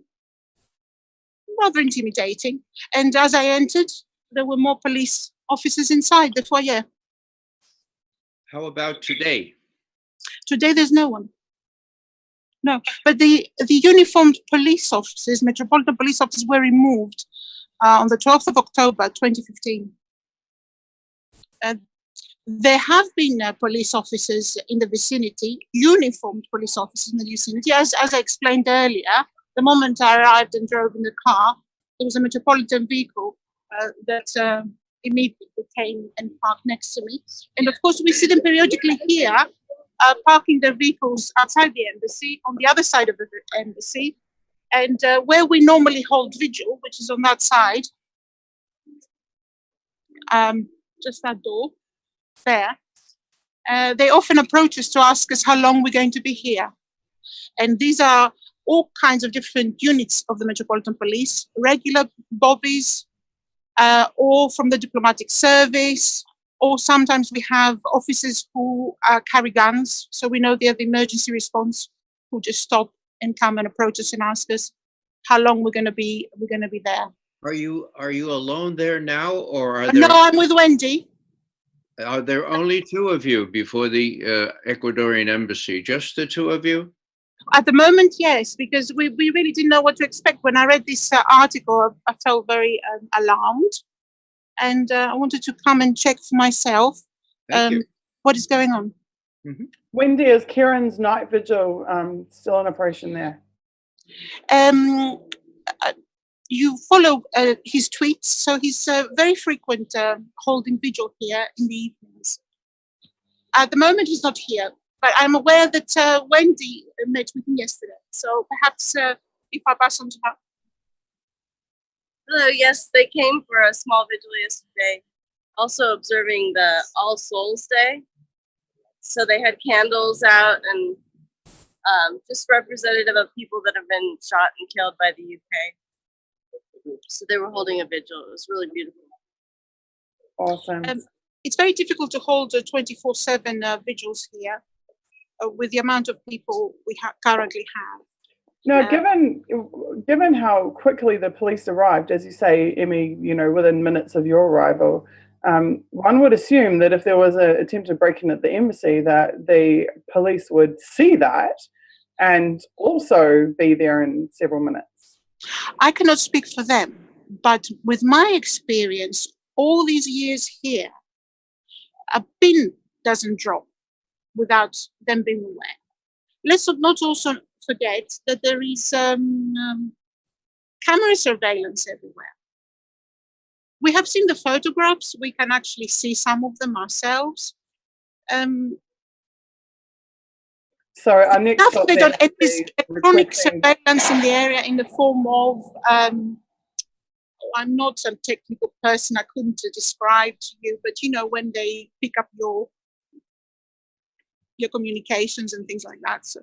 intimidating. And as I entered, there were more police officers inside the foyer. How about today? Today, there's no one. No, but the uniformed police officers, Metropolitan Police officers, were removed on the 12th of October, 2015. There have been police officers in the vicinity, uniformed police officers in the vicinity. As I explained earlier, the moment I arrived and drove in the car, there was a Metropolitan vehicle that immediately came and parked next to me. And of course, we see them periodically here, parking their vehicles outside the embassy, on the other side of the embassy. And where we normally hold vigil, which is on that side, just that door there, they often approach us to ask us how long we're going to be here. And these are all kinds of different units of the Metropolitan Police, regular bobbies, or from the diplomatic service, or sometimes we have officers who carry guns, so we know they have the emergency response, who just stop and come and approach us and ask us how long we're going to be there. Are you alone there now, or are there? No, I'm with Wendy. Are there only two of you before the Ecuadorian embassy? Just the two of you? At the moment, yes, because we really didn't know what to expect. When I read this article, I felt very alarmed, and I wanted to come and check for myself what is going on. Wendy, is Kieran's night vigil still in operation there? You follow his tweets, so he's very frequent holding vigil here in the evenings. At the moment, he's not here, but I'm aware that Wendy met with him yesterday. So perhaps if I pass on to her. Hello, yes, they came for a small vigil yesterday, also observing the All Souls Day. So they had candles out and just representative of people that have been shot and killed by the UK. So they were holding a vigil. It was really beautiful. Awesome. It's very difficult to hold 24/7 vigils here with the amount of people we currently have. No, given how quickly the police arrived, as you say, Emmy, you know, within minutes of your arrival, one would assume that if there was an attempt to break in at the embassy, that the police would see that and also be there in several minutes. I cannot speak for them, but with my experience, all these years here, a pin doesn't drop without them being aware. Let's not also forget that there is camera surveillance everywhere. We have seen the photographs. We can actually see some of them ourselves. So our next update on electronic surveillance in the area in the form of, I'm not a technical person, I couldn't describe to you, but you know, when they pick up your communications and things like that. So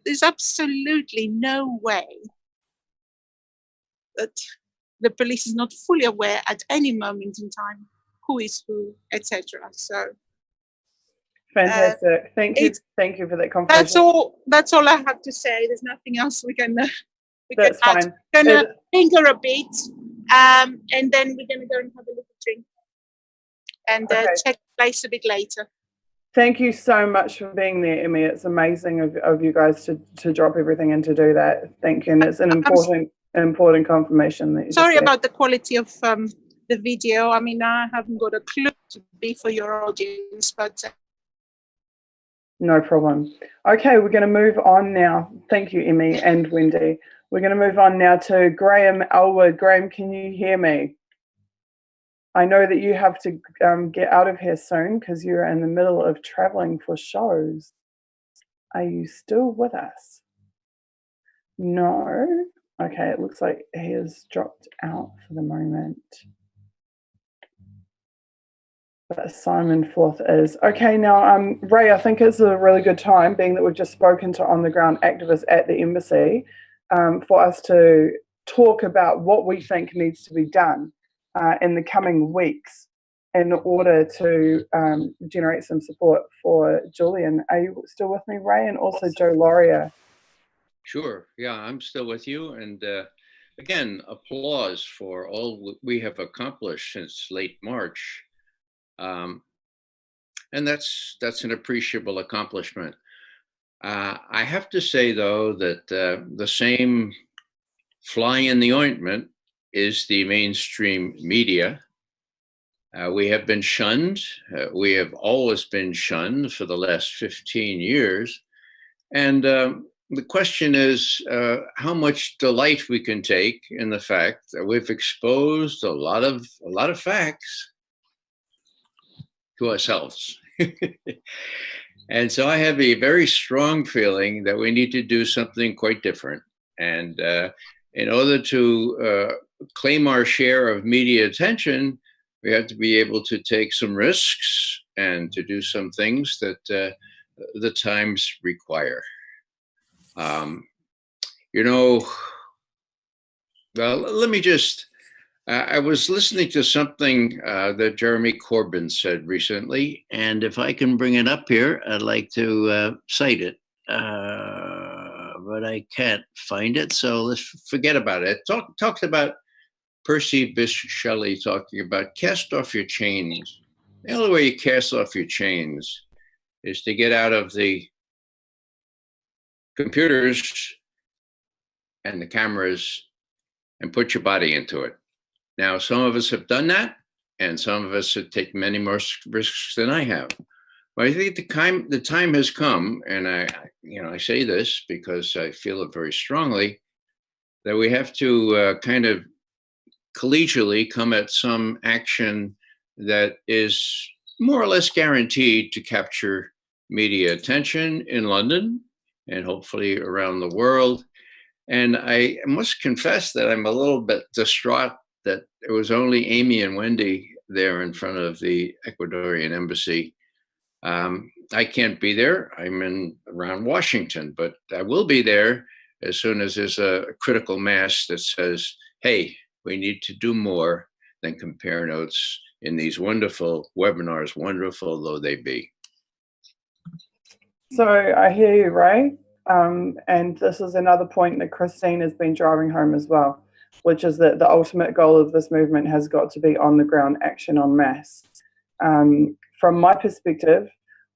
there's absolutely no way that the police is not fully aware at any moment in time who is who, etc. So fantastic. Thank you for that confirmation. That's all I have to say. There's nothing else we can that's can fine. We're gonna linger a bit, and then we're gonna go and have a little drink and check the place a bit later. Thank you so much for being there, Emmy. It's amazing of you guys to drop everything and to do that. Thank you. And it's an important confirmation. That you sorry about the quality of the video. I mean, I haven't got a clue to be for your audience, but no problem. Okay, we're going to move on now. Thank you, Emmy and Wendy. We're going to move on now to Graham Elwood. Graham, can you hear me? I know that you have to get out of here soon because you're in the middle of traveling for shows. Are you still with us? No. Okay, it looks like he has dropped out for the moment. But Simon Forth is. Okay, now, Ray, I think it's a really good time, being that we've just spoken to on-the-ground activists at the embassy, for us to talk about what we think needs to be done in the coming weeks in order to generate some support for Julian. Are you still with me, Ray? And also Joe Laurier. Sure. Yeah, I'm still with you. And again, applause for all we have accomplished since late March. And that's an appreciable accomplishment. I have to say, though, that the same fly in the ointment is the mainstream media. We have been shunned. We have always been shunned for the last 15 years. And the question is how much delight we can take in the fact that we've exposed a lot of facts to ourselves. And so I have a very strong feeling that we need to do something quite different. And in order to claim our share of media attention, we have to be able to take some risks and to do some things that the times require. You know, well, let me just, I was listening to something that Jeremy Corbyn said recently, and if I can bring it up here, I'd like to cite it, but I can't find it, so let's forget about it. Talked about Percy Bysshe Shelley talking about cast off your chains. The only way you cast off your chains is to get out of the computers and the cameras and put your body into it. Now, some of us have done that, and some of us have taken many more risks than I have. But I think the time has come, and I say this because I feel it very strongly, that we have to kind of collegially come at some action that is more or less guaranteed to capture media attention in London and hopefully around the world. And I must confess that I'm a little bit distraught that it was only Amy and Wendy there in front of the Ecuadorian embassy. I can't be there. I'm around Washington, but I will be there as soon as there's a critical mass that says, hey, we need to do more than compare notes in these wonderful webinars, wonderful though they be. So I hear you, Ray. And this is another point that Christine has been driving home as well, which is that the ultimate goal of this movement has got to be on the ground action en masse. From my perspective,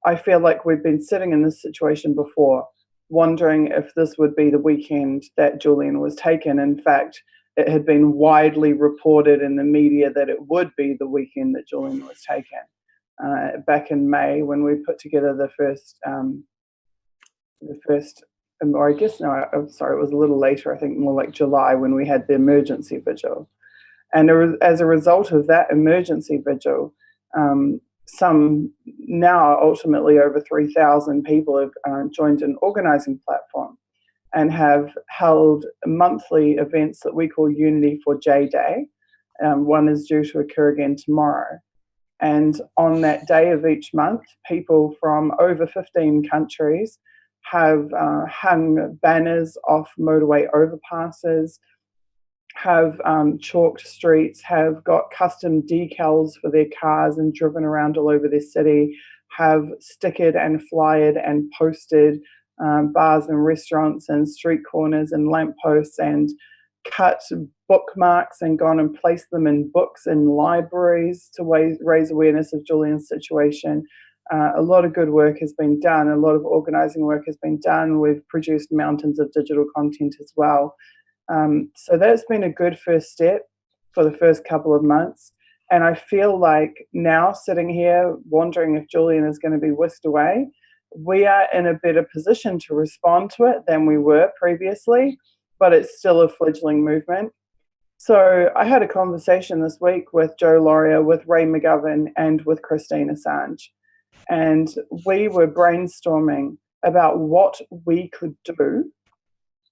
I feel like we've been sitting in this situation before, wondering if this would be the weekend that Julian was taken. In fact, it had been widely reported in the media that it would be the weekend that Julian was taken. Back in May, when we put together the first, or I guess, no, I'm sorry, it was a little later, I think more like July, when we had the emergency vigil. And as a result of that emergency vigil, some now ultimately over 3,000 people have joined an organizing platform and have held monthly events that we call Unity for J Day. One is due to occur again tomorrow. And on that day of each month, people from over 15 countries have hung banners off motorway overpasses, have chalked streets, have got custom decals for their cars and driven around all over their city, have stickered and flyered and posted bars and restaurants and street corners and lampposts, and cut bookmarks and gone and placed them in books in libraries to raise awareness of Julian's situation. A lot of good work has been done. A lot of organising work has been done. We've produced mountains of digital content as well. So that's been a good first step for the first couple of months. And I feel like now sitting here wondering if Julian is going to be whisked away, we are in a better position to respond to it than we were previously, but it's still a fledgling movement. So I had a conversation this week with Joe Laurier, with Ray McGovern, and with Christine Assange. And we were brainstorming about what we could do,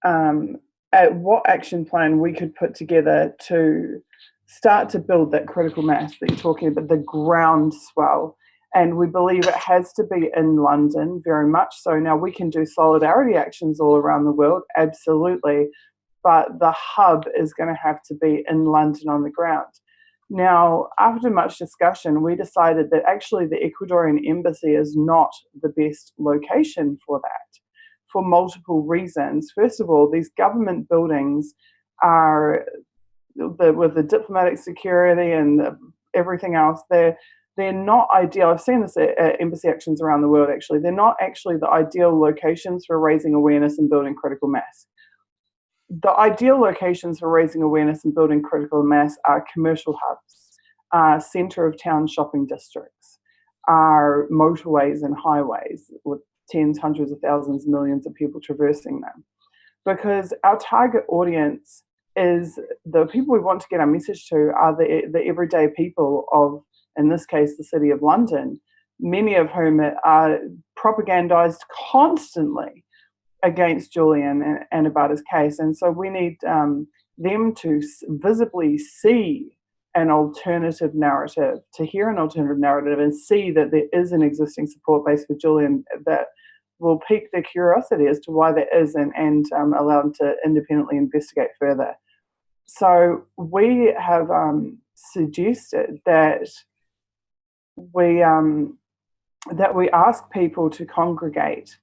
at what action plan we could put together to start to build that critical mass that you're talking about, the groundswell. And we believe it has to be in London, very much so. Now, we can do solidarity actions all around the world, absolutely, but the hub is going to have to be in London on the ground. Now, after much discussion, we decided that actually the Ecuadorian embassy is not the best location for that, for multiple reasons. First of all, these government buildings are, with the diplomatic security and everything else, they're not ideal. I've seen this at embassy actions around the world, actually. They're not actually the ideal locations for raising awareness and building critical mass. The ideal locations for raising awareness and building critical mass are commercial hubs, centre of town shopping districts, are motorways and highways with tens, hundreds of thousands, millions of people traversing them. Because our target audience is the people we want to get our message to are the everyday people of, in this case, the City of London, many of whom are propagandized constantly against Julian and about his case. And so we need them to visibly see an alternative narrative, to hear an alternative narrative and see that there is an existing support base for Julian that will pique their curiosity as to why there is, and allow them to independently investigate further. So we have suggested that we ask people to congregate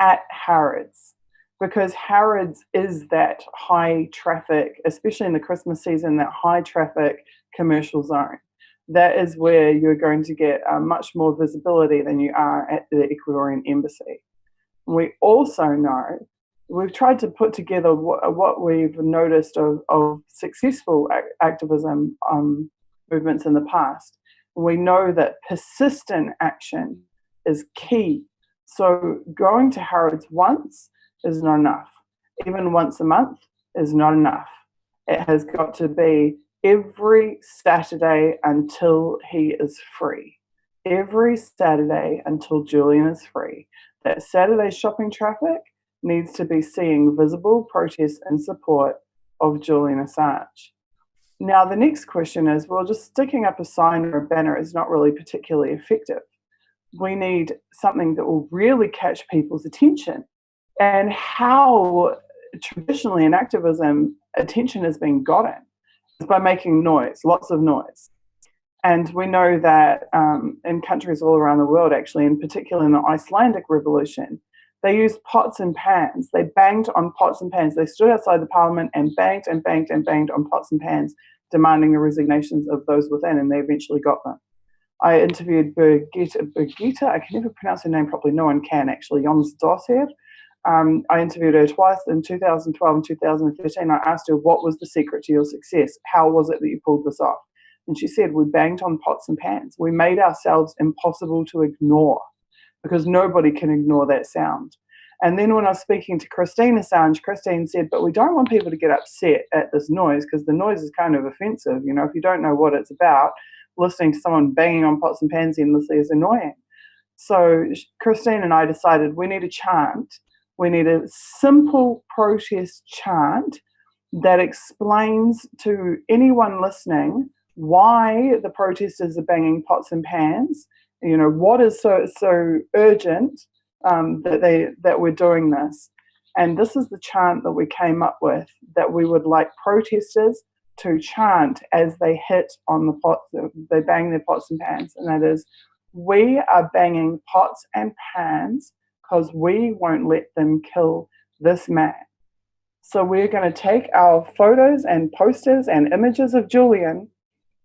at Harrods, because Harrods is that high traffic, especially in the Christmas season, that high traffic commercial zone. That is where you're going to get much more visibility than you are at the Ecuadorian embassy. We also know we've tried to put together what we've noticed of successful activism movements in the past. We know that persistent action is key. So going to Harrods once is not enough. Even once a month is not enough. It has got to be every Saturday until he is free. Every Saturday until Julian is free. That Saturday shopping traffic needs to be seeing visible protests in support of Julian Assange. Now, the next question is, well, just sticking up a sign or a banner is not really particularly effective. We need something that will really catch people's attention. And how traditionally in activism attention has been gotten is by making noise, lots of noise. And we know that in countries all around the world, actually, in particular in the Icelandic revolution, they used pots and pans. They banged on pots and pans. They stood outside the parliament and banged and banged and banged on pots and pans, demanding the resignations of those within, and they eventually got them. I interviewed Birgitta, I can never pronounce her name properly, no one can actually, Jónsdóttir. I interviewed her twice in 2012 and 2013. I asked her, what was the secret to your success? How was it that you pulled this off? And she said, we banged on pots and pans. We made ourselves impossible to ignore because nobody can ignore that sound. And then when I was speaking to Christine Assange, Christine said, but we don't want people to get upset at this noise because the noise is kind of offensive. You know, if you don't know what it's about, listening to someone banging on pots and pans endlessly is annoying. So Christine and I decided we need a chant. We need a simple protest chant that explains to anyone listening why the protesters are banging pots and pans. You know, what is so urgent that we're doing this. And this is the chant that we came up with, that we would like protesters to chant as they hit on the pots, they bang their pots and pans. And that is, we are banging pots and pans because we won't let them kill this man. So we're going to take our photos and posters and images of Julian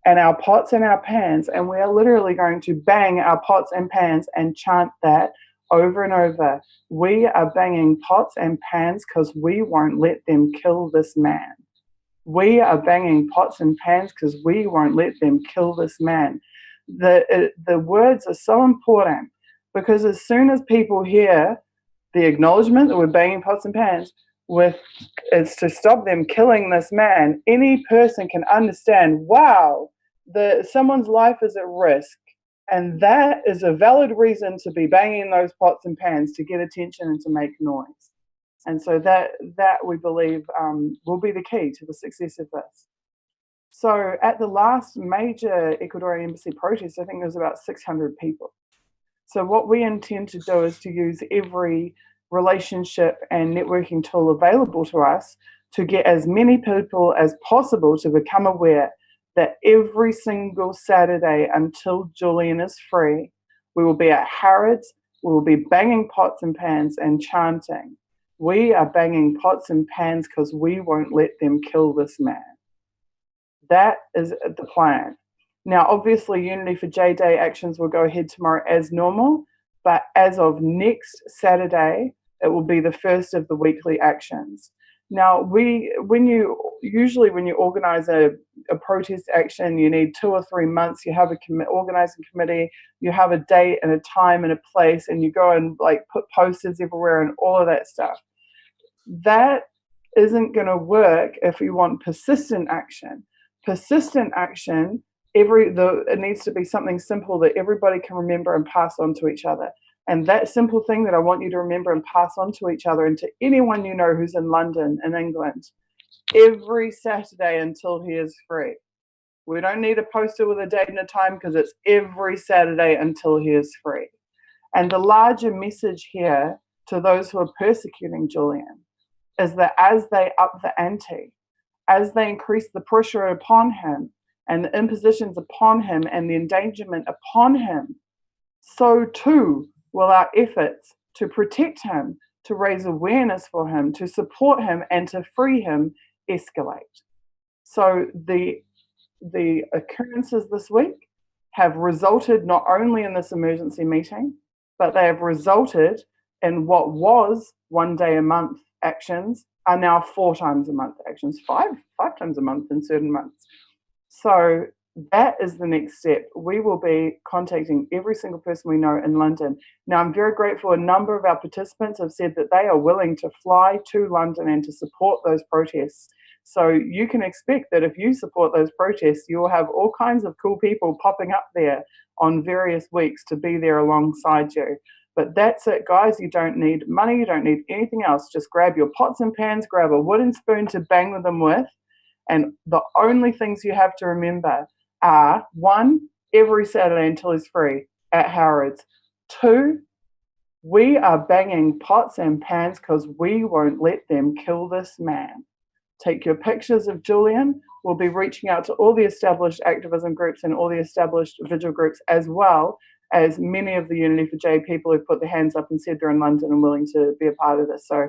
and our pots and our pans, and we are literally going to bang our pots and pans and chant that over and over. We are banging pots and pans because we won't let them kill this man. We are banging pots and pans because we won't let them kill this man. The words are so important because as soon as people hear the acknowledgement that we're banging pots and pans, it's to stop them killing this man, any person can understand, wow, someone's life is at risk. And that is a valid reason to be banging those pots and pans to get attention and to make noise. And so that we believe will be the key to the success of this. So at the last major Ecuadorian embassy protest, I think there was about 600 people. So what we intend to do is to use every relationship and networking tool available to us to get as many people as possible to become aware that every single Saturday until Julian is free, we will be at Harrods, we will be banging pots and pans and chanting. We are banging pots and pans because we won't let them kill this man. That is the plan. Now, obviously, Unity for J Day actions will go ahead tomorrow as normal, but as of next Saturday, it will be the first of the weekly actions. Now, when you organize a protest action, you need 2 or 3 months. You have a organizing committee, you have a date and a time and a place, and you go and put posters everywhere and all of that stuff. That isn't going to work if you want persistent action. Persistent action, it needs to be something simple that everybody can remember and pass on to each other. And that simple thing that I want you to remember and pass on to each other and to anyone you know who's in London, in England, every Saturday until he is free. We don't need a poster with a date and a time because it's every Saturday until he is free. And the larger message here to those who are persecuting Julian is that as they up the ante, as they increase the pressure upon him and the impositions upon him and the endangerment upon him, so too will our efforts to protect him, to raise awareness for him, to support him, and to free him escalate. So the occurrences this week have resulted not only in this emergency meeting, but they have resulted in what was 1 day a month actions are now 4 times a month actions, five times a month in certain months. So that is the next step. We will be contacting every single person we know in London. Now, I'm very grateful. A number of our participants have said that they are willing to fly to London and to support those protests. So you can expect that if you support those protests, you'll have all kinds of cool people popping up there on various weeks to be there alongside you. But that's it, guys. You don't need money. You don't need anything else. Just grab your pots and pans, grab a wooden spoon to bang them with. And the only things you have to remember are, 1, every Saturday until he's free at Harrods. 2, we are banging pots and pans because we won't let them kill this man. Take your pictures of Julian. We'll be reaching out to all the established activism groups and all the established vigil groups, as well as many of the Unity for J people who put their hands up and said they're in London and willing to be a part of this. So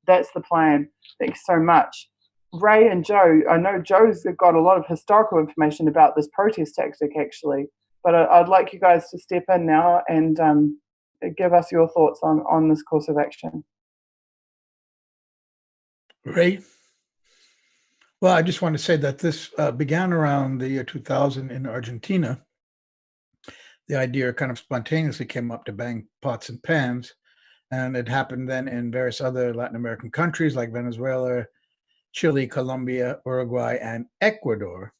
that's the plan. Thank you so much. Ray and Joe, I know Joe's got a lot of historical information about this protest tactic, actually, but I'd like you guys to step in now and give us your thoughts on this course of action. Ray? Well, I just want to say that this began around the year 2000 in Argentina. The idea kind of spontaneously came up to bang pots and pans, and it happened then in various other Latin American countries like Venezuela, Chile, Colombia, Uruguay, and Ecuador,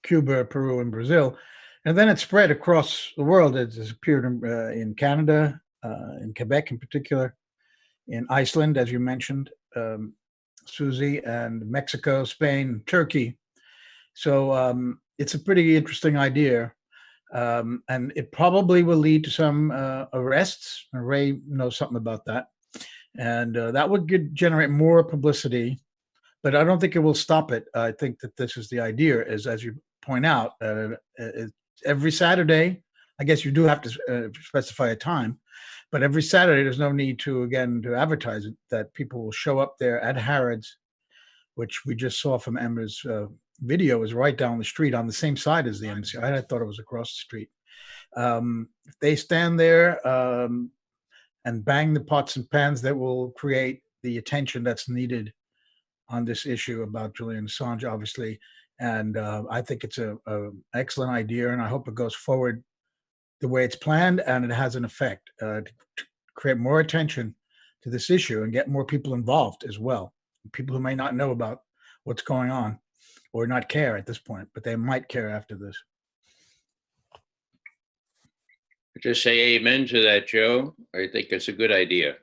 Cuba, Peru, and Brazil. And then it spread across the world. It has appeared in Canada, in Quebec in particular, in Iceland, as you mentioned, Susie, and Mexico, Spain, Turkey. So it's a pretty interesting idea. And it probably will lead to some arrests. Ray knows something about that. And that would generate more publicity, but I don't think it will stop it. I think that this is the idea, is, as you point out, every Saturday, I guess you do have to specify a time, but every Saturday, there's no need to, again, to advertise it, that people will show up there at Harrods, which we just saw from Emma's video, is right down the street on the same side as the embassy. I thought it was across the street. If they stand there and bang the pots and pans, that will create the attention that's needed on this issue about Julian Assange, obviously. And I think it's an excellent idea, and I hope it goes forward the way it's planned, and it has an effect to create more attention to this issue and get more people involved as well. People who may not know about what's going on or not care at this point, but they might care after this. Just say amen to that, Joe. I think it's a good idea.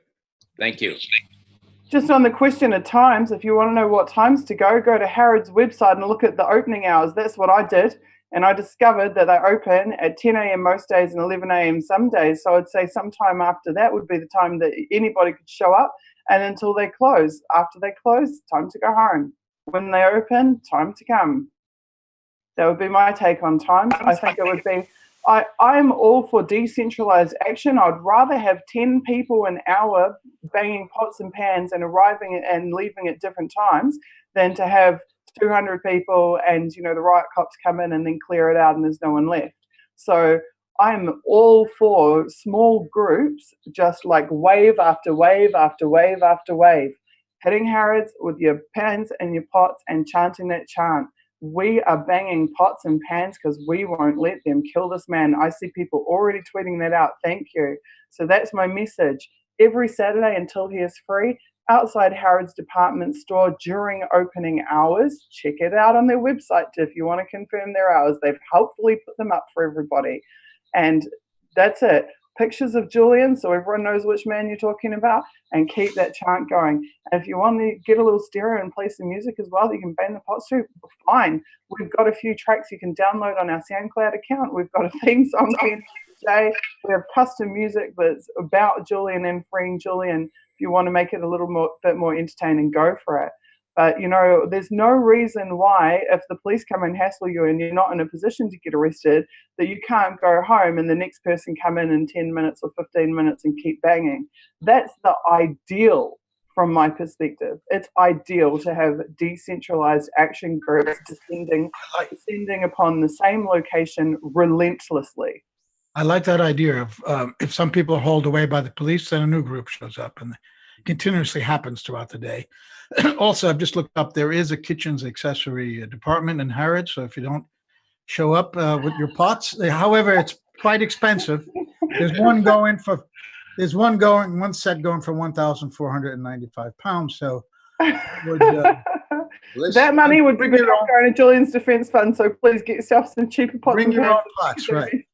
Thank you. Just on the question of times, if you want to know what times to go to Harrods' website and look at the opening hours. That's what I did. And I discovered that they open at 10 a.m. most days and 11 a.m. some days. So I'd say sometime after that would be the time that anybody could show up, and until they close. After they close, time to go home. When they open, time to come. That would be my take on times. I think it would be, I'm all for decentralized action. I'd rather have 10 people an hour banging pots and pans and arriving and leaving at different times than to have 200 people and, the riot cops come in and then clear it out and there's no one left. So I'm all for small groups, just like wave after wave after wave after wave, hitting Harrods with your pans and your pots and chanting that chant. We are banging pots and pans because we won't let them kill this man. I see people already tweeting that out. Thank you. So that's my message. Every Saturday until he is free, outside Harrods department store during opening hours. Check it out on their website if you want to confirm their hours. They've helpfully put them up for everybody. And that's it. Pictures of Julian so everyone knows which man you're talking about, and keep that chant going. And if you want to get a little stereo and play some music as well that you can bang the pots to, fine. We've got a few tracks you can download on our SoundCloud account. We've got a theme song today. We have custom music that's about Julian and freeing Julian. If you want to make it a little bit more entertaining, go for it. But, there's no reason why, if the police come and hassle you and you're not in a position to get arrested, that you can't go home and the next person come in 10 minutes or 15 minutes and keep banging. That's the ideal from my perspective. It's ideal to have decentralized action groups descending upon the same location relentlessly. I like that idea of if some people are hauled away by the police, then a new group shows up and continuously happens throughout the day. Also, I've just looked up, there is a kitchens accessory department in Harrods. So if you don't show up with your pots, however, it's quite expensive. There's one set going for £1,495. So that money would be better off going to Julian's Defence Fund. So please get yourself some cheaper pots. Bring your own pots, right?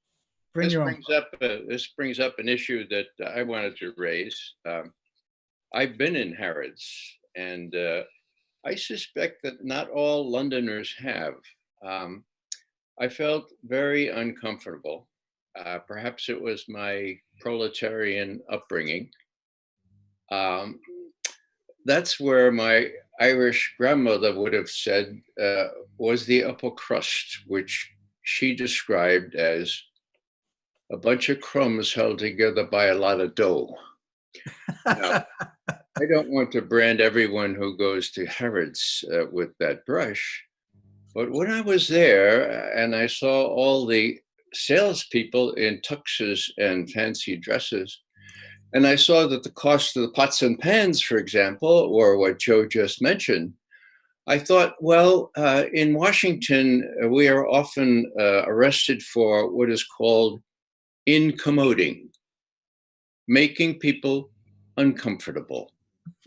This brings up an issue that I wanted to raise. I've been in Harrods, and I suspect that not all Londoners have. I felt very uncomfortable. Perhaps it was my proletarian upbringing. That's where my Irish grandmother would have said was the upper crust, which she described as a bunch of crumbs held together by a lot of dough. Now, I don't want to brand everyone who goes to Harrods with that brush, but when I was there and I saw all the salespeople in tuxes and fancy dresses, and I saw that the cost of the pots and pans, for example, or what Joe just mentioned, I thought, well, in Washington, we are often arrested for what is called incommoding, making people uncomfortable,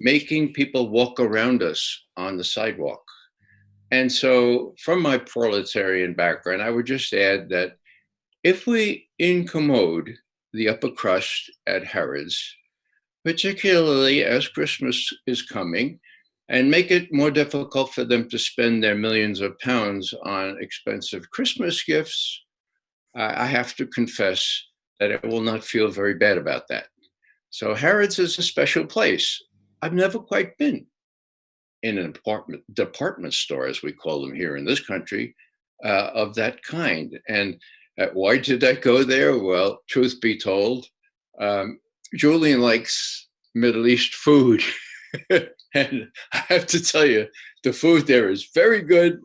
making people walk around us on the sidewalk. And so from my proletarian background, I would just add that if we incommode the upper crust at Harrods, particularly as Christmas is coming, and make it more difficult for them to spend their millions of pounds on expensive Christmas gifts, I have to confess that I will not feel very bad about that. So Harrods is a special place. I've never quite been in an department store, as we call them here in this country, of that kind. And why did I go there? Well, truth be told, Julian likes Middle East food. And I have to tell you, the food there is very good.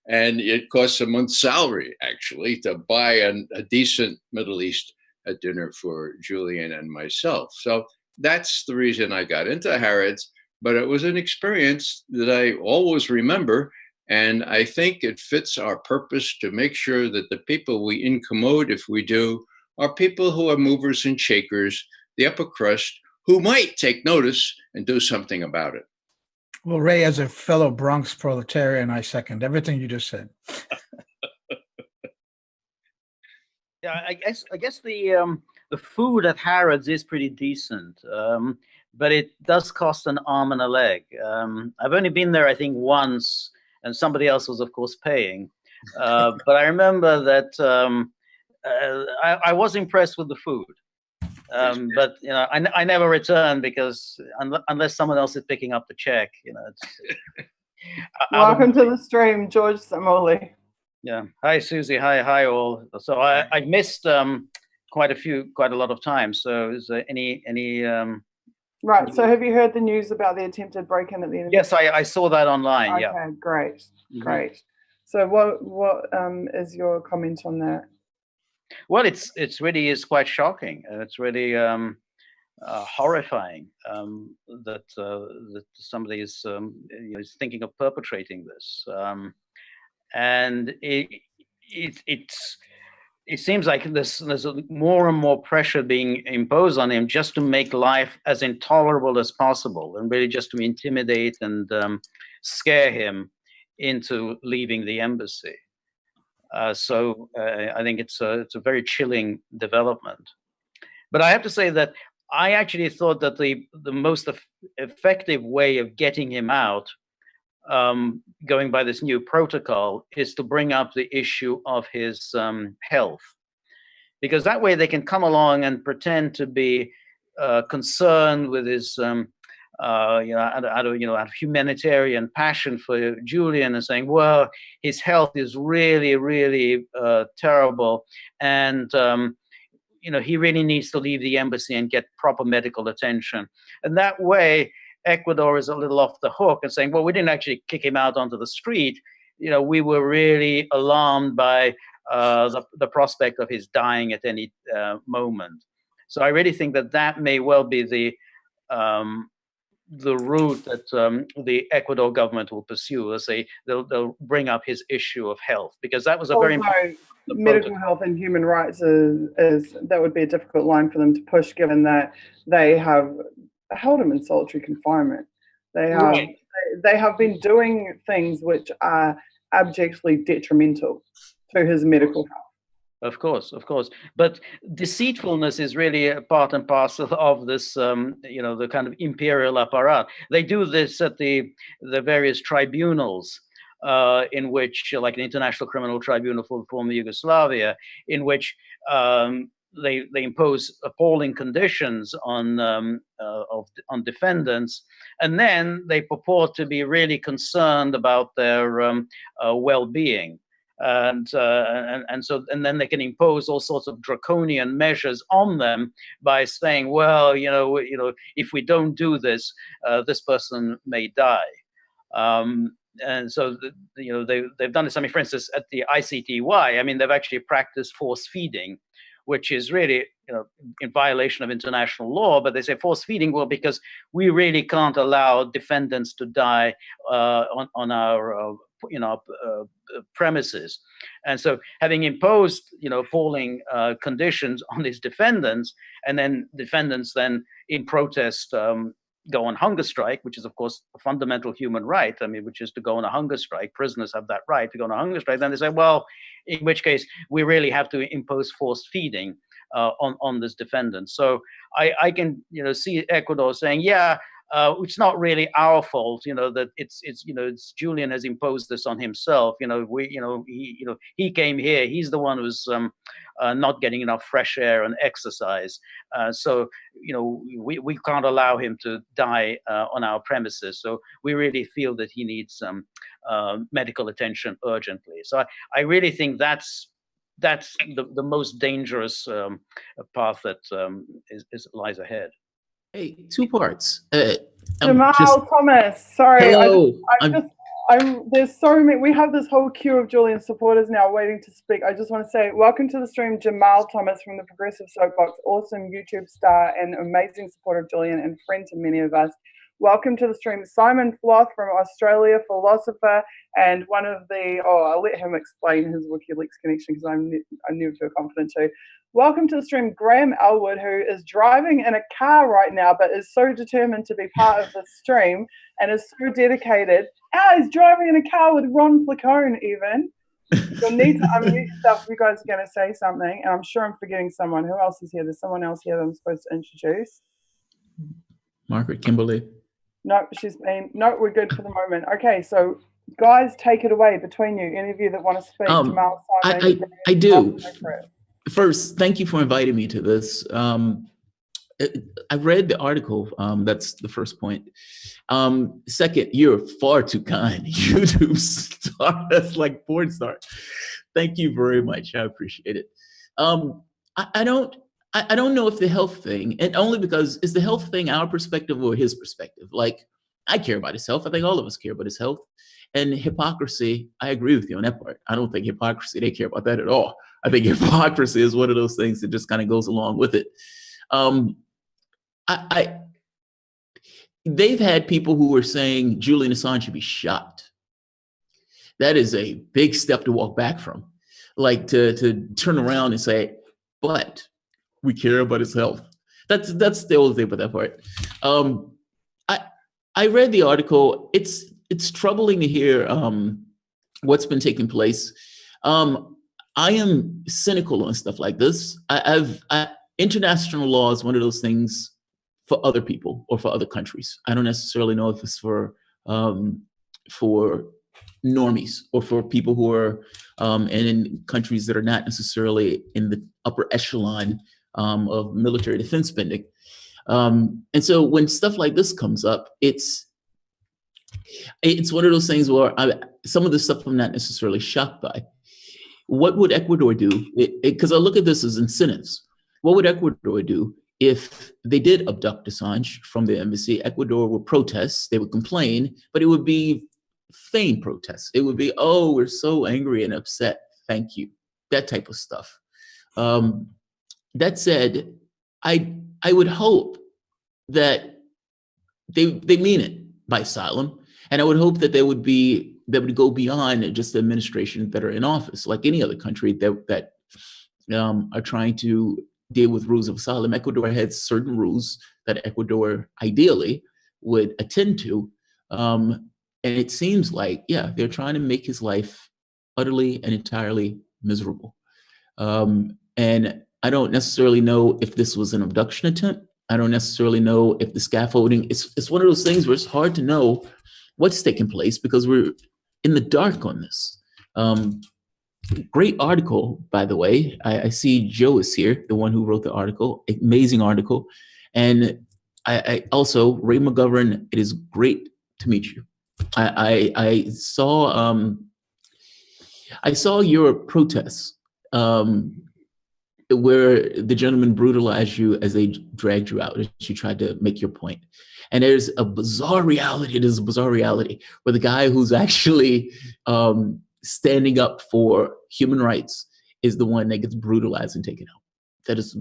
And it costs a month's salary, actually, to buy a decent Middle East dinner for Julian and myself. So that's the reason I got into Harrods. But it was an experience that I always remember. And I think it fits our purpose to make sure that the people we incommode, if we do, are people who are movers and shakers, the upper crust, who might take notice and do something about it. Well, Ray, as a fellow Bronx proletarian, I second everything you just said. Yeah, I guess the food at Harrods is pretty decent, but it does cost an arm and a leg. I've only been there, I think, once, and somebody else was, of course, paying. But I remember that I was impressed with the food. But you know, I never return because unless someone else is picking up the check, you know. It's, welcome to the stream, George Samoli. Yeah. Hi, Susie. Hi, all. So I missed quite a lot of time. So is there any Right. So have you heard the news about the attempted break-in at the end? Yes, I saw that online. Okay, yeah. Great. Great. So what is your comment on that? Well, it's really is quite shocking. It's really horrifying that somebody is is thinking of perpetrating this, and it seems like there's more and more pressure being imposed on him just to make life as intolerable as possible, and really just to intimidate and scare him into leaving the embassy. So I think it's a very chilling development. But I have to say that I actually thought that the most effective way of getting him out, going by this new protocol, is to bring up the issue of his health, because that way they can come along and pretend to be concerned with his out of humanitarian passion for Julian, and saying, well, his health is really, really terrible, and he really needs to leave the embassy and get proper medical attention. And that way, Ecuador is a little off the hook and saying, well, we didn't actually kick him out onto the street. We were really alarmed by the prospect of his dying at any moment. So I really think that may well be the route that the Ecuador government will pursue. They'll bring up his issue of health, because that was a very important medical health and human rights is that would be a difficult line for them to push, given that they have held him in solitary confinement. They have been doing things which are abjectly detrimental to his medical health. Of course. But deceitfulness is really a part and parcel of this, the kind of imperial apparatus. They do this at the various tribunals, in which, like an International Criminal Tribunal for the former Yugoslavia, in which they impose appalling conditions on defendants, and then they purport to be really concerned about their well-being. And then they can impose all sorts of draconian measures on them by saying, well, if we don't do this, this person may die. And so, they've done this. I mean, for instance, at the ICTY, I mean, they've actually practiced force feeding, which is really, in violation of international law. But they say force feeding, well, because we really can't allow defendants to die on our premises. And so, having imposed appalling conditions on these defendants, and then defendants then in protest go on hunger strike, which is of course a fundamental human right, I mean, which is to go on a hunger strike. Prisoners have that right to go on a hunger strike. Then they say, well, in which case we really have to impose forced feeding on this defendant. So I can see Ecuador saying, yeah, it's not really our fault, that it's Julian has imposed this on himself. He came here. He's the one who's not getting enough fresh air and exercise. So we can't allow him to die on our premises. So we really feel that he needs medical attention urgently. So I really think that's the most dangerous path that lies ahead. Hey, two parts. Jamal Thomas, sorry. Hello. There's so many. We have this whole queue of Julian supporters now waiting to speak. I just want to say welcome to the stream, Jamal Thomas from the Progressive Soapbox, awesome YouTube star and amazing supporter of Julian and friend to many of us. Welcome to the stream, Simon Floth from Australia, philosopher, and one of the, I'll let him explain his WikiLeaks connection because I never feel confident to. Welcome to the stream, Graham Elwood, who is driving in a car right now, but is so determined to be part of the stream and is so dedicated. He's driving in a car with Ron Placone even. You'll need to unmute stuff if you guys are going to say something, and I'm sure I'm forgetting someone. Who else is here? There's someone else here that I'm supposed to introduce. Margaret Kimberley. No, we're good for the moment. Okay, so guys, take it away between you. Any of you that want to speak, Jamal, Simon, I do. First, thank you for inviting me to this. I read the article. That's the first point. Second, you're far too kind. YouTube star, that's like porn star. Thank you very much. I appreciate it. I don't know if the health thing, and only because is the health thing our perspective or his perspective? Like, I care about his health. I think all of us care about his health. And hypocrisy, I agree with you on that part. I don't think hypocrisy, they care about that at all. I think hypocrisy is one of those things that just kind of goes along with it. They've had people who were saying Julian Assange should be shot. That is a big step to walk back from. Like to turn around and say, but we care about his health. That's the only thing about that part. I read the article. It's troubling to hear what's been taking place. I am cynical on stuff like this. International law is one of those things for other people or for other countries. I don't necessarily know if it's for normies or for people who are in countries that are not necessarily in the upper echelon of military defense spending. And so when stuff like this comes up, it's one of those things where some of the stuff I'm not necessarily shocked by. What would Ecuador do? Because I look at this as incentives. What would Ecuador do if they did abduct Assange from the embassy? Ecuador would protest, they would complain, but it would be feigned protests. It would be, oh, we're so angry and upset, thank you, that type of stuff. That said, I would hope that they mean it by asylum. And I would hope that they would go beyond just the administration that are in office, like any other country that are trying to deal with rules of asylum. Ecuador has certain rules that Ecuador ideally would attend to. And it seems like, yeah, they're trying to make his life utterly and entirely miserable. And I don't necessarily know if this was an abduction attempt. I don't necessarily know if the scaffolding, it's one of those things where it's hard to know what's taking place because we're in the dark on this. Great article, by the way. I see Joe is here, the one who wrote the article. Amazing article. And I also, Ray McGovern, it is great to meet you. I saw your protests where the gentleman brutalized you as they dragged you out, as you tried to make your point. And there's a bizarre reality. There's a bizarre reality where the guy who's actually standing up for human rights is the one that gets brutalized and taken out. That is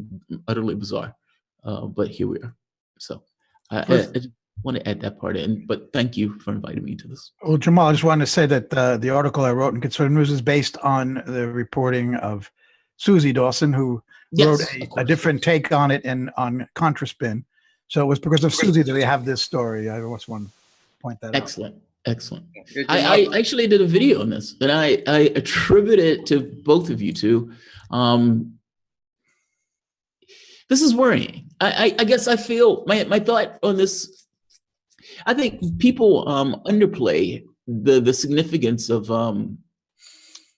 utterly bizarre. But here we are. So I just want to add that part in, but thank you for inviting me to this. Well, Jamal, I just wanted to say that the article I wrote in Conservative News is based on the reporting of Susie Dawson, who wrote a different take on it on ContraSpin. So it was because of Susie that we have this story. I just want to point that out. Excellent. I actually did a video on this, and I attribute it to both of you two. This is worrying. I guess I feel my thought on this. I think people underplay the significance of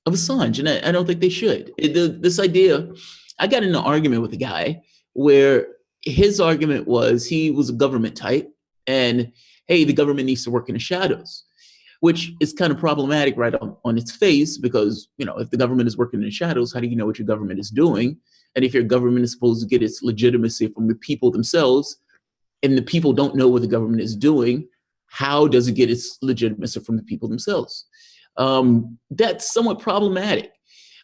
Assange, and I don't think they should. This idea, I got in an argument with a guy where his argument was he was a government type, and hey, the government needs to work in the shadows, which is kind of problematic right on its face, because, you know, if the government is working in the shadows, how do you know what your government is doing? And if your government is supposed to get its legitimacy from the people themselves, and the people don't know what the government is doing, how does it get its legitimacy from the people themselves? That's somewhat problematic.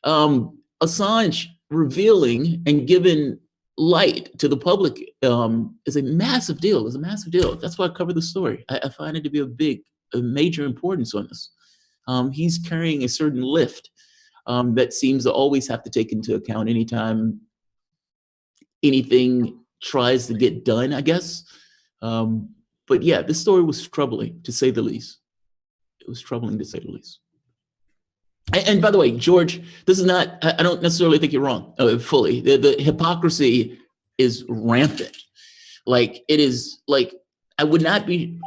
Assange revealing and giving light to the public is a massive deal. That's why I cover the story. I find it to be a major importance on this. He's carrying a certain lift that seems to always have to take into account anytime anything tries to get done, I guess. But yeah, this story was troubling, to say the least. It was troubling, to say the least. And by the way, George, this is not, I don't necessarily think you're wrong fully. The hypocrisy is rampant. Like, it is like, I would not be,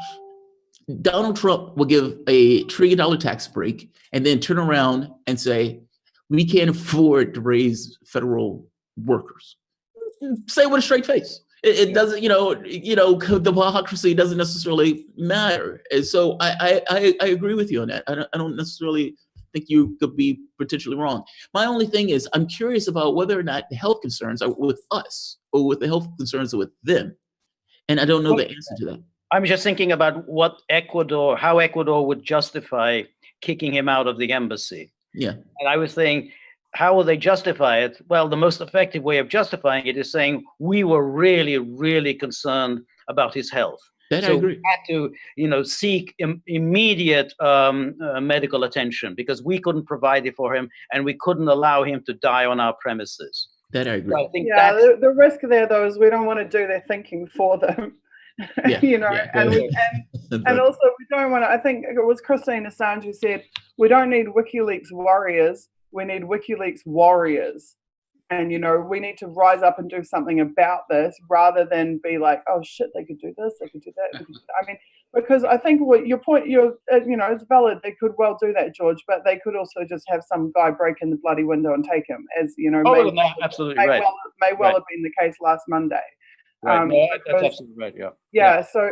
Donald Trump will give a $1 trillion tax break and then turn around and say, we can't afford to raise federal workers. Say it with a straight face. It doesn't, the hypocrisy doesn't necessarily matter. And so I agree with you on that. I don't necessarily think you could be particularly wrong. My only thing is, I'm curious about whether or not the health concerns are with us or with the health concerns are with them. And I don't know the answer to that. I'm just thinking about how Ecuador would justify kicking him out of the embassy. Yeah. And I was saying, how will they justify it? Well, the most effective way of justifying it is saying we were really, really concerned about his health. I agree. We had to, seek immediate medical attention because we couldn't provide it for him, and we couldn't allow him to die on our premises. That I agree. So I think the risk there, though, is we don't want to do their thinking for them. Yeah. And also we don't want to. I think it was Christine Assange who said, "We don't need WikiLeaks warriors. We need WikiLeaks warriors." And, we need to rise up and do something about this rather than be like, oh, shit, they could do this, they could do that. I mean, because I think what your point, it's valid. They could well do that, George, but they could also just have some guy break in the bloody window and take him, as, absolutely may right. may well have been the case last Monday. Right. That's absolutely right, yeah. Yeah, so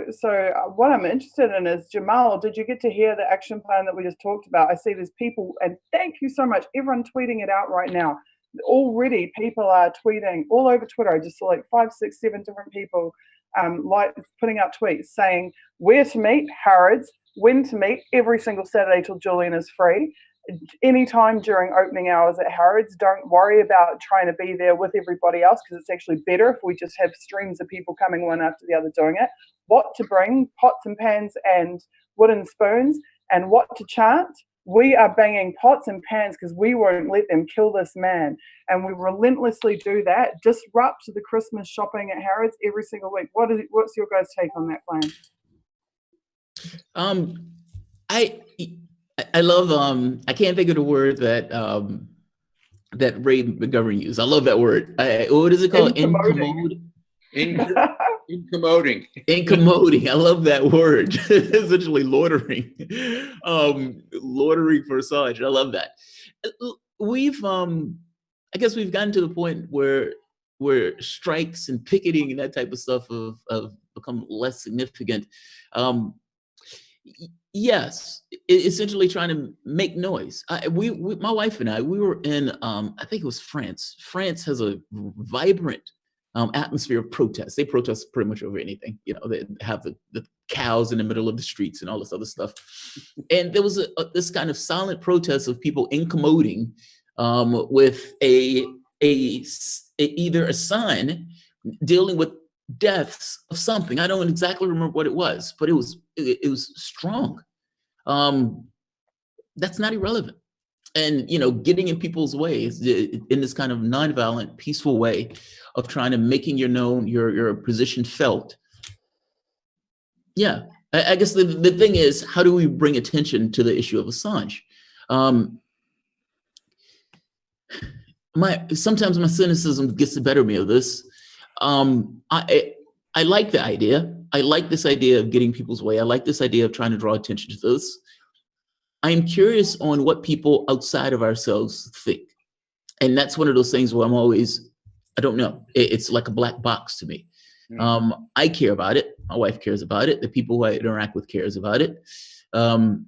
what I'm interested in is, Jamal, did you get to hear the action plan that we just talked about? I see there's people, and thank you so much, everyone tweeting it out right now. Already people are tweeting all over Twitter. I just saw like 5, 6, 7 different people putting up tweets saying where to meet, Harrods, when to meet, every single Saturday till Julian is free, anytime during opening hours at Harrods. Don't worry about trying to be there with everybody else, because it's actually better if we just have streams of people coming one after the other doing it. what to bring, pots and pans and wooden spoons, and what to chant. We are banging pots and pans because we won't let them kill this man. And we relentlessly do that, disrupt the Christmas shopping at Harrods every single week. What's your guys' take on that plan? I love I can't think of the word that that Ray McGovern used. I love that word. What is it called? Incommoding. Incommoding. Incommoding. I love that word. Essentially loitering. Loitering for Assange. I love that. We've I guess we've gotten to the point where strikes and picketing and that type of stuff have become less significant. Yes, essentially trying to make noise. My wife and I, we were in, I think it was France. France has a vibrant atmosphere of protest. They protest pretty much over anything. You know, they have the cows in the middle of the streets and all this other stuff. And there was this kind of silent protest of people incommoding with either a sign dealing with deaths of something. I don't exactly remember what it was, but it was strong. That's not irrelevant. And, you know, getting in people's ways in this kind of nonviolent, peaceful way of trying to making your position felt. Yeah, I guess the thing is, how do we bring attention to the issue of Assange? Sometimes my cynicism gets the better of me of this. I like the idea. I like this idea of getting people's way. I like this idea of trying to draw attention to this. I'm curious on what people outside of ourselves think. And that's one of those things where I don't know. It's like a black box to me. I care about it. My wife cares about it. The people who I interact with cares about it. And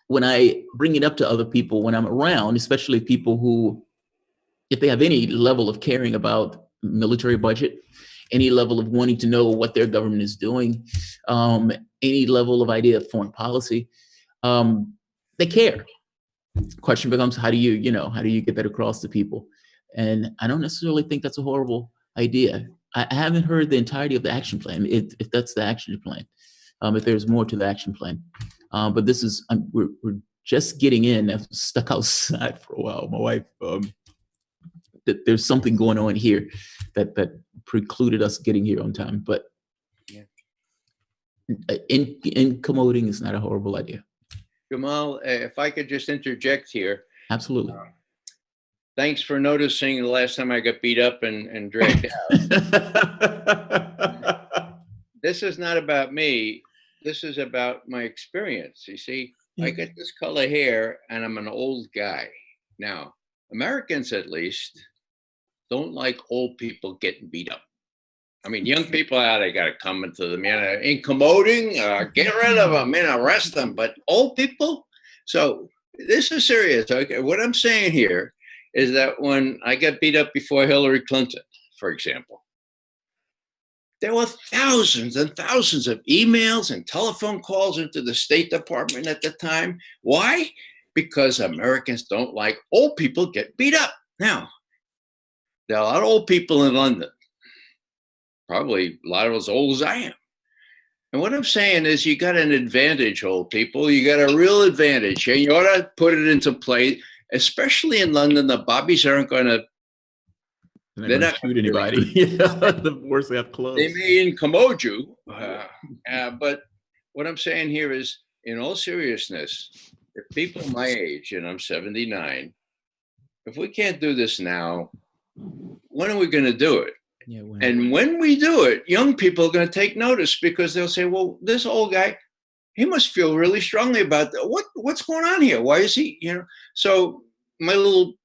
when I bring it up to other people, when I'm around, especially people who, if they have any level of caring about military budget, any level of wanting to know what their government is doing, any level of idea of foreign policy, they care. Question becomes, how do you get that across to people? And I don't necessarily think that's a horrible idea. I haven't heard the entirety of the action plan, if that's the action plan, if there's more to the action plan. But this is, we're just getting in. I've stuck outside for a while. My wife, that there's something going on here that precluded us getting here on time. But incommoding is not a horrible idea. Jamal, if I could just interject here. Absolutely. Thanks for noticing the last time I got beat up and dragged out. This is not about me. This is about my experience. You see, I got this color hair and I'm an old guy. Now, Americans at least don't like old people getting beat up. I mean, young people, they got to come into them, incommoding, get rid of them, arrest them. But old people? So this is serious. Okay, what I'm saying here is that when I got beat up before Hillary Clinton, for example, there were thousands and thousands of emails and telephone calls into the State Department at the time. Why? Because Americans don't like old people get beat up. Now, there are a lot of old people in London. Probably a lot of as old as I am. And what I'm saying is you got an advantage, old people. You got a real advantage. And you ought to put it into play, especially in London. The bobbies aren't going to, they're not shoot anybody. The worse they have clothes. They may incommode you. But what I'm saying here is, in all seriousness, if people my age, and I'm 79, if we can't do this now, when are we going to do it? Yeah, and when we do it, young people are going to take notice because they'll say, well, this old guy, he must feel really strongly about that. What's going on here? Why is he, So my little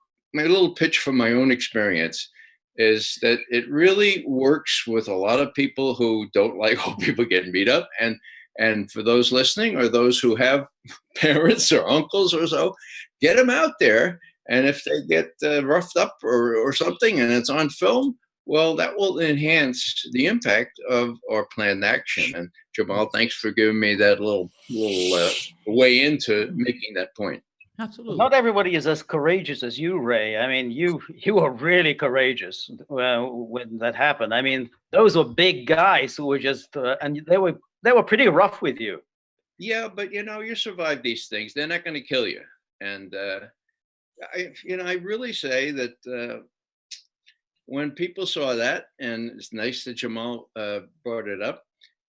pitch from my own experience is that it really works with a lot of people who don't like old people getting beat up. And for those listening or those who have parents or uncles or so, get them out there. And if they get roughed up or something and it's on film, well, that will enhance the impact of our planned action. And Jamal, thanks for giving me that little way into making that point. Absolutely. Not everybody is as courageous as you, Ray. I mean, you were really courageous when that happened. I mean, those were big guys who were just, and they were pretty rough with you. Yeah, but you survive these things. They're not going to kill you. And I really say that when people saw that, and it's nice that Jamal brought it up,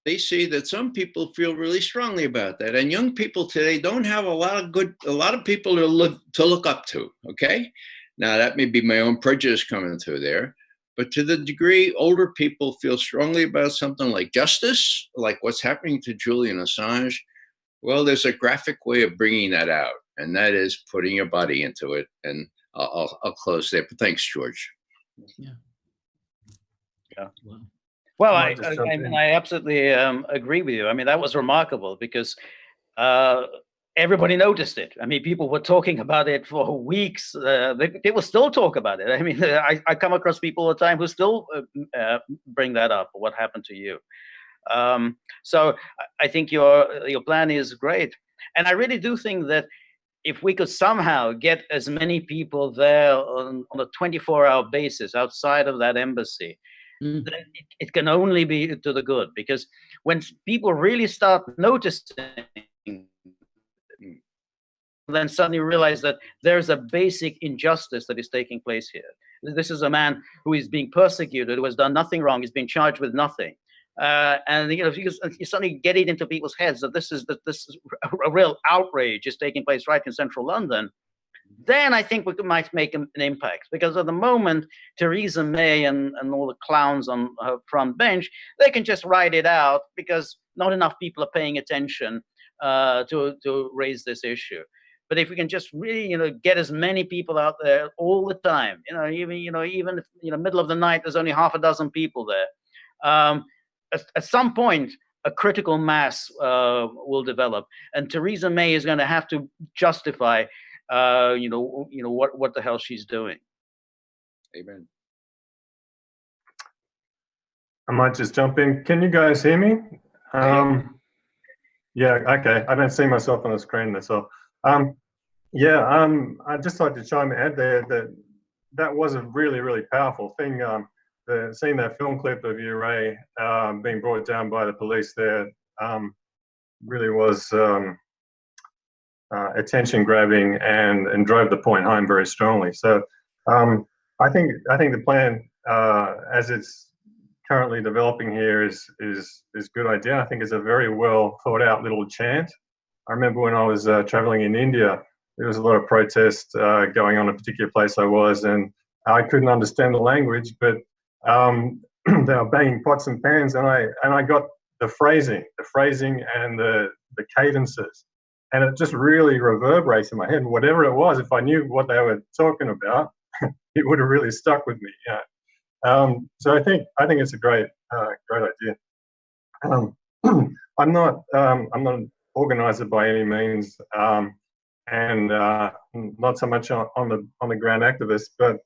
they see that some people feel really strongly about that, and young people today don't have a lot of people to look up to. Okay, now that may be my own prejudice coming through there, but to the degree older people feel strongly about something like justice, like what's happening to Julian Assange, well, there's a graphic way of bringing that out, and that is putting your body into it. And I'll close there. But thanks, George. Yeah. Yeah. Wow. Well, I absolutely agree with you. I mean, that was remarkable because everybody noticed it. I mean, people were talking about it for weeks. They will still talk about it. I mean, I come across people all the time who still bring that up. What happened to you? So I think your plan is great, and I really do think that if we could somehow get as many people there on a 24-hour basis outside of that embassy, then it can only be to the good, because when people really start noticing, then suddenly realize that there's a basic injustice that is taking place here. This is a man who is being persecuted, who has done nothing wrong, he's being charged with nothing. And if you suddenly get it into people's heads that this is a real outrage is taking place right in central London, then I think we might make an impact. Because at the moment, Theresa May and all the clowns on her front bench, they can just write it out because not enough people are paying attention to raise this issue. But if we can just really, get as many people out there all the time, even if, middle of the night, there's only half a dozen people there. At some point, a critical mass will develop, and Theresa May is going to have to justify, what the hell she's doing. Amen. I might just jump in. Can you guys hear me? Yeah. Okay. I don't see myself on the screen. That's all. I'd just like to chime in there that was a really, really powerful thing. Seeing that film clip of you, Ray, being brought down by the police there, really was attention grabbing and drove the point home very strongly. So I think the plan as it's currently developing here is a good idea. I think it's a very well thought out little chant. I remember when I was traveling in India, there was a lot of protest going on in a particular place I was, and I couldn't understand the language, but they were banging pots and pans, and I got the phrasing and the cadences, and it just really reverberates in my head. Whatever it was, if I knew what they were talking about, it would have really stuck with me. Yeah. So I think it's a great idea. I'm not an organizer by any means, and not so much on the ground activist, but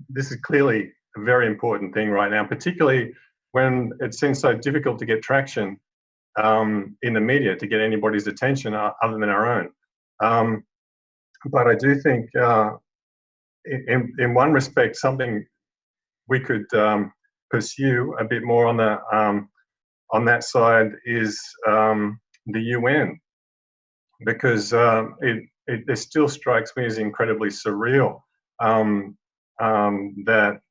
this is clearly a very important thing right now, particularly when it seems so difficult to get traction in the media, to get anybody's attention other than our own. But I do think in one respect, something we could pursue a bit more on that side is the UN, because it still strikes me as incredibly surreal that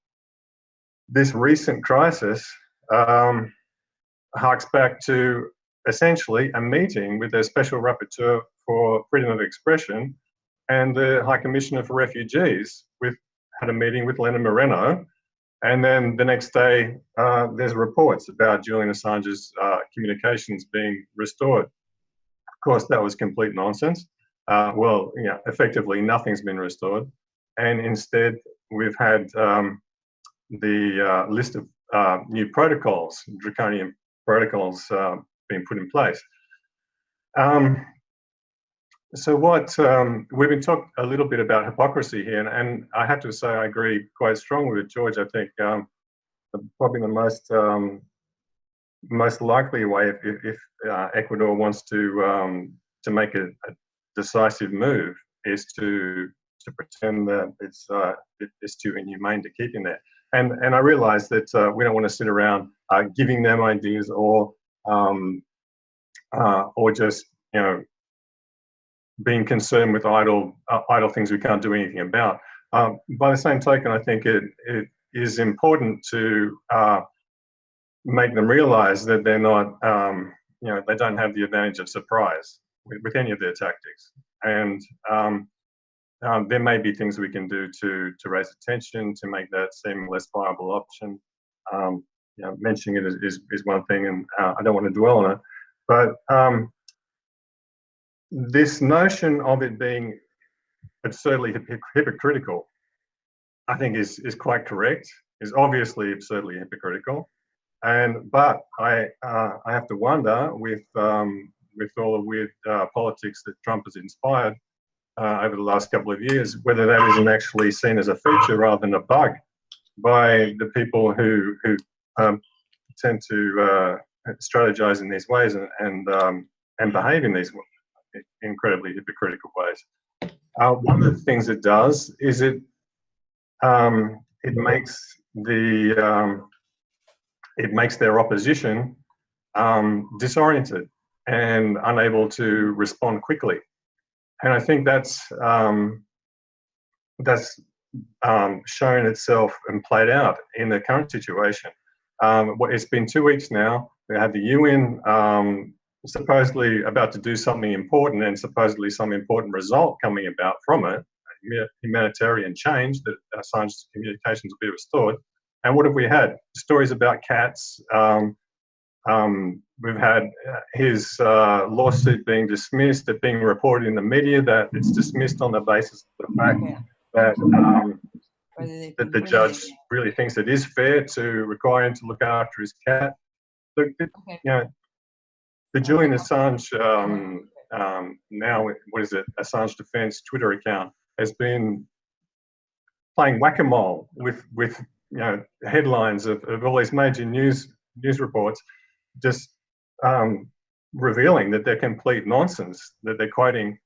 this recent crisis harks back to essentially a meeting with the Special Rapporteur for Freedom of Expression and the High Commissioner for Refugees. We've had a meeting with Leonard Moreno, and then the next day there's reports about Julian Assange's communications being restored. Of course, that was complete nonsense. Effectively nothing's been restored, and instead we've had the list of new protocols, draconian protocols, being put in place. So what we've been talking a little bit about hypocrisy here, and I have to say I agree quite strongly with George. I think probably the most likely way, if Ecuador wants to make decisive move is to pretend that it's too inhumane to keep in there. And I realise that we don't want to sit around giving them ideas or just being concerned with idle things we can't do anything about. By the same token, I think it is important to make them realise that they're not, they don't have the advantage of surprise with any of their tactics. And there may be things we can do to raise attention, to make that seem a less viable option. Mentioning it is one thing, and I don't want to dwell on it. But this notion of it being absurdly hypocritical, I think is quite correct. Is obviously absurdly hypocritical, but I have to wonder with all the weird politics that Trump has inspired over the last couple of years, whether that isn't actually seen as a feature rather than a bug by the people who tend to strategize in these ways and behave in these incredibly hypocritical ways. One of the things it does is it makes their opposition disoriented and unable to respond quickly. And I think that's shown itself and played out in the current situation. It's been 2 weeks now. We have the UN supposedly about to do something important, and supposedly some important result coming about from it, humanitarian change, that Assange's communications will be restored. And what have we had? Stories about cats. We've had his lawsuit being dismissed, it being reported in the media that it's dismissed on the basis of the fact that the judge really thinks it is fair to require him to look after his cat. Look, the Julian Assange, now, what is it, Assange Defense Twitter account has been playing whack-a-mole with headlines of all these major news reports, just revealing that they're complete nonsense, that they're quoting.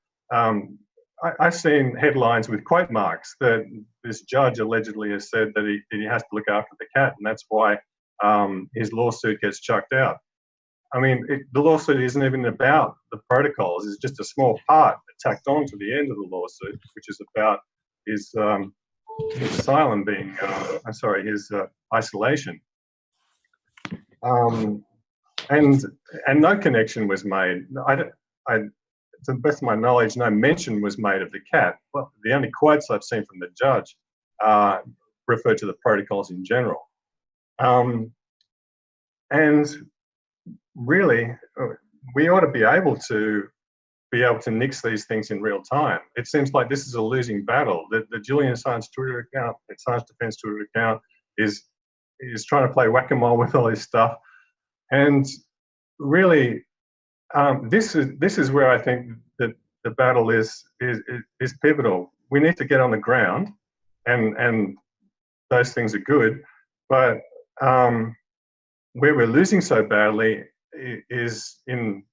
I've seen headlines with quote marks that this judge allegedly has said that he has to look after the cat, and that's why his lawsuit gets chucked out. I mean, the lawsuit isn't even about the protocols. It's just a small part tacked on to the end of the lawsuit, which is about his asylum being, his isolation. And no connection was made. To the best of my knowledge, no mention was made of the cat. Well, the only quotes I've seen from the judge refer to the protocols in general. And really, we ought to be able to nix these things in real time. It seems like this is a losing battle. The Julian Assange Twitter account, Assange Defense Twitter account, is trying to play whack-a-mole with all this stuff. And really, this is where I think that the battle is pivotal. We need to get on the ground, and those things are good, but where we're losing so badly is in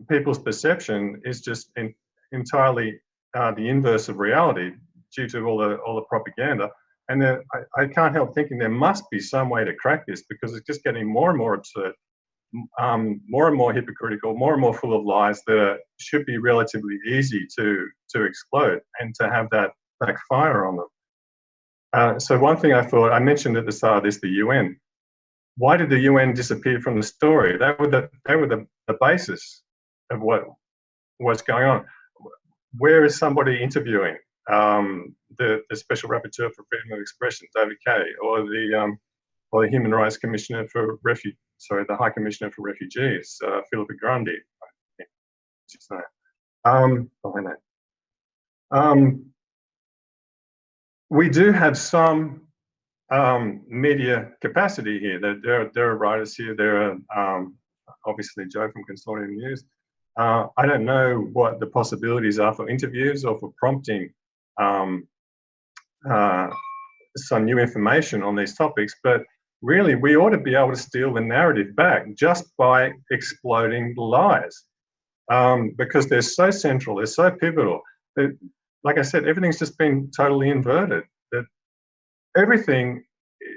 people's perception is just entirely the inverse of reality due to all the propaganda. And then I can't help thinking there must be some way to crack this, because it's just getting more and more absurd, more and more hypocritical, more and more full of lies that should be relatively easy to explode and to have that backfire on them. So one thing I thought, I mentioned at the start of this, the UN. Why did the UN disappear from the story? They were the basis of what's going on. Where is somebody interviewing the Special Rapporteur for Freedom of Expression, David Kaye, or the Human Rights Commissioner for the High Commissioner for Refugees, Filippo Grandi, I think is his name. We do have some media capacity here. There are writers here. There are obviously Joe from Consortium News. I don't know what the possibilities are for interviews or for prompting some new information on these topics, but really we ought to be able to steal the narrative back just by exploding the lies. because they're so central, they're so pivotal. Like I said, everything's just been totally inverted. That everything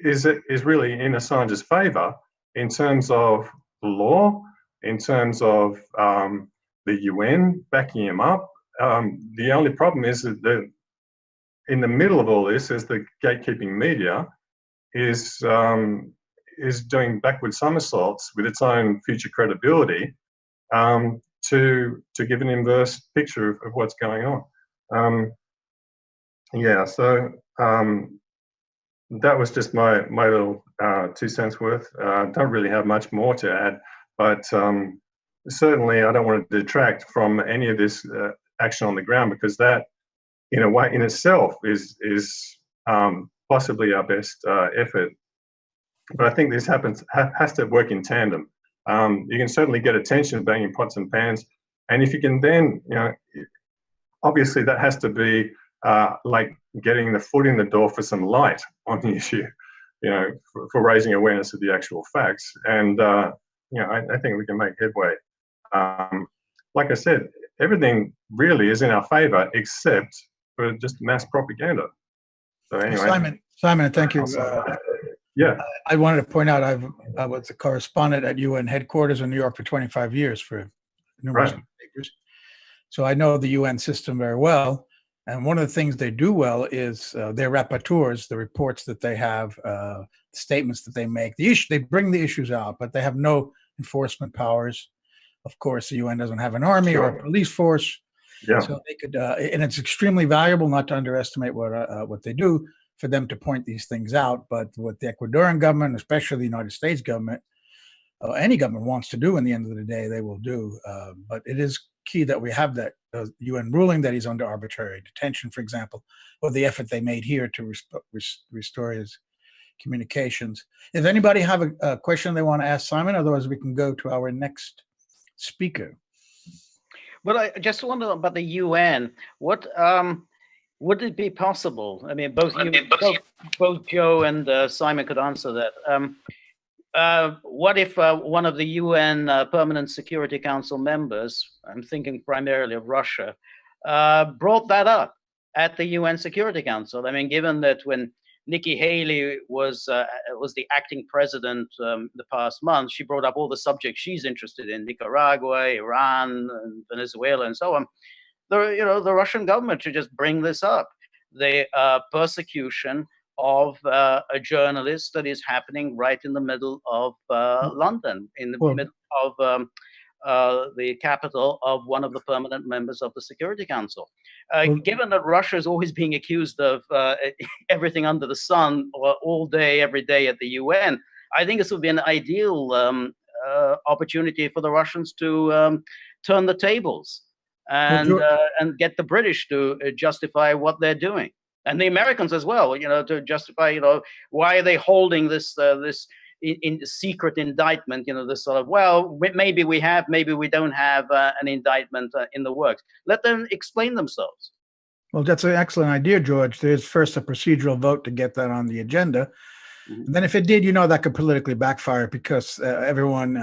is really in Assange's favour in terms of the law, in terms of the UN backing him up. The only problem is that in the middle of all this is the gatekeeping media is doing backward somersaults with its own future credibility to give an inverse picture of what's going on. Yeah, so that was just my little 2 cents worth. Don't really have much more to add, but certainly I don't want to detract from any of this action on the ground, because that, in a way, in itself, is possibly our best effort. But I think this has to work in tandem. You can certainly get attention banging pots and pans, and if you can then, obviously that has to be like getting the foot in the door for some light on the issue, for raising awareness of the actual facts. And I think we can make headway. Like I said, everything really is in our favor except for just mass propaganda. So anyway, Simon, thank you. Yeah, I wanted to point out I was a correspondent at UN headquarters in New York for 25 years for numerous papers. So I know the UN system very well. And one of the things they do well is their rapporteurs, the reports that they have, statements that they make. They bring the issues out, but they have no enforcement powers. Of course, the UN doesn't have an army or a police force. Yeah. So they could, and it's extremely valuable not to underestimate what they do for them to point these things out. But what the Ecuadorian government, especially the United States government, any government wants to do, in the end of the day, they will do. But it is key that we have that UN ruling that he's under arbitrary detention, for example, or the effort they made here to restore his communications. If anybody have a question they want to ask Simon, otherwise we can go to our next speaker. Well, I just wonder about the UN. What would it be possible? I mean, both Joe and Simon could answer that. What if one of the UN Permanent Security Council members, I'm thinking primarily of Russia, brought that up at the UN Security Council? I mean, given that when Nikki Haley was the acting president the past month, she brought up all the subjects she's interested in: Nicaragua, Iran, and Venezuela, and so on. The Russian government should just bring this up. The persecution of a journalist that is happening right in the middle of London, in the middle of the capital of one of the permanent members of the Security Council. Given that Russia is always being accused of everything under the sun all day, every day at the UN, I think this would be an ideal opportunity for the Russians to turn the tables and get the British to justify what they're doing. And the Americans as well, to justify, why are they holding this in secret indictment? This sort of, well, maybe we have, maybe we don't have an indictment in the works. Let them explain themselves. Well, that's an excellent idea, George. There's first a procedural vote to get that on the agenda. Mm-hmm. And then if it did, that could politically backfire, because everyone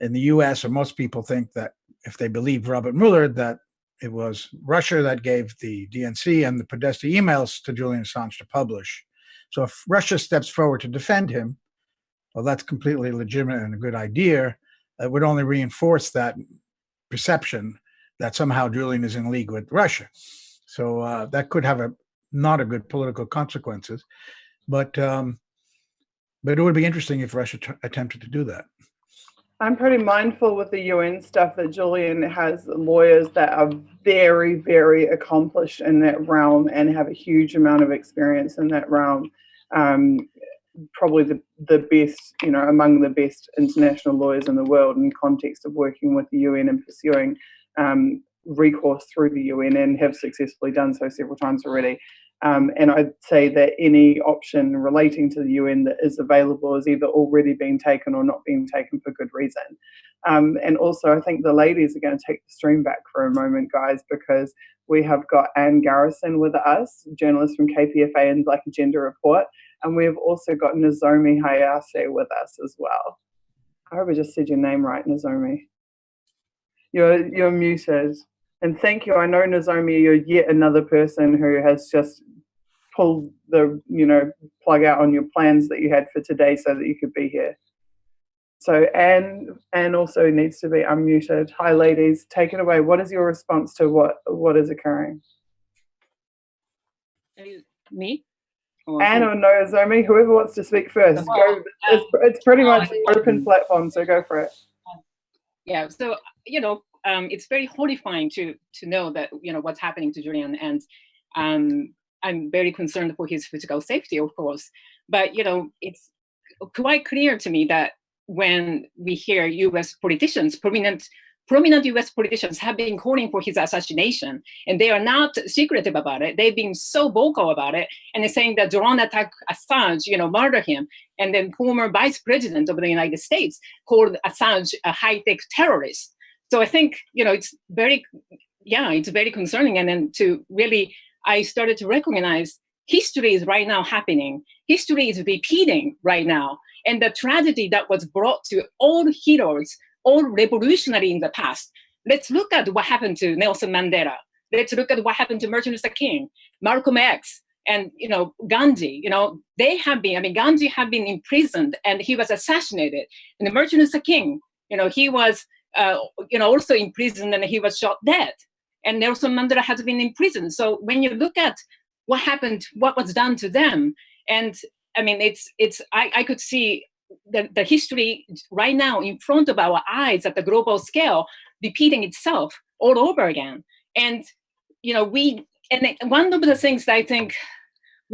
in the US, or most people, think that if they believe Robert Mueller, that it was Russia that gave the DNC and the Podesta emails to Julian Assange to publish. So if Russia steps forward to defend him, well, that's completely legitimate and a good idea. It would only reinforce that perception that somehow Julian is in league with Russia. So that could have not a good political consequences. But it would be interesting if Russia attempted to do that. I'm pretty mindful with the UN stuff that Julian has lawyers that are very, very accomplished in that realm and have a huge amount of experience in that realm. Probably the best, among the best international lawyers in the world in context of working with the UN and pursuing recourse through the UN, and have successfully done so several times already. And I'd say that any option relating to the UN that is available is either already being taken or not being taken for good reason. And also, I think the ladies are going to take the stream back for a moment, guys, because we have got Anne Garrison with us, journalist from KPFA and Black Agenda Report, and we've also got Nozomi Hayase with us as well. I hope I just said your name right, Nozomi. You're muted. And thank you. I know, Nozomi, you're yet another person who has just pulled the, plug out on your plans that you had for today so that you could be here. So Anne also needs to be unmuted. Hi, ladies. Take it away. What is your response to what is occurring? Me? Anne or Nozomi, whoever wants to speak first. Go. It's pretty much an open platform, so go for it. Yeah, so, it's very horrifying to know that, what's happening to Julian, and I'm very concerned for his physical safety, of course. But, it's quite clear to me that when we hear U.S. politicians, prominent U.S. politicians have been calling for his assassination, and they are not secretive about it. They've been so vocal about it, and they're saying that drone attack Assange, murder him. And then former vice president of the United States called Assange a high-tech terrorist. So I think, it's very concerning. And then I started to recognize history is right now happening. History is repeating right now. And the tragedy that was brought to all heroes, all revolutionary in the past. Let's look at what happened to Nelson Mandela. Let's look at what happened to Martin Luther King, Malcolm X, and Gandhi. Gandhi had been imprisoned and he was assassinated. And Martin Luther King, he was also imprisoned and he was shot dead. And Nelson Mandela has been in prison. So when you look at what happened, what was done to them, and I could see the history right now in front of our eyes at the global scale repeating itself all over again. And one of the things that I think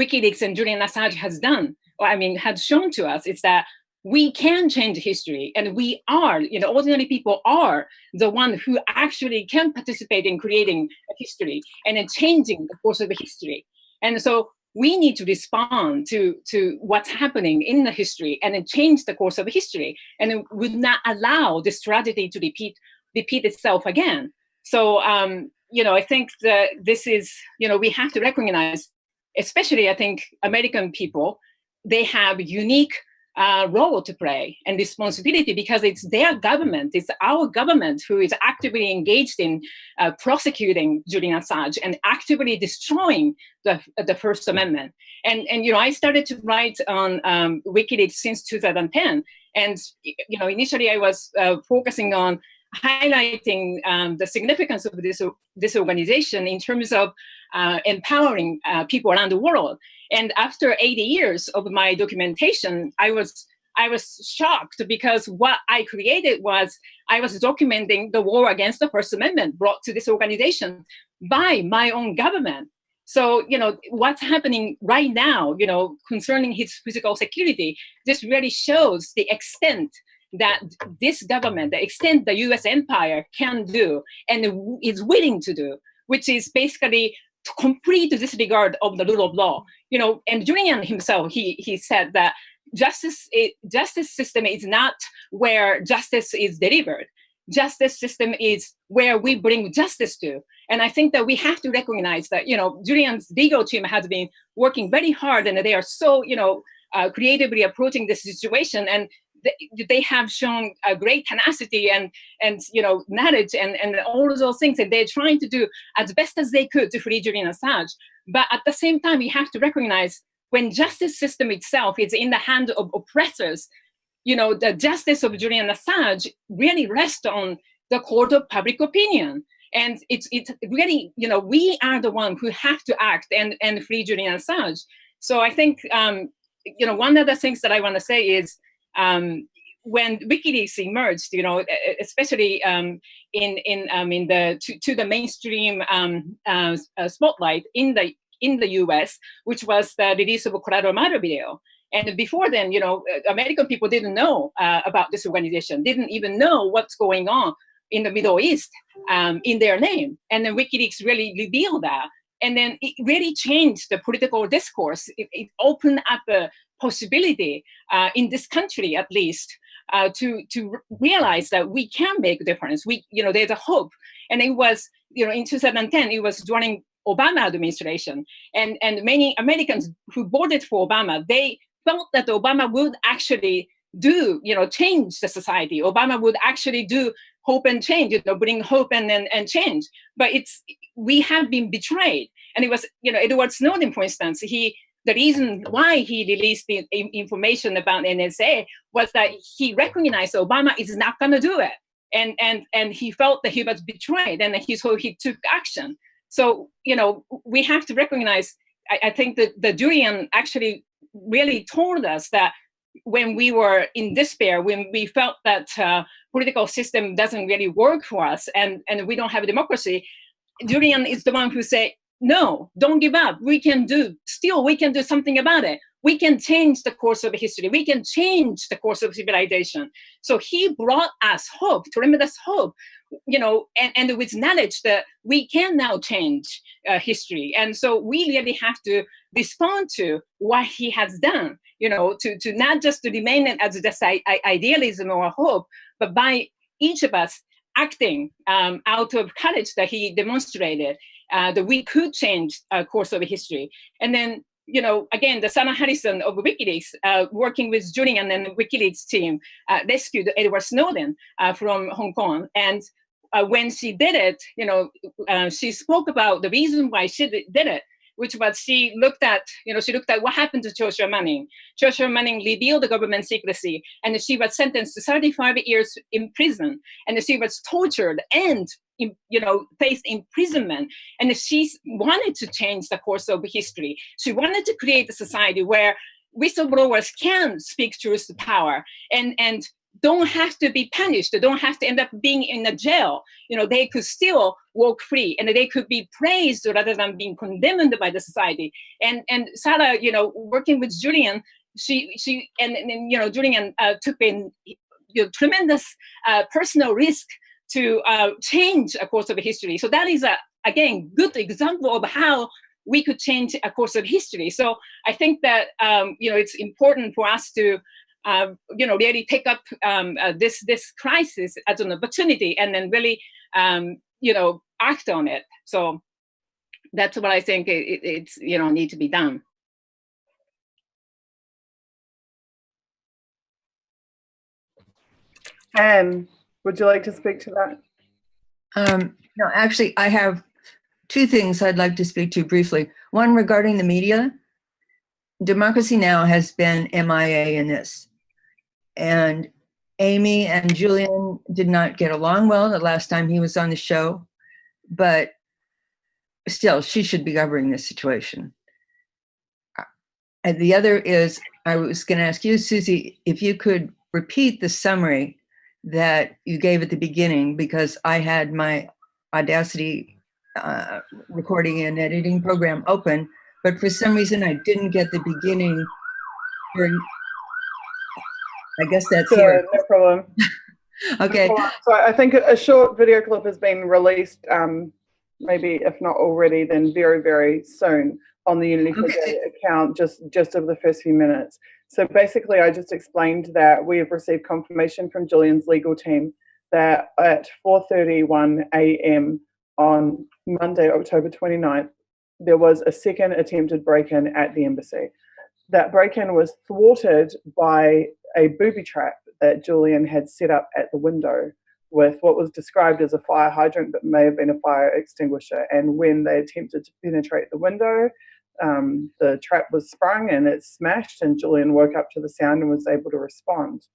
WikiLeaks and Julian Assange has shown to us is that we can change history, and we are, ordinary people are the one who actually can participate in creating a history and in changing the course of the history. And so we need to respond to what's happening in the history and then change the course of history, and it would not allow this tragedy to repeat itself again. So, I think that this is, we have to recognize, especially I think American people, they have unique role to play and responsibility, because it's their government, it's our government who is actively engaged in prosecuting Julian Assange and actively destroying the First Amendment. And I started to write on WikiLeaks since 2010. And, initially I was focusing on highlighting the significance of this organization in terms of empowering people around the world. And after 80 years of my documentation, I was shocked, because what I created was I was documenting the war against the First Amendment brought to this organization by my own government. So, what's happening right now, concerning his physical security, this really shows the extent that this government, the extent the US empire can do and is willing to do, which is basically to complete disregard of the rule of law. And Julian himself, he said that justice system is not where justice is delivered. Justice system is where we bring justice to. And I think that we have to recognize that, Julian's legal team has been working very hard, and they are so, creatively approaching this situation. And they have shown a great tenacity and knowledge and all of those things, and they're trying to do as best as they could to free Julian Assange. But at the same time, we have to recognize, when justice system itself is in the hand of oppressors, the justice of Julian Assange really rests on the court of public opinion. And it's really, we are the one who have to act and free Julian Assange. So I think, one of the things that I want to say is, when WikiLeaks emerged, especially to the mainstream spotlight in the U.S., which was the release of Collateral Matter video. And before then, American people didn't know about this organization, didn't even know what's going on in the Middle East in their name. And then WikiLeaks really revealed that. And then it really changed the political discourse. It opened up a possibility in this country, at least, to realize that we can make a difference. There's a hope. And it was, in 2010, it was during Obama administration, and many Americans who voted for Obama, they felt that Obama would actually change the society. Obama would actually do hope and change, bring hope and change. But we have been betrayed. And it was, Edward Snowden, for instance, the reason why he released the information about NSA was that he recognized Obama is not going to do it. And he felt that he was betrayed, and so he took action. So, we have to recognize, I think that the Julian actually really told us that when we were in despair, when we felt that political system doesn't really work for us and we don't have a democracy, Julian is the one who said, no, don't give up. We can do something about it. We can change the course of history. We can change the course of civilization. So he brought us hope, tremendous hope, and with knowledge that we can now change history. And so we really have to respond to what he has done, to not just to remain as just idealism or hope, but by each of us acting out of courage that he demonstrated, that we could change the course of history. And then, again, the Sarah Harrison of WikiLeaks, working with Julian and the WikiLeaks team, rescued Edward Snowden from Hong Kong. And when she did it, she spoke about the reason why she did it, which was she looked at what happened to Joshua Manning. Joshua Manning revealed the government secrecy, and she was sentenced to 35 years in prison, and she was tortured and faced imprisonment. And she wanted to change the course of history. She wanted to create a society where whistleblowers can speak truth to power and don't have to be punished. They don't have to end up being in a jail. They could still walk free, and they could be praised rather than being condemned by the society. And Sarah, working with Julian, she Julian took a tremendous personal risk to change a course of history. So that is again good example of how we could change a course of history. So I think that it's important for us to really take up this crisis as an opportunity, and then really act on it. So that's what I think it's need to be done. Anne, would you like to speak to that? No, actually, I have two things I'd like to speak to briefly. One regarding the media. Democracy Now! Has been MIA in this. And Amy and Julian did not get along well the last time he was on the show, but still, she should be governing this situation. And the other is, I was going to ask you, Susie, if you could repeat the summary that you gave at the beginning, because I had my Audacity recording and editing program open, but for some reason I didn't get the beginning. I guess that's here. No problem. Okay. So I think a short video clip has been released, maybe if not already, then very, very soon on the Unity for Data account, just of the first few minutes. So basically, I just explained that we have received confirmation from Julian's legal team that at 4:31 a.m. on Monday, October 29th, there was a second attempted break-in at the embassy. That break-in was thwarted by a booby trap that Julian had set up at the window with what was described as a fire hydrant, but may have been a fire extinguisher. And when they attempted to penetrate the window, the trap was sprung and it smashed, and Julian woke up to the sound and was able to respond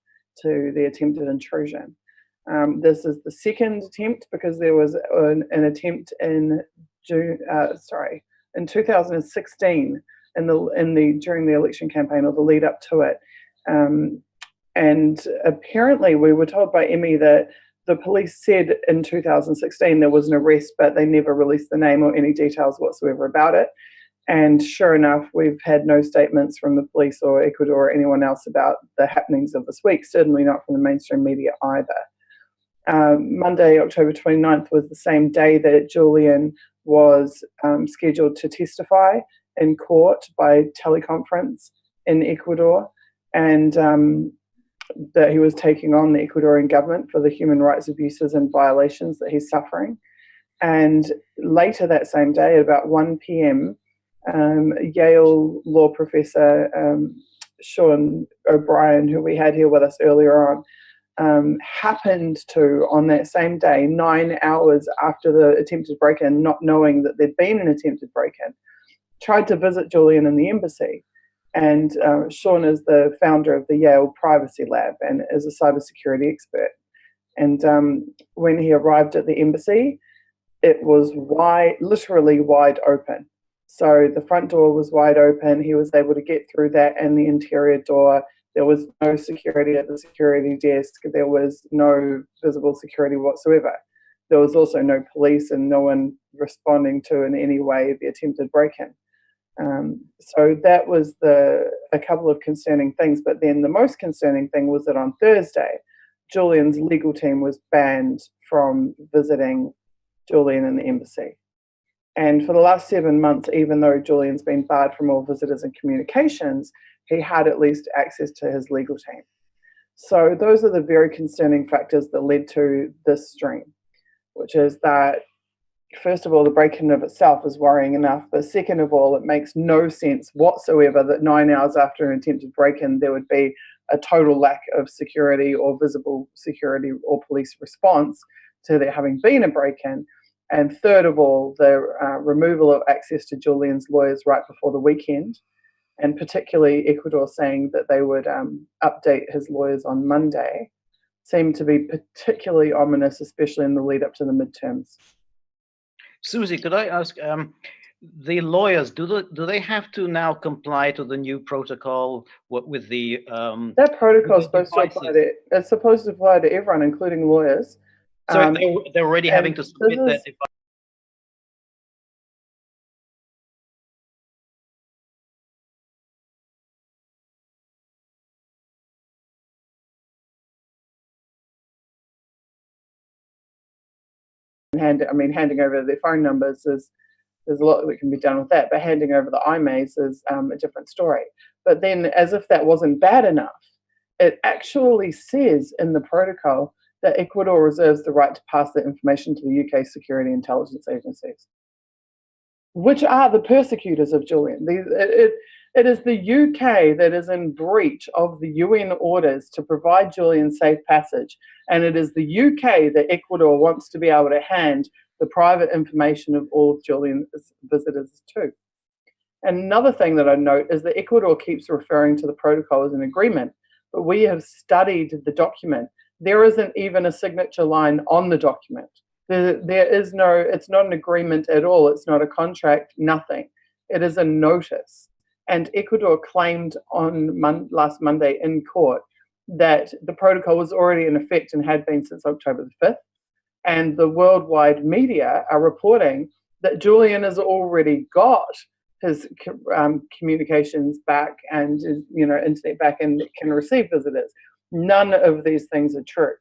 to the attempted intrusion. This is the second attempt, because there was an attempt in 2016 during the election campaign, or the lead up to it. And apparently we were told by Emmy that the police said in 2016 there was an arrest, but they never released the name or any details whatsoever about it. And sure enough, we've had no statements from the police or Ecuador or anyone else about the happenings of this week, certainly not from the mainstream media either. Monday, October 29th was the same day that Julian was scheduled to testify in court by teleconference in Ecuador, and that he was taking on the Ecuadorian government for the human rights abuses and violations that he's suffering. And later that same day, at about 1 p.m., Yale law professor Sean O'Brien, who we had here with us earlier on, happened to, on that same day, 9 hours after the attempted break-in, not knowing that there'd been an attempted break-in, tried to visit Julian in the embassy. And Sean is the founder of the Yale Privacy Lab and is a cybersecurity expert. And when he arrived at the embassy, it was literally wide open. So the front door was wide open. He was able to get through that and the interior door. There was no security at the security desk. There was no visible security whatsoever. There was also no police and no one responding to in any way the attempted break-in. So that was a couple of concerning things. But then the most concerning thing was that on Thursday, Julian's legal team was banned from visiting Julian in the embassy. And for the last 7 months, even though Julian's been barred from all visitors and communications, he had at least access to his legal team. So those are the very concerning factors that led to this stream, which is that, first of all, the break-in of itself is worrying enough, but second of all, it makes no sense whatsoever that 9 hours after an attempted break-in, there would be a total lack of security or visible security or police response to there having been a break-in. And third of all, the removal of access to Julian's lawyers right before the weekend, and particularly Ecuador saying that they would update his lawyers on Monday, seemed to be particularly ominous, especially in the lead up to the midterms. Susie, could I ask, the lawyers, do they have to now comply to the new protocol with the that protocol is supposed to apply to, it's supposed to apply to everyone, including lawyers. So they're already having to submit that device. Handing over their phone numbers there's a lot that can be done with that, but handing over the IMEIs is a different story. But then, as if that wasn't bad enough, it actually says in the protocol that Ecuador reserves the right to pass that information to the UK security intelligence agencies, which are the persecutors of Julian. It is the UK that is in breach of the UN orders to provide Julian safe passage, and it is the UK that Ecuador wants to be able to hand the private information of all of Julian's visitors to. And another thing that I note is that Ecuador keeps referring to the protocol as an agreement, but we have studied the document. There isn't even a signature line on the document. There is no, it's not an agreement at all. It's not a contract, nothing. It is a notice. And Ecuador claimed on last Monday in court that the protocol was already in effect and had been since October the 5th. And the worldwide media are reporting that Julian has already got his communications back and internet back and can receive visitors. None of these things are true.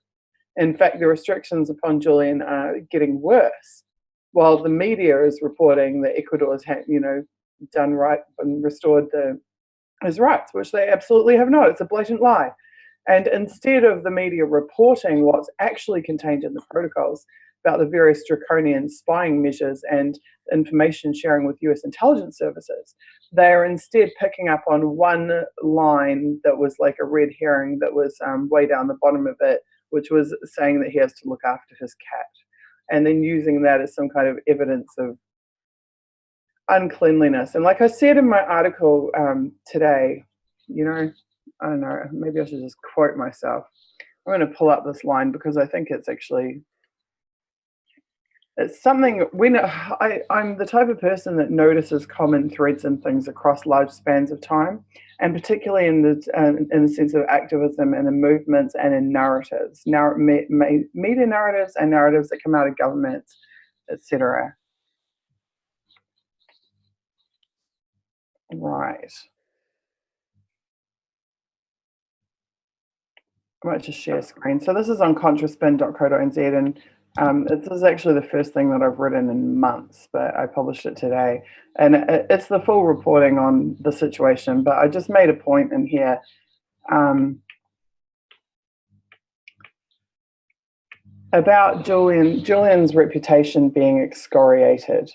In fact, the restrictions upon Julian are getting worse, while the media is reporting that Ecuador has done right and restored his rights, which they absolutely have not. It's a blatant lie. And instead of the media reporting what's actually contained in the protocols about the various draconian spying measures and information sharing with US intelligence services, they are instead picking up on one line that was like a red herring that was way down the bottom of it, which was saying that he has to look after his cat, and then using that as some kind of evidence of uncleanliness. And like I said in my article today, I don't know, maybe I should just quote myself. I'm going to pull up this line because I think it's something. When I'm the type of person that notices common threads and things across large spans of time, and particularly in the sense of activism and in movements and in narratives, media narratives and narratives that come out of governments, etc. Right. I might just share screen. So this is on contraspin.co.nz, and this is actually the first thing that I've written in months, but I published it today. And it's the full reporting on the situation, but I just made a point in here. About Julian's reputation being excoriated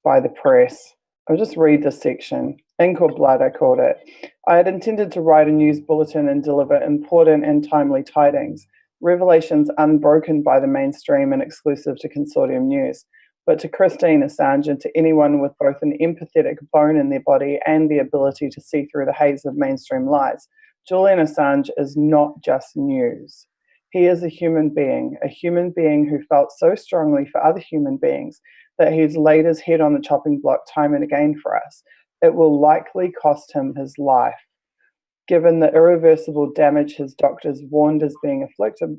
by the press. I'll just read this section. Ink or blood, I called it. I had intended to write a news bulletin and deliver important and timely tidings. revelations unbroken by the mainstream and exclusive to Consortium News. But to Christine Assange and to anyone with both an empathetic bone in their body and the ability to see through the haze of mainstream lies, Julian Assange is not just news. He is a human being who felt so strongly for other human beings that he's laid his head on the chopping block time and again for us. It will likely cost him his life. Given the irreversible damage his doctors warned is being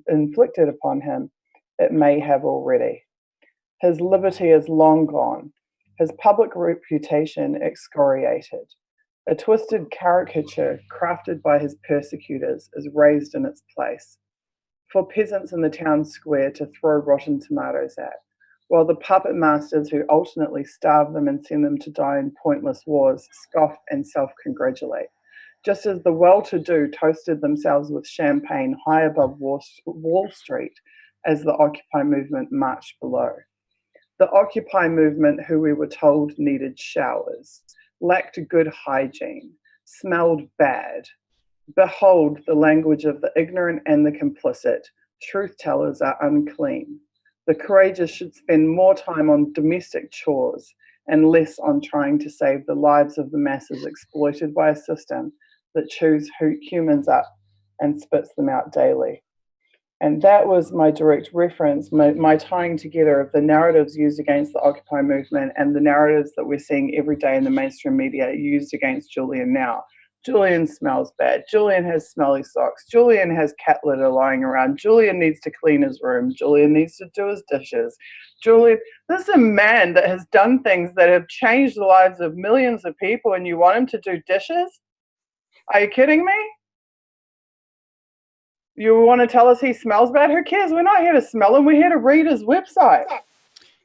inflicted upon him, it may have already. His liberty is long gone, his public reputation excoriated. A twisted caricature crafted by his persecutors is raised in its place, for peasants in the town square to throw rotten tomatoes at, while the puppet masters who alternately starve them and send them to die in pointless wars scoff and self-congratulate, just as the well-to-do toasted themselves with champagne high above Wall Street as the Occupy movement marched below. The Occupy movement, who we were told needed showers, lacked good hygiene, smelled bad. Behold the language of the ignorant and the complicit. Truth tellers are unclean. The courageous should spend more time on domestic chores and less on trying to save the lives of the masses exploited by a system that chews humans up and spits them out daily. And that was my direct reference, my tying together of the narratives used against the Occupy movement and the narratives that we're seeing every day in the mainstream media used against Julian now. Julian smells bad. Julian has smelly socks. Julian has cat litter lying around. Julian needs to clean his room. Julian needs to do his dishes. Julian, this is a man that has done things that have changed the lives of millions of people, and you want him to do dishes? Are you kidding me? You want to tell us he smells bad? Who cares? We're not here to smell him. We're here to read his website.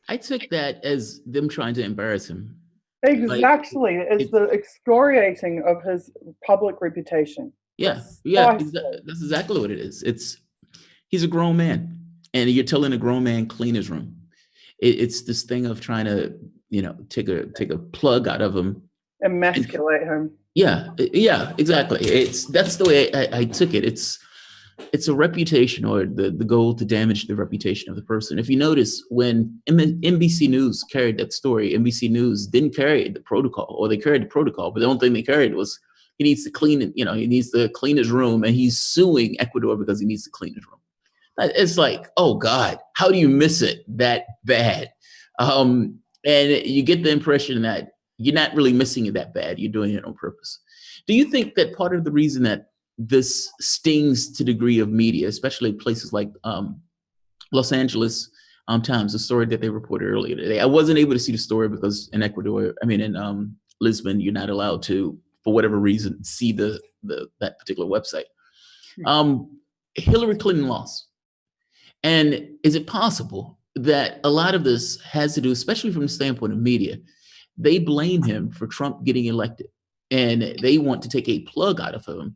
I took that as them trying to embarrass him. Exactly. It's the excoriating of his public reputation. Yeah, that's exactly what it is. He's a grown man, and you're telling a grown man clean his room. It's this thing of trying to, take a plug out of him, emasculate him. Yeah, exactly. That's the way I took it. It's a reputation, or the goal to damage the reputation of the person. If you notice, when NBC News carried that story, NBC News didn't carry the protocol, or they carried the protocol, but the only thing they carried was he needs to clean it. He needs to clean his room, and he's suing Ecuador because he needs to clean his room. It's like, oh God, how do you miss it that bad? And you get the impression that you're not really missing it that bad. You're doing it on purpose. Do you think that part of the reason that this stings to the degree of media, especially places like Los Angeles Times, the story that they reported earlier today? I wasn't able to see the story because in Ecuador, in Lisbon, you're not allowed to, for whatever reason, see that particular website. Hillary Clinton lost. And is it possible that a lot of this has to do, especially from the standpoint of media, they blame him for Trump getting elected, and they want to take a plug out of him?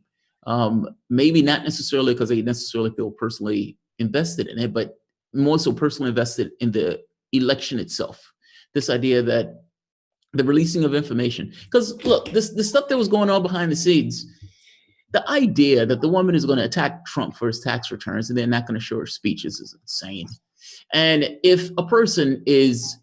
Maybe not necessarily because they necessarily feel personally invested in it, but more so personally invested in the election itself. This idea that the releasing of information, because look, the stuff that was going on behind the scenes, the idea that the woman is going to attack Trump for his tax returns and they're not going to show her speeches is insane. And if a person is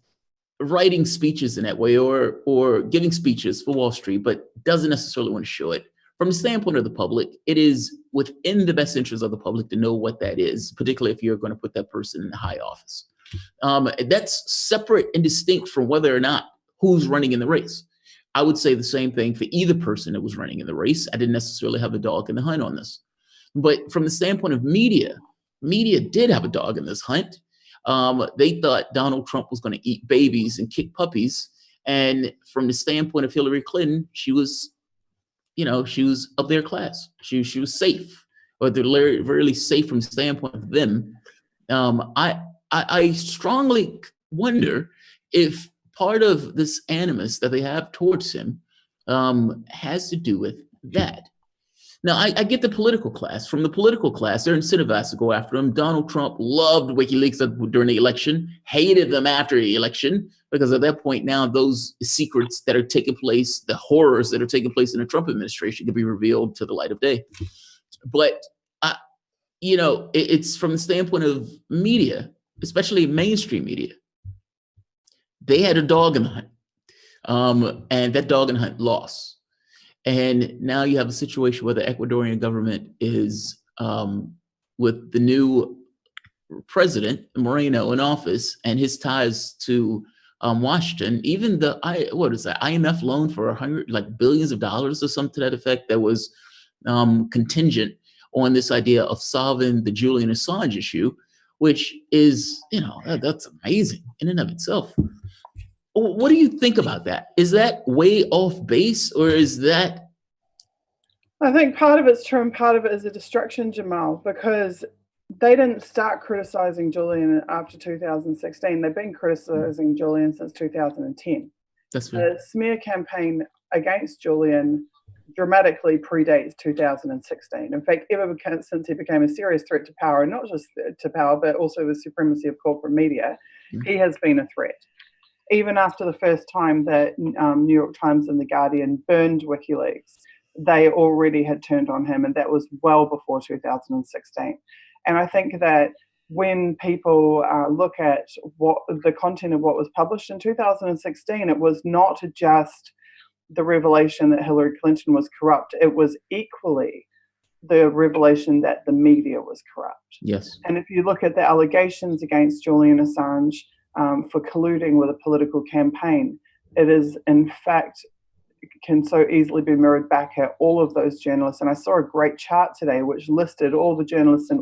writing speeches in that way, or giving speeches for Wall Street, but doesn't necessarily want to show it, from the standpoint of the public, it is within the best interest of the public to know what that is, particularly if you're going to put that person in a high office. That's separate and distinct from whether or not who's running in the race. I would say the same thing for either person that was running in the race. I didn't necessarily have a dog in the hunt on this. But from the standpoint of media did have a dog in this hunt. They thought Donald Trump was going to eat babies and kick puppies. And from the standpoint of Hillary Clinton, she was of their class. She was safe, or they're really safe from the standpoint of them. I strongly wonder if part of this animus that they have towards him has to do with that. Now, I get the political class. From the political class, they're incentivized to go after him. Donald Trump loved WikiLeaks during the election, hated them after the election, because at that point now, those secrets that are taking place, the horrors that are taking place in the Trump administration, could be revealed to the light of day. But you know, it's from the standpoint of media, especially mainstream media. They had a dog in the hunt, and that dog in the hunt lost. And now you have a situation where the Ecuadorian government is, with the new president, Moreno, in office, and his ties to Washington, even the IMF loan for billions of dollars or something to that effect that was contingent on this idea of solving the Julian Assange issue, which is, you know, that's amazing in and of itself. What do you think about that? Is that way off base, or is that? I think part of it's true and part of it is a distraction, Jamal, because they didn't start criticizing Julian after 2016. They've been criticizing Julian since 2010. That's right. The smear campaign against Julian dramatically predates 2016. In fact, since he became a serious threat to power, and not just to power, but also the supremacy of corporate media, he has been a threat. Even after the first time that New York Times and The Guardian burned WikiLeaks, they already had turned on him, and that was well before 2016. And I think that when people look at what the content of what was published in 2016, it was not just the revelation that Hillary Clinton was corrupt. It was equally the revelation that the media was corrupt. Yes. And if you look at the allegations against Julian Assange for colluding with a political campaign, it is in fact can so easily be mirrored back at all of those journalists. And I saw a great chart today which listed all the journalists and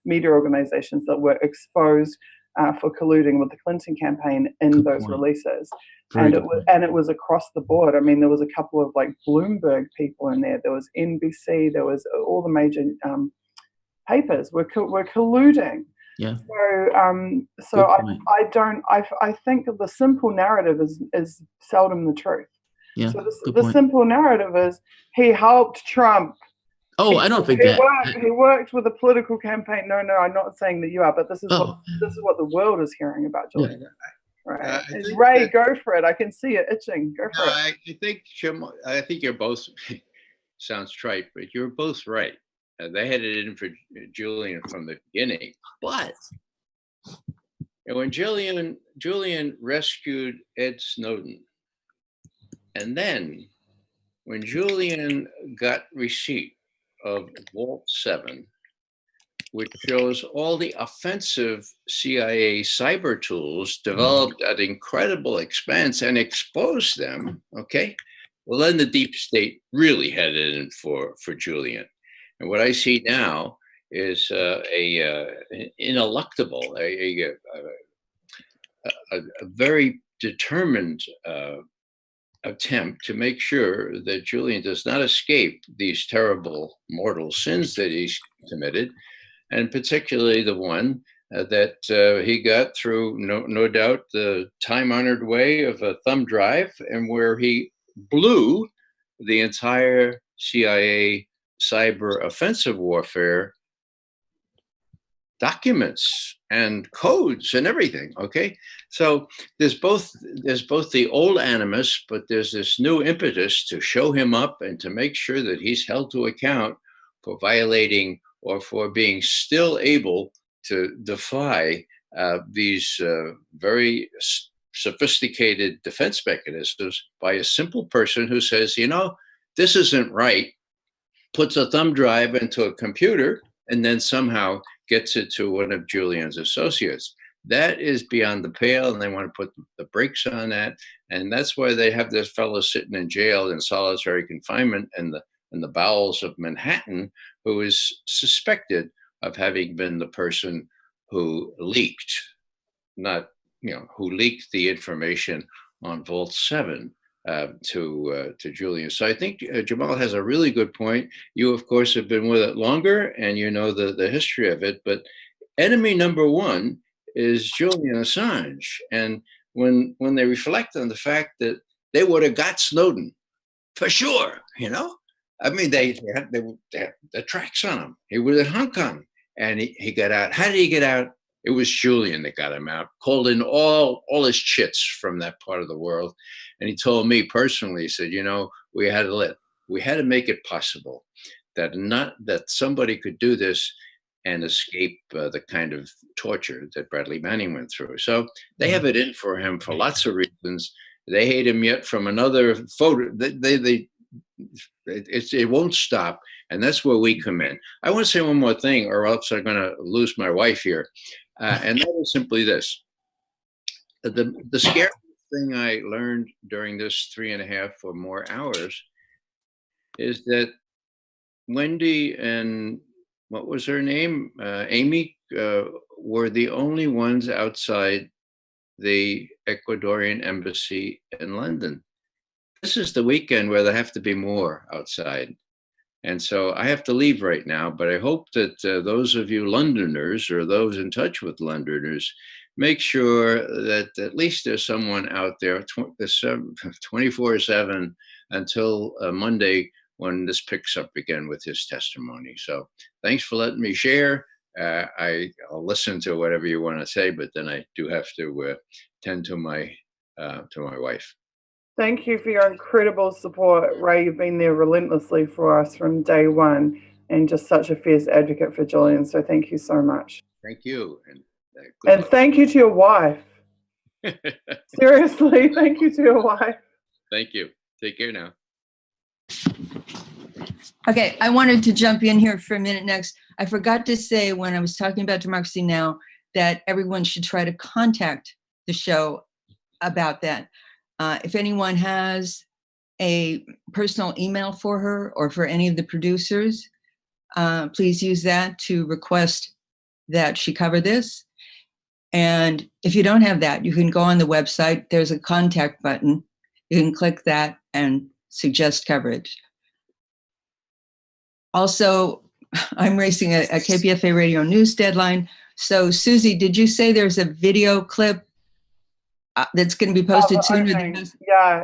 media organizations that were exposed for colluding with the Clinton campaign in those releases. And it was across the board. I mean, there was a couple of like Bloomberg people in there. There was NBC. There was all the major papers were colluding. Yeah. So I think the simple narrative is seldom the truth. Yeah. So the simple narrative is he helped Trump. Oh, I don't think that. He worked with a political campaign. No, I'm not saying that you are, but this is what the world is hearing about Julian. Right. Ray, go for it. I can see it itching. Go for it. I think you're both, sounds trite, but you're both right. They had it in for Julian from the beginning. But when Julian rescued Ed Snowden, and then when Julian got receipt of Vault 7, which shows all the offensive CIA cyber tools developed at incredible expense and exposed them, okay? Well, then the deep state really had it in for Julian. And what I see now is an ineluctable, a very determined attempt to make sure that Julian does not escape these terrible mortal sins that he's committed, and particularly the one that he got through, no doubt, the time-honored way of a thumb drive, and where he blew the entire CIA cyber offensive warfare documents and codes and everything. Okay, so there's both the old animus, but there's this new impetus to show him up and to make sure that he's held to account for violating or for being still able to defy these very sophisticated defense mechanisms by a simple person who says, you know, this isn't right, puts a thumb drive into a computer, and then somehow gets it to one of Julian's associates. That is beyond the pale, and they want to put the brakes on that. And that's why they have this fellow sitting in jail in solitary confinement in the bowels of Manhattan, who is suspected of having been the person who leaked, who leaked the information on Vault 7 to Julian. So I think Jamal has a really good point. You, of course, have been with it longer, and you know the history of it. But enemy number one is Julian Assange. And when they reflect on the fact that they would have got Snowden for sure, you know, I mean, they had the tracks on him. He was at Hong Kong, and he got out. How did he get out? It was Julian that got him out, called in all his chits from that part of the world. And he told me personally, he said, you know, we had to make it possible that somebody could do this and escape the kind of torture that Bradley Manning went through. So they have it in for him for lots of reasons. They hate him yet from another photo. It won't stop, and that's where we come in. I want to say one more thing, or else I'm going to lose my wife here, and that is simply this: the scary thing I learned during this 3.5 or more hours is that Wendy and what was her name, Amy, were the only ones outside the Ecuadorian embassy in London. This is the weekend where there have to be more outside. And so I have to leave right now, but I hope that those of you Londoners or those in touch with Londoners make sure that at least there's someone out there 24/7 until Monday when this picks up again with his testimony. So thanks for letting me share. I'll listen to whatever you want to say, but then I do have to tend to my wife. Thank you for your incredible support, Ray. You've been there relentlessly for us from day one and just such a fierce advocate for Julian. So thank you so much. Thank you. And thank you to your wife. Seriously, thank you to your wife. Thank you. Take care now. Okay, I wanted to jump in here for a minute next. I forgot to say when I was talking about Democracy Now! That everyone should try to contact the show about that. If anyone has a personal email for her or for any of the producers, please use that to request that she cover this. And if you don't have that, you can go on the website. There's a contact button. You can click that and suggest coverage. Also, I'm racing a KPFA radio news deadline. So Susie, did you say there's a video clip that's going to be posted soon? Okay.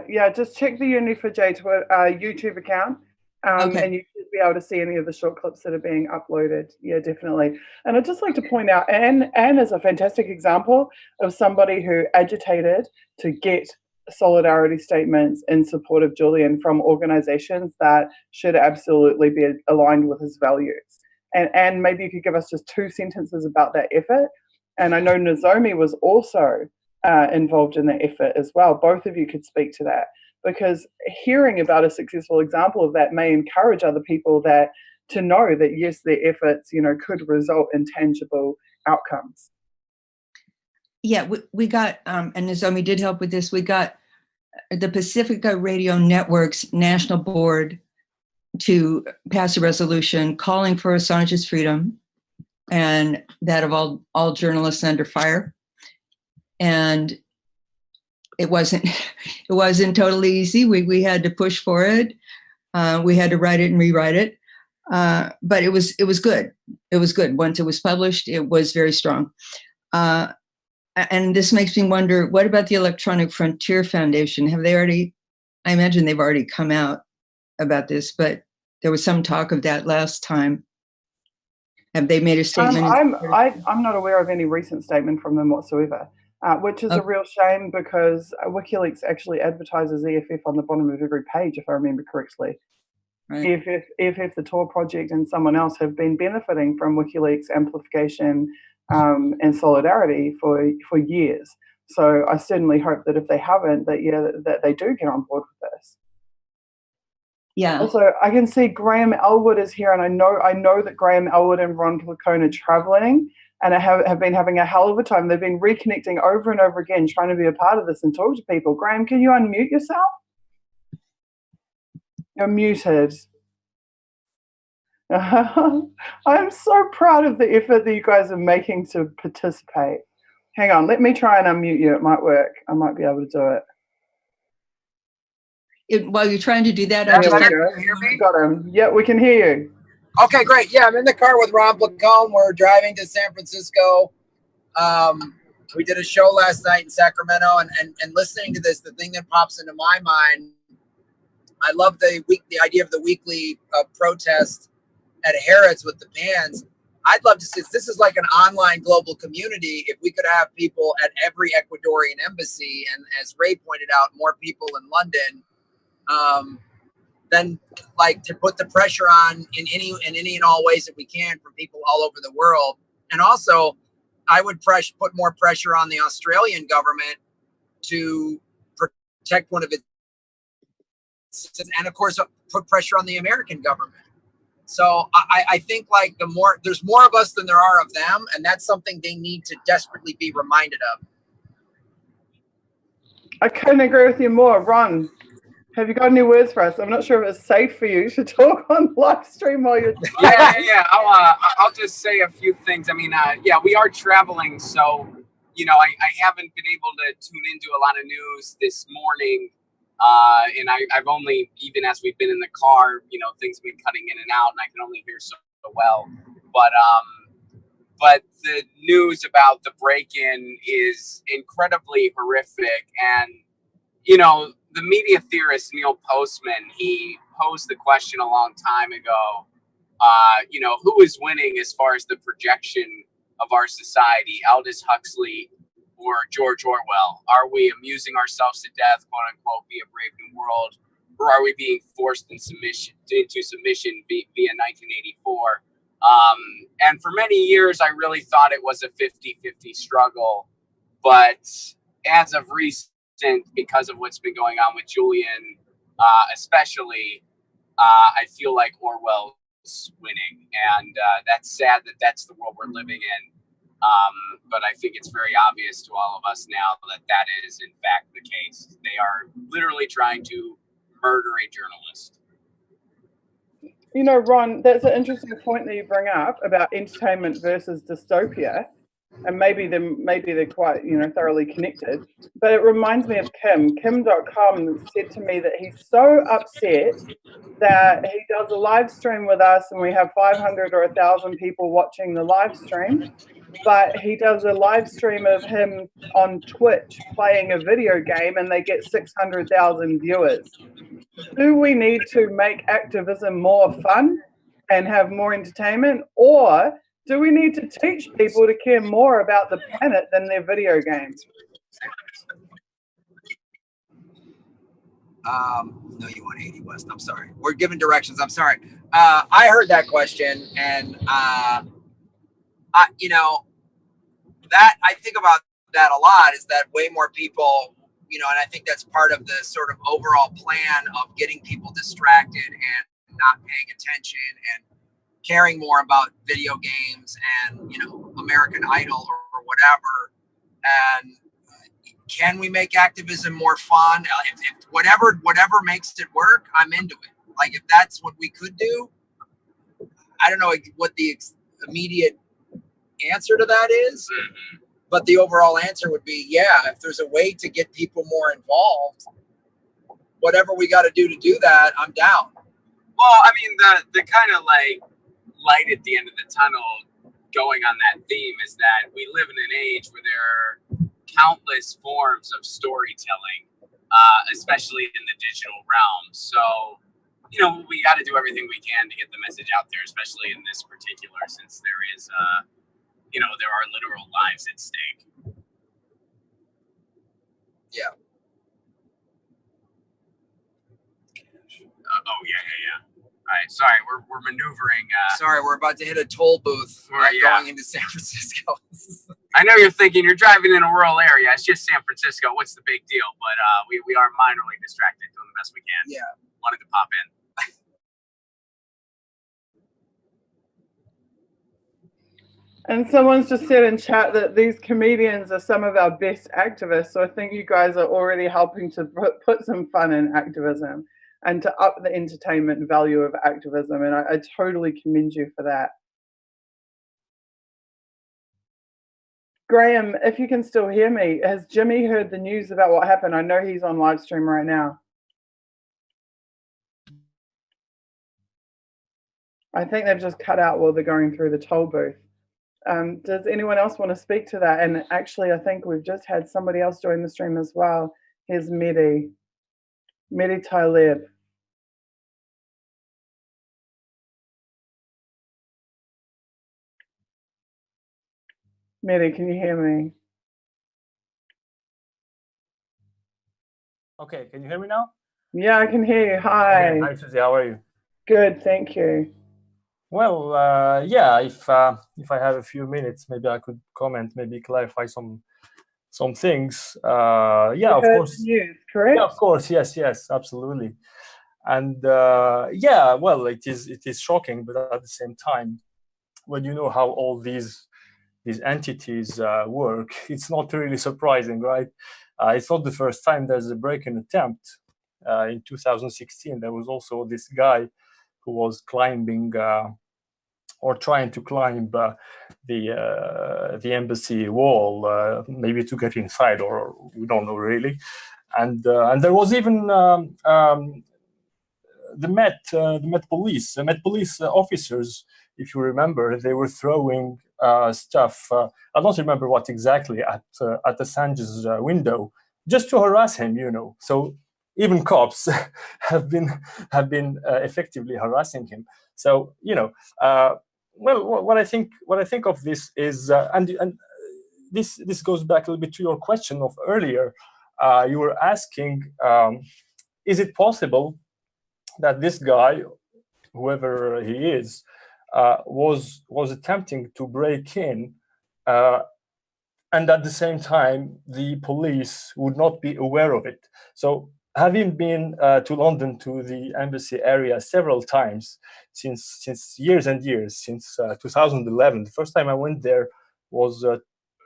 Yeah, just check the Uni4J YouTube account and you should be able to see any of the short clips that are being uploaded. Yeah, definitely. And I'd just like to point out, Anne is a fantastic example of somebody who agitated to get solidarity statements in support of Julian from organizations that should absolutely be aligned with his values. And maybe you could give us just 2 sentences about that effort. And I know Nozomi was also involved in the effort as well. Both of you could speak to that, because hearing about a successful example of that may encourage other people to know that yes, their efforts, could result in tangible outcomes. Yeah, we got, and Nozomi did help with this, we got the Pacifica Radio Network's national board to pass a resolution calling for Assange's freedom and that of all journalists under fire. And it wasn't totally easy. We had to push for it. We had to write it and rewrite it. But it was good. It was good. Once it was published, it was very strong. And this makes me wonder, what about the Electronic Frontier Foundation? Have they already, I imagine they've already come out about this, but there was some talk of that last time. Have they made a statement? I'm not aware of any recent statement from them whatsoever, which is a real shame, because WikiLeaks actually advertises EFF on the bottom of every page, if I remember correctly. Right. EFF, the Tor Project, and someone else have been benefiting from WikiLeaks amplification and solidarity for years. So I certainly hope that if they haven't, that they do get on board with this. Yeah. Also, I can see Graham Elwood is here, and I know that Graham Elwood and Ron Placone are traveling and have been having a hell of a time. They've been reconnecting over and over again, trying to be a part of this and talk to people. Graham, can you unmute yourself? You're muted. I'm so proud of the effort that you guys are making to participate. Hang on, let me try and unmute you. It might work. I might be able to do it. While you're trying to do that, Can you hear me? Got him. Yeah, we can hear you. Okay, great. Yeah, I'm in the car with Ron Placone. We're driving to San Francisco. We did a show last night in Sacramento, and listening to this, the thing that pops into my mind, I love the idea of the weekly protest at Harrods with the bands. I'd love to see, this is like an online global community. If we could have people at every Ecuadorian embassy, and as Ray pointed out, more people in London, then like to put the pressure on in any and all ways that we can from people all over the world. And also, I would put more pressure on the Australian government to protect one of its, and of course put pressure on the American government. So I think like there's more of us than there are of them, and that's something they need to desperately be reminded of. I couldn't agree with you more. Ron, have you got any words for us? I'm not sure if it's safe for you to talk on live stream while you're Yeah. I'll just say a few things. I mean, yeah, we are traveling, so I haven't been able to tune into a lot of news this morning, and I've only, even as we've been in the car, things have been cutting in and out, and I can only hear so well. But the news about the break-in is incredibly horrific, and the media theorist Neil Postman, he posed the question a long time ago, who is winning as far as the projection of our society, Aldous Huxley or George Orwell? Are we amusing ourselves to death, quote unquote, via Brave New World, or are we being forced into submission via 1984? And for many years, I really thought it was a 50-50 struggle, but as of recent, because of what's been going on with Julian, especially, I feel like Orwell's winning, and that's sad that that's the world we're living in. But I think it's very obvious to all of us now that is in fact the case. They are literally trying to murder a journalist. Ron, that's an interesting point that you bring up about entertainment versus dystopia. And maybe they're quite, thoroughly connected. But it reminds me of Kim. Kim.com said to me that he's so upset that he does a live stream with us and we have 500 or 1,000 people watching the live stream. But he does a live stream of him on Twitch playing a video game and they get 600,000 viewers. Do we need to make activism more fun and have more entertainment, or do we need to teach people to care more about the planet than their video games? No, you want 80 West. I'm sorry. We're giving directions. I'm sorry. I heard that question, and that I think about that a lot. Is that way more people, and I think that's part of the sort of overall plan of getting people distracted and not paying attention and caring more about video games and American Idol or whatever. And can we make activism more fun? If whatever makes it work, I'm into it. Like if that's what we could do, I don't know what the immediate answer to that is, but the overall answer would be, yeah, if there's a way to get people more involved, whatever we got to do that, I'm down. Well, I mean, the kind of like light at the end of the tunnel going on that theme is that we live in an age where there are countless forms of storytelling, especially in the digital realm. So, we got to do everything we can to get the message out there, especially in this particular, since there is, there are literal lives at stake. Yeah. Yeah. All right, sorry, we're maneuvering. Sorry, we're about to hit a toll booth going into San Francisco. I know you're thinking you're driving in a rural area. It's just San Francisco. What's the big deal? But we are minorly distracted, doing the best we can. Yeah. Wanted to pop in. And someone's just said in chat that these comedians are some of our best activists. So I think you guys are already helping to put some fun in activism and to up the entertainment value of activism. And I totally commend you for that. Graham, if you can still hear me, has Jimmy heard the news about what happened? I know he's on live stream right now. I think they've just cut out while they're going through the toll booth. Does anyone else want to speak to that? And actually, I think we've just had somebody else join the stream as well. Here's Mehdi Talib. Mehdi, can you hear me? Okay, can you hear me now? Yeah, I can hear you. Hi. Hi, Susie. How are you? Good, thank you. Well, yeah. If I have a few minutes, maybe I could comment, maybe clarify some things. Yeah, You of heard course. the news, correct? Yeah, of course. Yes, yes, absolutely. And yeah, well, it is shocking, but at the same time, when you know how all these entities work, it's not really surprising, right? It's not the first time there's a break-in attempt. In 2016, there was also this guy who was climbing or trying to climb the embassy wall, maybe to get inside, or we don't know really. And there was even the Met police, officers, if you remember, they were throwing stuff. I don't remember what exactly at Assange's window, just to harass him, you know. So even cops have been effectively harassing him. So you know, well, what I think of this is, and this goes back a little bit to your question of earlier. You were asking, is it possible that this guy, whoever he is, was attempting to break in, and at the same time the police would not be aware of it? So, having been to London, to the embassy area several times since years and years, since 2011, the first time I went there was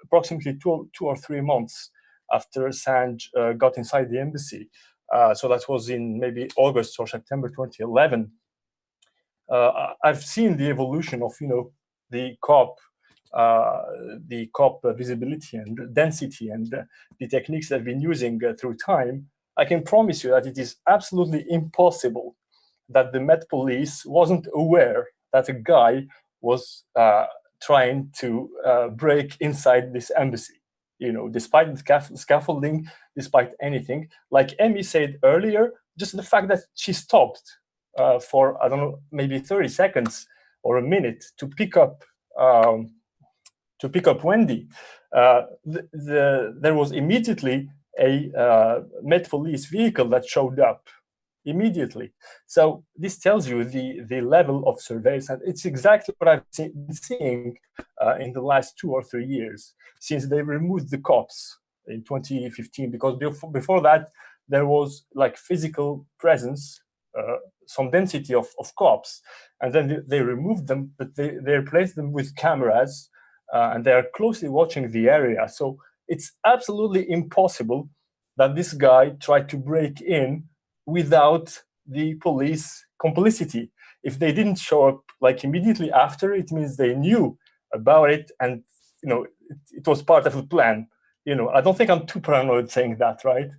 approximately two or 3 months after Assange got inside the embassy. So that was in maybe August or September 2011. I've seen the evolution of, you know, the COP visibility and density, and the techniques they've been using through time. I can promise you that it is absolutely impossible that the Met Police wasn't aware that a guy was trying to break inside this embassy. You know, despite the scaffolding, despite anything. Like Emmy said earlier, just the fact that she stopped for, I don't know, maybe 30 seconds or a minute to pick up Wendy, there was immediately a Met Police vehicle that showed up immediately. So this tells you the level of surveillance, and it's exactly what I've been seeing in the last 2 or 3 years since they removed the cops in 2015. Because before that, there was like physical presence, some density of cops, and then they removed them, but they replaced them with cameras, and they are closely watching the area. So it's absolutely impossible that this guy tried to break in without the police complicity. If they didn't show up like immediately after, it means they knew about it, and you know, it was part of the plan. You know, I don't think I'm too paranoid saying that, right?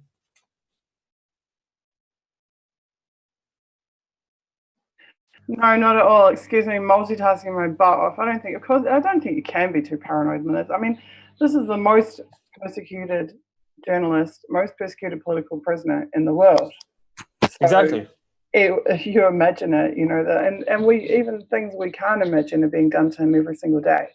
No, not at all. Excuse me, multitasking my butt off. I don't think you can be too paranoid, Melissa. I mean, this is the most persecuted journalist, most persecuted political prisoner in the world. So exactly. If you imagine it, you know, and we, even things we can't imagine are being done to him every single day.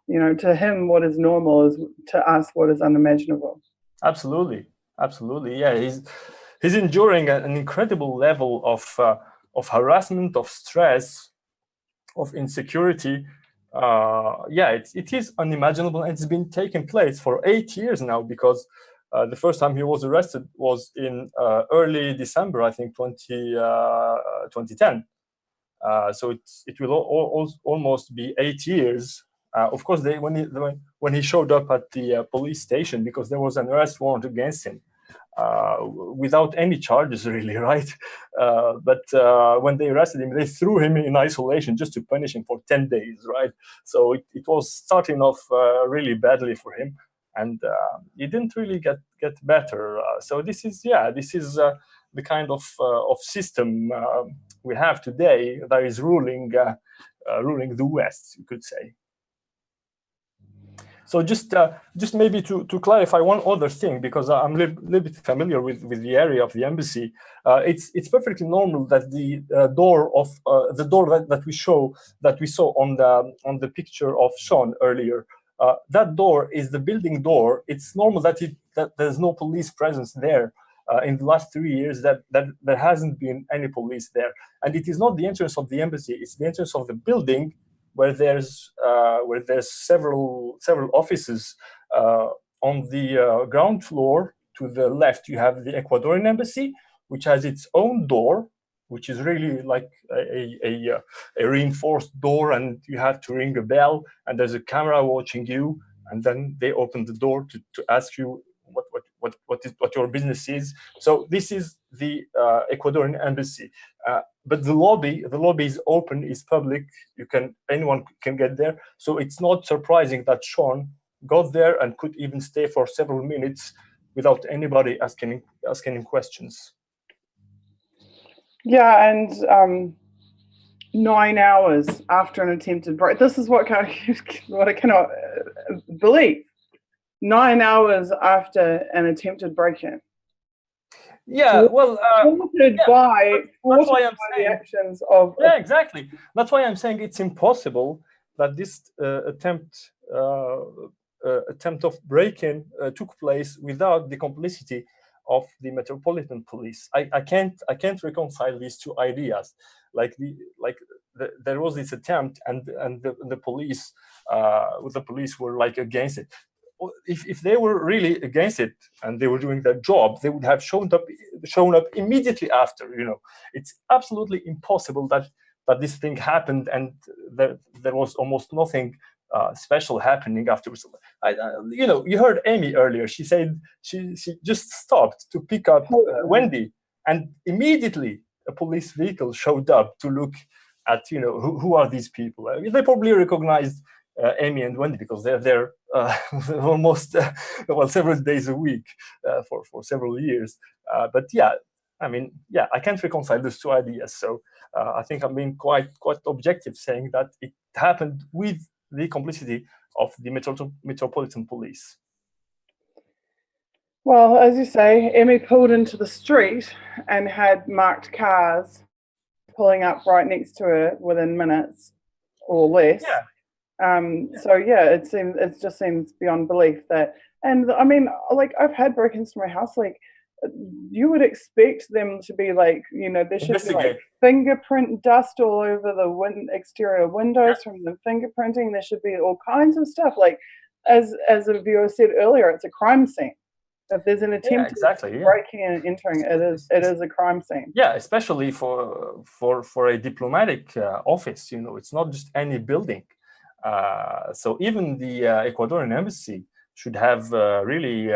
You know, to him, what is normal is to us what is unimaginable. Absolutely, absolutely. Yeah, he's enduring an incredible level of harassment, of stress, of insecurity. Yeah, it is unimaginable, and it's been taking place for 8 years now, because the first time he was arrested was in early December, I think, 2010. So it will almost be 8 years. Of course, when he showed up at the police station, because there was an arrest warrant against him, without any charges, really, right? But when they arrested him, they threw him in isolation just to punish him for 10 days, right? So it was starting off really badly for him, and it didn't really get better. So this is the kind of system we have today that is ruling the West, you could say. So just maybe to clarify one other thing, because I'm a little bit familiar with the area of the embassy. It's perfectly normal that the door that we saw on the picture of Sean earlier, that door is the building door. It's normal that there's no police presence there. in the last 3 years that there hasn't been any police there. And it is not the entrance of the embassy; it's the entrance of the building where there's several offices. On the ground floor to the left, you have the Ecuadorian embassy, which has its own door, which is really like a reinforced door, and you have to ring a bell, and there's a camera watching you, and then they open the door to ask you what your business is. So this is the Ecuadorian embassy. But the lobby is open, is public. Anyone can get there. So it's not surprising that Sean got there and could even stay for several minutes without anybody asking him questions. Yeah, and 9 hours after an attempted break. This is what I cannot believe. 9 hours after an attempted break-in. Yeah, well, thwarted by the actions of. Yeah, exactly. That's why I'm saying it's impossible that this attempt of break-in took place without the complicity of the Metropolitan Police. I can't reconcile these two ideas. There was this attempt, and the police were like against it. If they were really against it and they were doing their job, they would have shown up immediately after. It's absolutely impossible that this thing happened and there was almost nothing special happening afterwards. You heard Amy earlier. She said she just stopped to pick up Wendy, and immediately a police vehicle showed up to look at who are these people. They probably recognized Amy and Wendy because they're there almost several days a week for several years. But yeah, I can't reconcile those two ideas. So I think I'm being quite objective, saying that it happened with the complicity of the Metropolitan Police. Well, as you say, Emmy pulled into the street and had marked cars pulling up right next to her within minutes or less. Yeah. So yeah, it just seems beyond belief that, and I mean, like, I've had break-ins to my house. Like, you would expect them to be like, there should be like fingerprint dust all over the exterior windows from the fingerprinting. There should be all kinds of stuff. Like, as a viewer said earlier, it's a crime scene. If there's an attempt to breaking and entering, it is a crime scene. Yeah, especially for a diplomatic office. It's not just any building. So even the Ecuadorian embassy should have really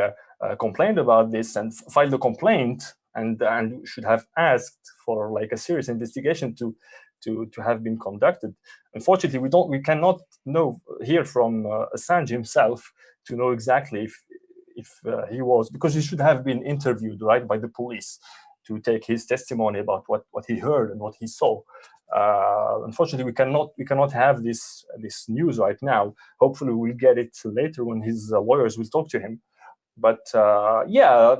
complained about this and filed a complaint, and should have asked for like a serious investigation to have been conducted. Unfortunately, we cannot hear from Assange himself to know exactly if he was, because he should have been interviewed by the police to take his testimony about what he heard and what he saw. Unfortunately, we cannot have this news right now. Hopefully, we'll get it later when his lawyers will talk to him. But yeah,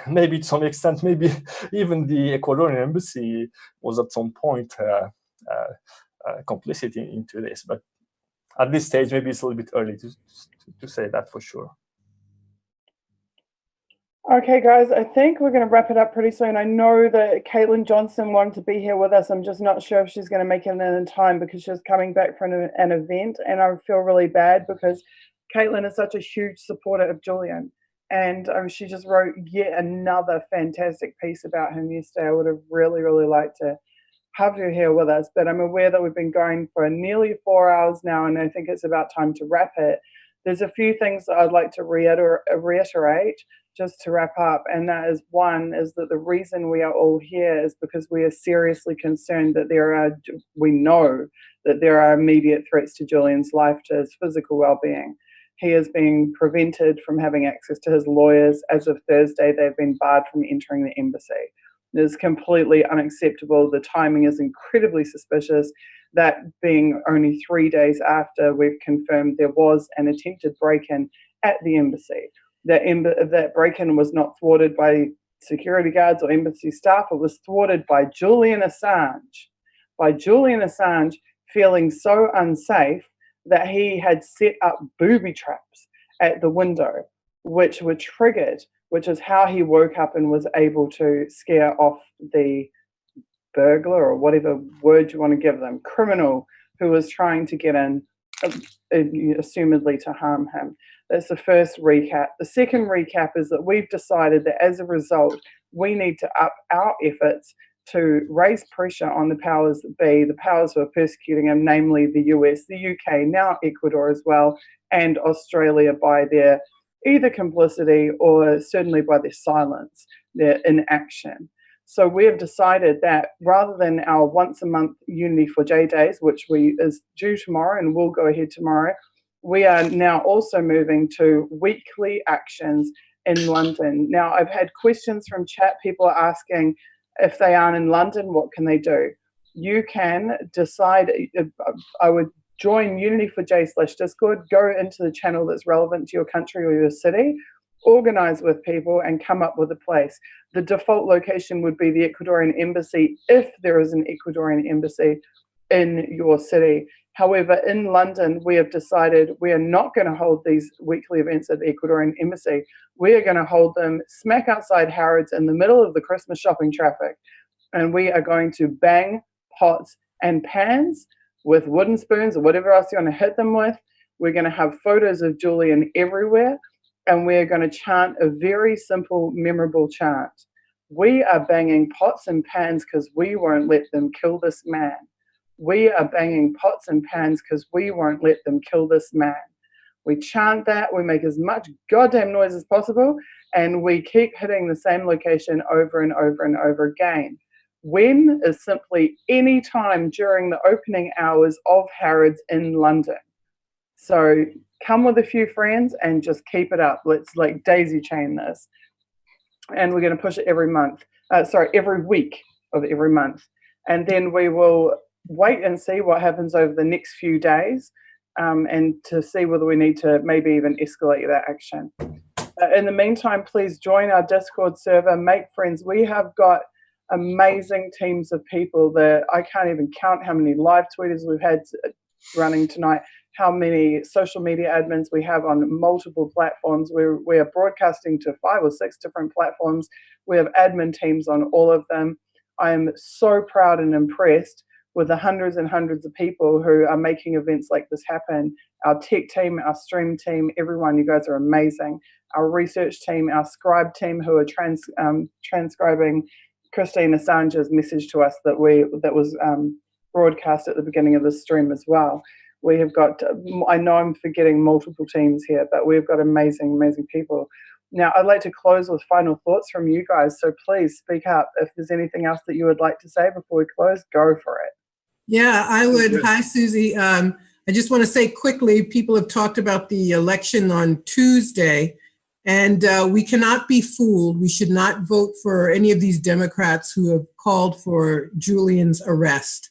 maybe to some extent, maybe even the Ecuadorian embassy was at some point complicit into this. But at this stage, maybe it's a little bit early to say that for sure. Okay, guys, I think we're going to wrap it up pretty soon. I know that Caitlin Johnson wanted to be here with us. I'm just not sure if she's going to make it in time because she's coming back from an event, and I feel really bad because Caitlin is such a huge supporter of Julian, and she just wrote yet another fantastic piece about him yesterday. I would have really, really liked to have her here with us, but I'm aware that we've been going for nearly 4 hours now, and I think it's about time to wrap it. There's a few things that I'd like to reiterate just to wrap up, and that is, one, is that the reason we are all here is because we are seriously concerned that we know that there are immediate threats to Julian's life, to his physical well-being. He is being prevented from having access to his lawyers. As of Thursday, they've been barred from entering the embassy. It is completely unacceptable. The timing is incredibly suspicious. That being only 3 days after we've confirmed there was an attempted break-in at the embassy. That break-in was not thwarted by security guards or embassy staff. It was thwarted by Julian Assange. By Julian Assange feeling so unsafe that he had set up booby traps at the window, which were triggered which is how he woke up and was able to scare off the burglar, or whatever word you want to give them, criminal who was trying to get in, assumedly to harm him. That's the first recap. The second recap is that we've decided that as a result, we need to up our efforts to raise pressure on the powers that be, the powers who are persecuting him, namely the US, the UK, now Ecuador as well, and Australia, by their either complicity or certainly by their silence, their inaction. So we have decided that rather than our once a month Unity for J Days, which is due tomorrow and will go ahead tomorrow, we are now also moving to weekly actions in London. Now, I've had questions from chat. People are asking, if they aren't in London, what can they do? You can decide. I would join Unity for J/Discord, go into the channel that's relevant to your country or your city, organize with people and come up with a place. The default location would be the Ecuadorian embassy, if there is an Ecuadorian embassy in your city. However, in London, we have decided we are not going to hold these weekly events at the Ecuadorian embassy. We are going to hold them smack outside Harrods in the middle of the Christmas shopping traffic. And we are going to bang pots and pans with wooden spoons or whatever else you want to hit them with. We're going to have photos of Julian everywhere. And we're going to chant a very simple, memorable chant. We are banging pots and pans because we won't let them kill this man. We are banging pots and pans because we won't let them kill this man. We chant that, we make as much goddamn noise as possible, and we keep hitting the same location over and over and over again. When is simply any time during the opening hours of Harrods in London. So come with a few friends and just keep it up. Let's like daisy chain this. And we're going to push it every month. Every week of every month. And then we will wait and see what happens over the next few days, and to see whether we need to maybe even escalate that action. In the meantime, please join our Discord server, make friends. We have got amazing teams of people that I can't even count how many live tweeters we've had running tonight, how many social media admins we have on multiple platforms. We are broadcasting to 5 or 6 different platforms. We have admin teams on all of them. I am so proud and impressed with the hundreds and hundreds of people who are making events like this happen. Our tech team, our stream team, everyone, you guys are amazing. Our research team, our scribe team who are transcribing Christine Assange's message to us that was broadcast at the beginning of the stream as well. We have got, I know I'm forgetting multiple teams here, but we've got amazing, amazing people. Now, I'd like to close with final thoughts from you guys, so please speak up. If there's anything else that you would like to say before we close, go for it. Yeah, I would. Hi, Susie. I just want to say quickly, people have talked about the election on Tuesday, and we cannot be fooled. We should not vote for any of these Democrats who have called for Julian's arrest.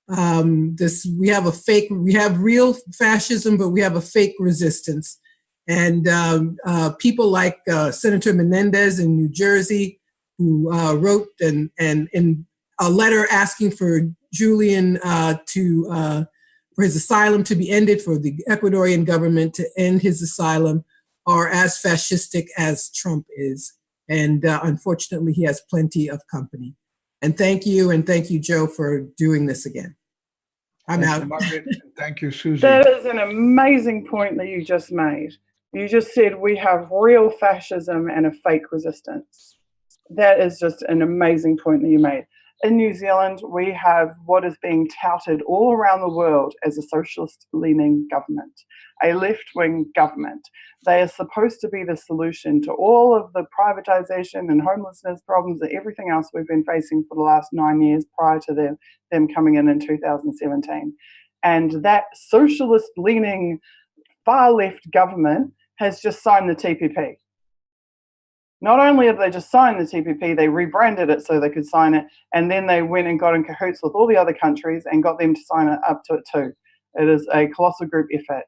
We have real fascism, but we have a fake resistance. And people like Senator Menendez in New Jersey, who wrote in a letter asking for Julian for his asylum to be ended, for the Ecuadorian government to end his asylum, are as fascistic as Trump is. And unfortunately, he has plenty of company. And thank you, Joe, for doing this again. I'm out. Thank you, Susie. That is an amazing point that you just made. You just said we have real fascism and a fake resistance. That is just an amazing point that you made. In New Zealand, we have what is being touted all around the world as a socialist-leaning government, a left-wing government. They are supposed to be the solution to all of the privatization and homelessness problems and everything else we've been facing for the last 9 years prior to them coming in 2017. And that socialist-leaning far-left government has just signed the TPP. Not only have they just signed the TPP, they rebranded it so they could sign it, and then they went and got in cahoots with all the other countries and got them to sign it up to it too. It is a colossal group effort.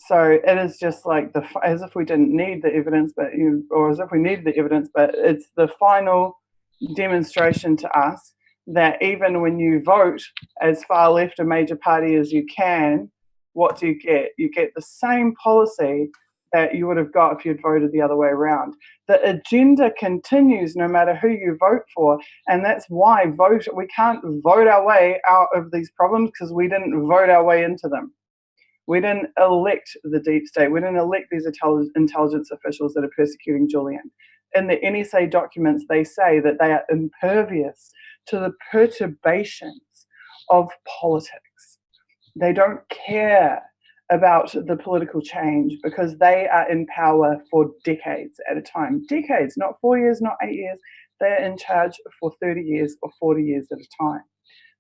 So it is just like as if we didn't need the evidence, or as if we needed the evidence, but it's the final demonstration to us that even when you vote as far left a major party as you can, what do? You get the same policy that you would have got if you'd voted the other way around. The agenda continues no matter who you vote for, and that's why we can't vote our way out of these problems, because we didn't vote our way into them. We didn't elect the deep state. We didn't elect these intelligence officials that are persecuting Julian. In the NSA documents, they say that they are impervious to the perturbations of politics. They don't care about the political change because they are in power for decades at a time. Decades, not 4 years, not 8 years. They're in charge for 30 years or 40 years at a time.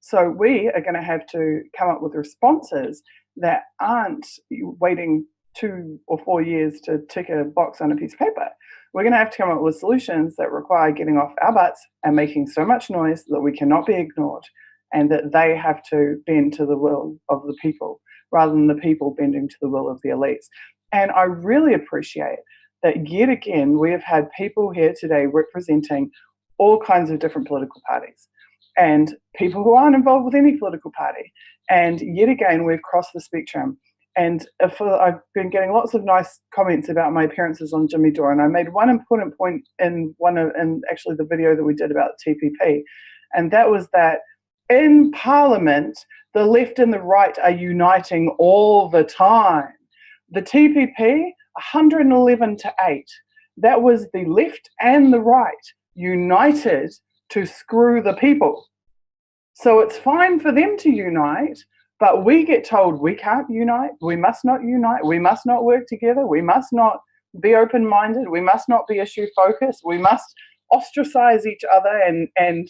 So we are going to have to come up with responses that aren't waiting 2 or 4 years to tick a box on a piece of paper. We're going to have to come up with solutions that require getting off our butts and making so much noise that we cannot be ignored, and that they have to bend to the will of the people rather than the people bending to the will of the elites. And I really appreciate that yet again we have had people here today representing all kinds of different political parties and people who aren't involved with any political party. And yet again, we've crossed the spectrum. And I've been getting lots of nice comments about my appearances on Jimmy Dore, and I made one important point in actually the video that we did about TPP, and that was that in Parliament, the left and the right are uniting all the time. The TPP, 111-8, that was the left and the right united to screw the people. So it's fine for them to unite, but we get told we can't unite, we must not unite, we must not work together, we must not be open-minded, we must not be issue-focused, we must ostracize each other and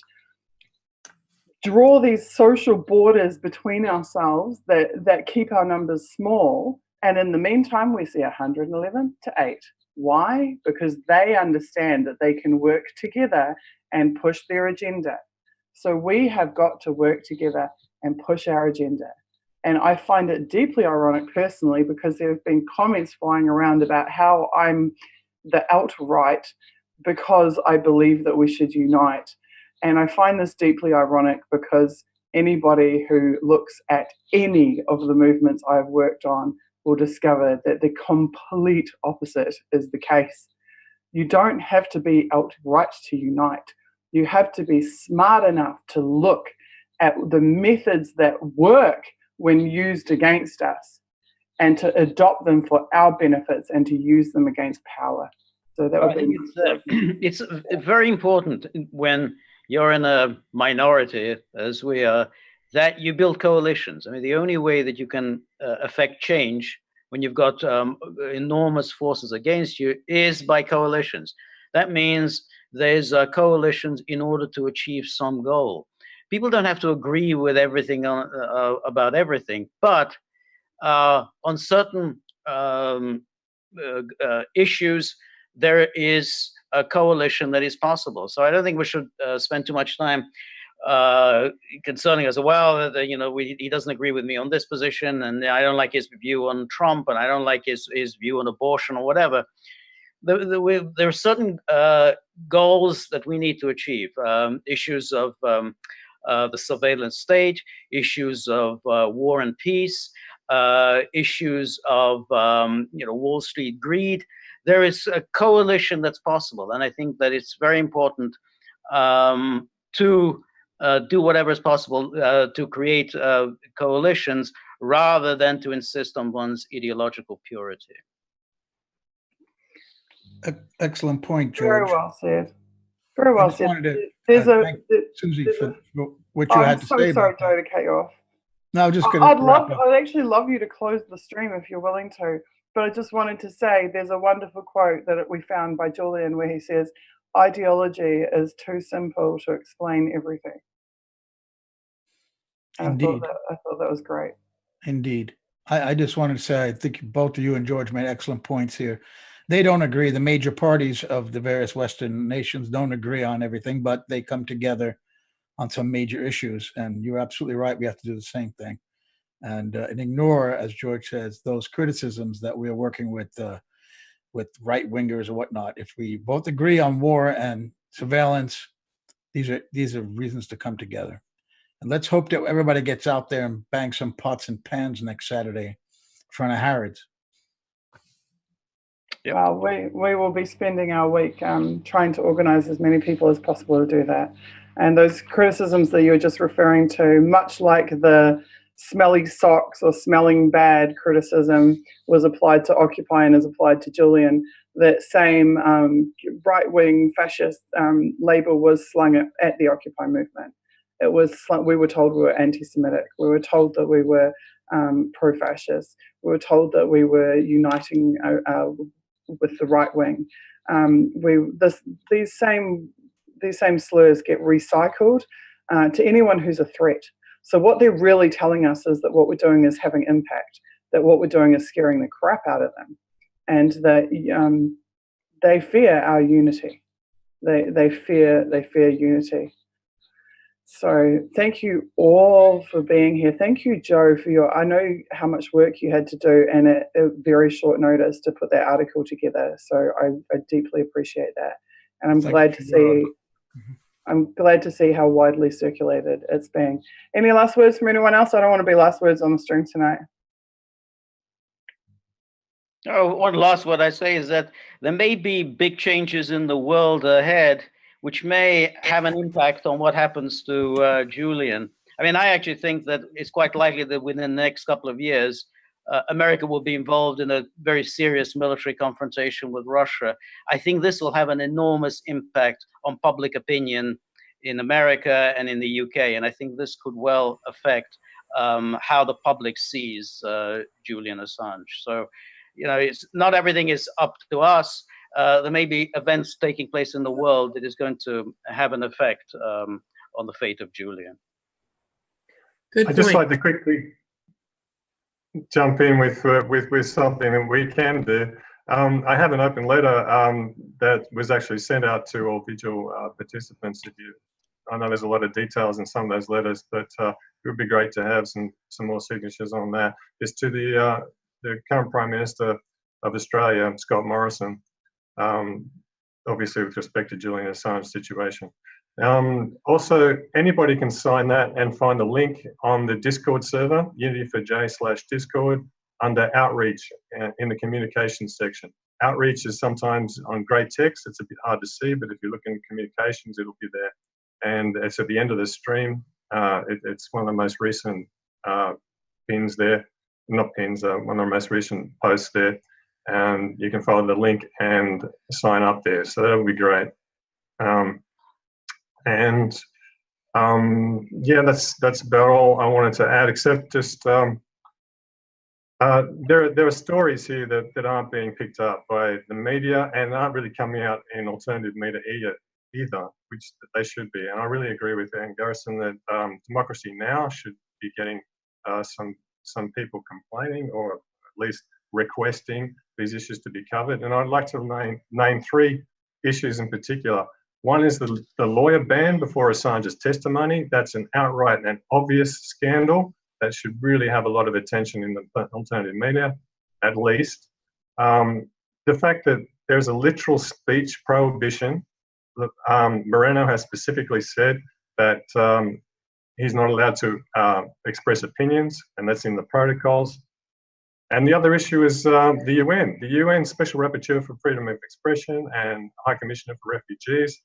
draw these social borders between ourselves that keep our numbers small. And in the meantime, we see 111-8. Why? Because they understand that they can work together and push their agenda. So we have got to work together and push our agenda. And I find it deeply ironic personally, because there have been comments flying around about how I'm the alt-right because I believe that we should unite. And I find this deeply ironic because anybody who looks at any of the movements I've worked on will discover that the complete opposite is the case. You don't have to be alt-right to unite. You have to be smart enough to look at the methods that work when used against us and to adopt them for our benefits and to use them against power. So that would be it's very important when you're in a minority, as we are, that you build coalitions. I mean, the only way that you can affect change when you've got enormous forces against you is by coalitions. That means there's coalitions in order to achieve some goal. People don't have to agree with everything about everything, but on certain issues, there is a coalition that is possible. So I don't think we should spend too much time concerning us. Well, he doesn't agree with me on this position, and I don't like his view on Trump, and I don't like his view on abortion or whatever. There are certain goals that we need to achieve. Issues of the surveillance state, issues of war and peace, issues of Wall Street greed. There is a coalition that's possible, and I think that it's very important to do whatever is possible to create coalitions rather than to insist on one's ideological purity. Excellent point, George. Very well said. Very well said. Thank Susie for what you had to say. I'm so sorry, Joe, to cut you off. No, I'm just going I'd actually love you to close the stream if you're willing to. But I just wanted to say there's a wonderful quote that we found by Julian where he says, "Ideology is too simple to explain everything." And Indeed. I thought that was great. Indeed. I just wanted to say, I think both of you and George made excellent points here. They don't agree. The major parties of the various Western nations don't agree on everything, but they come together on some major issues. And you're absolutely right. We have to do the same thing. And ignore, as George says, those criticisms that we are working with right-wingers or whatnot. If we both agree on war and surveillance, these are reasons to come together. And let's hope that everybody gets out there and bang some pots and pans next Saturday in front of Harrods. Yep. Well, we will be spending our week trying to organise as many people as possible to do that. And those criticisms that you were just referring to, much like the smelly socks or smelling bad criticism was applied to Occupy and is applied to Julian, that same right-wing fascist label was slung at the Occupy movement. It was we were told we were anti-Semitic. We were told that we were pro-fascist. We were told that we were uniting with the right wing. These same slurs get recycled to anyone who's a threat. So what they're really telling us is that what we're doing is having impact, that what we're doing is scaring the crap out of them, and that they fear our unity. They fear unity. So thank you all for being here. Thank you, Joe, for I know how much work you had to do and at very short notice to put that article together. So I deeply appreciate that. And I'm glad to see. I'm glad to see how widely circulated it's been. Any last words from anyone else? I don't want to be last words on the stream tonight. Oh, one last word I say is that there may be big changes in the world ahead, which may have an impact on what happens to Julian. I mean, I actually think that it's quite likely that within the next couple of years, America will be involved in a very serious military confrontation with Russia. I think this will have an enormous impact on public opinion in America and in the UK. And I think this could well affect how the public sees Julian Assange. So, you know, it's not everything is up to us. There may be events taking place in the world that is going to have an effect on the fate of Julian. I'd just like to quickly jump in with something that we can do. I have an open letter that was actually sent out to all vigil participants. I know there's a lot of details in some of those letters, but it would be great to have some more signatures on that. It's to the current Prime Minister of Australia, Scott Morrison, obviously with respect to Julian Assange's situation. Also, anybody can sign that and find a link on the Discord server, Unity4J/Discord, under Outreach in the communications section. Outreach is sometimes on grey text. It's a bit hard to see, but if you look in communications, it'll be there. And it's at the end of the stream. It's one of the most recent pins there. Not pins, one of the most recent posts there. And you can follow the link and sign up there. So that would be great. Yeah, that's about all I wanted to add, except just there are stories here that aren't being picked up by the media and aren't really coming out in alternative media either, which they should be. And I really agree with Anne Garrison that Democracy Now! Should be getting some people complaining or at least requesting these issues to be covered. And I'd like to name three issues in particular. One is the lawyer ban before Assange's testimony. That's an outright and obvious scandal that should really have a lot of attention in the alternative media, at least. The fact that there's a literal speech prohibition. Moreno has specifically said that he's not allowed to express opinions, and that's in the protocols. And the other issue is the UN. The UN Special Rapporteur for Freedom of Expression and High Commissioner for Refugees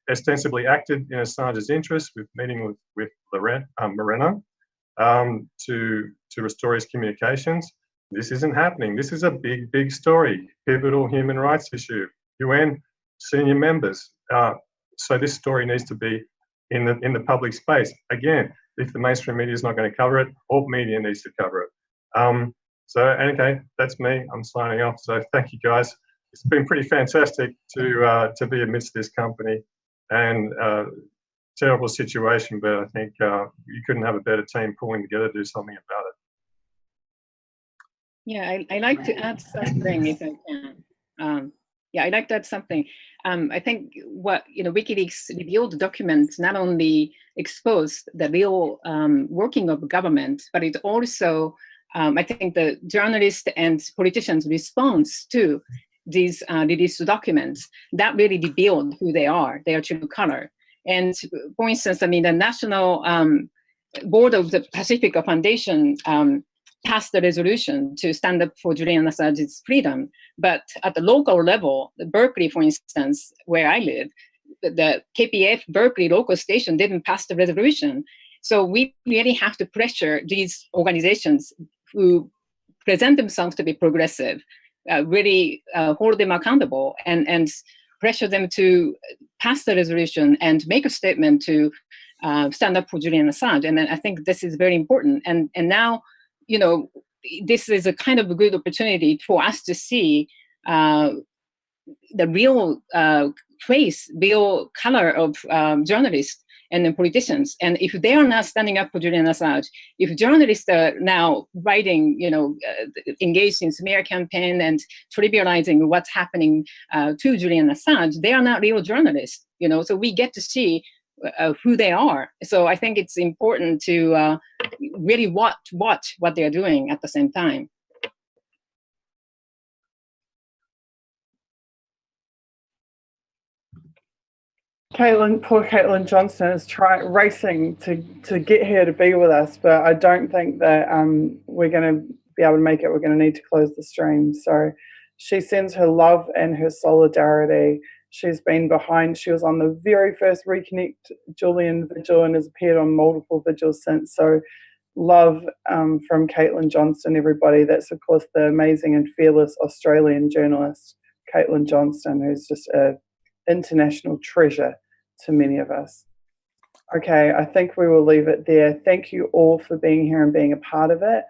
ostensibly acted in Assange's interest with meeting with Moreno to restore his communications. This isn't happening. This is a big story, pivotal human rights issue. UN senior members. So this story needs to be in the public space. Again, if the mainstream media is not going to cover it, all media needs to cover it. So okay, that's me. I'm signing off. So thank you guys. It's been pretty fantastic to be amidst this company and terrible situation, but I think you couldn't have a better team pulling together to do something about it. Yeah, I like to add something if I can. Yeah, I'd like to add something. I think what WikiLeaks revealed documents not only exposed the real working of government, but it also I think the journalists and politicians' response to these released documents that really revealed who they are, their true color. And for instance, I mean, the National Board of the Pacific Foundation passed a resolution to stand up for Julian Assange's freedom. But at the local level, Berkeley, for instance, where I live, the KPF Berkeley local station didn't pass the resolution. So we really have to pressure these organizations who present themselves to be progressive, really hold them accountable and pressure them to pass the resolution and make a statement to stand up for Julian Assange. And then I think this is very important. And now, you know, this is a kind of a good opportunity for us to see the real face, real color of journalists and then politicians. And if they are not standing up for Julian Assange, if journalists are now writing, you know, engaged in smear campaign and trivializing what's happening to Julian Assange, they are not real journalists, you know, so we get to see who they are. So I think it's important to really watch what they're doing at the same time. Poor Caitlin Johnston is racing to get here to be with us, but I don't think that we're going to be able to make it. We're going to need to close the stream. So she sends her love and her solidarity. She's been behind. She was on the very first Reconnect Julian Vigil and has appeared on multiple vigils since. So love from Caitlin Johnston, everybody. That's, of course, the amazing and fearless Australian journalist, Caitlin Johnston, who's just an international treasure to many of us. Okay, I think we will leave it there. Thank you all for being here and being a part of it.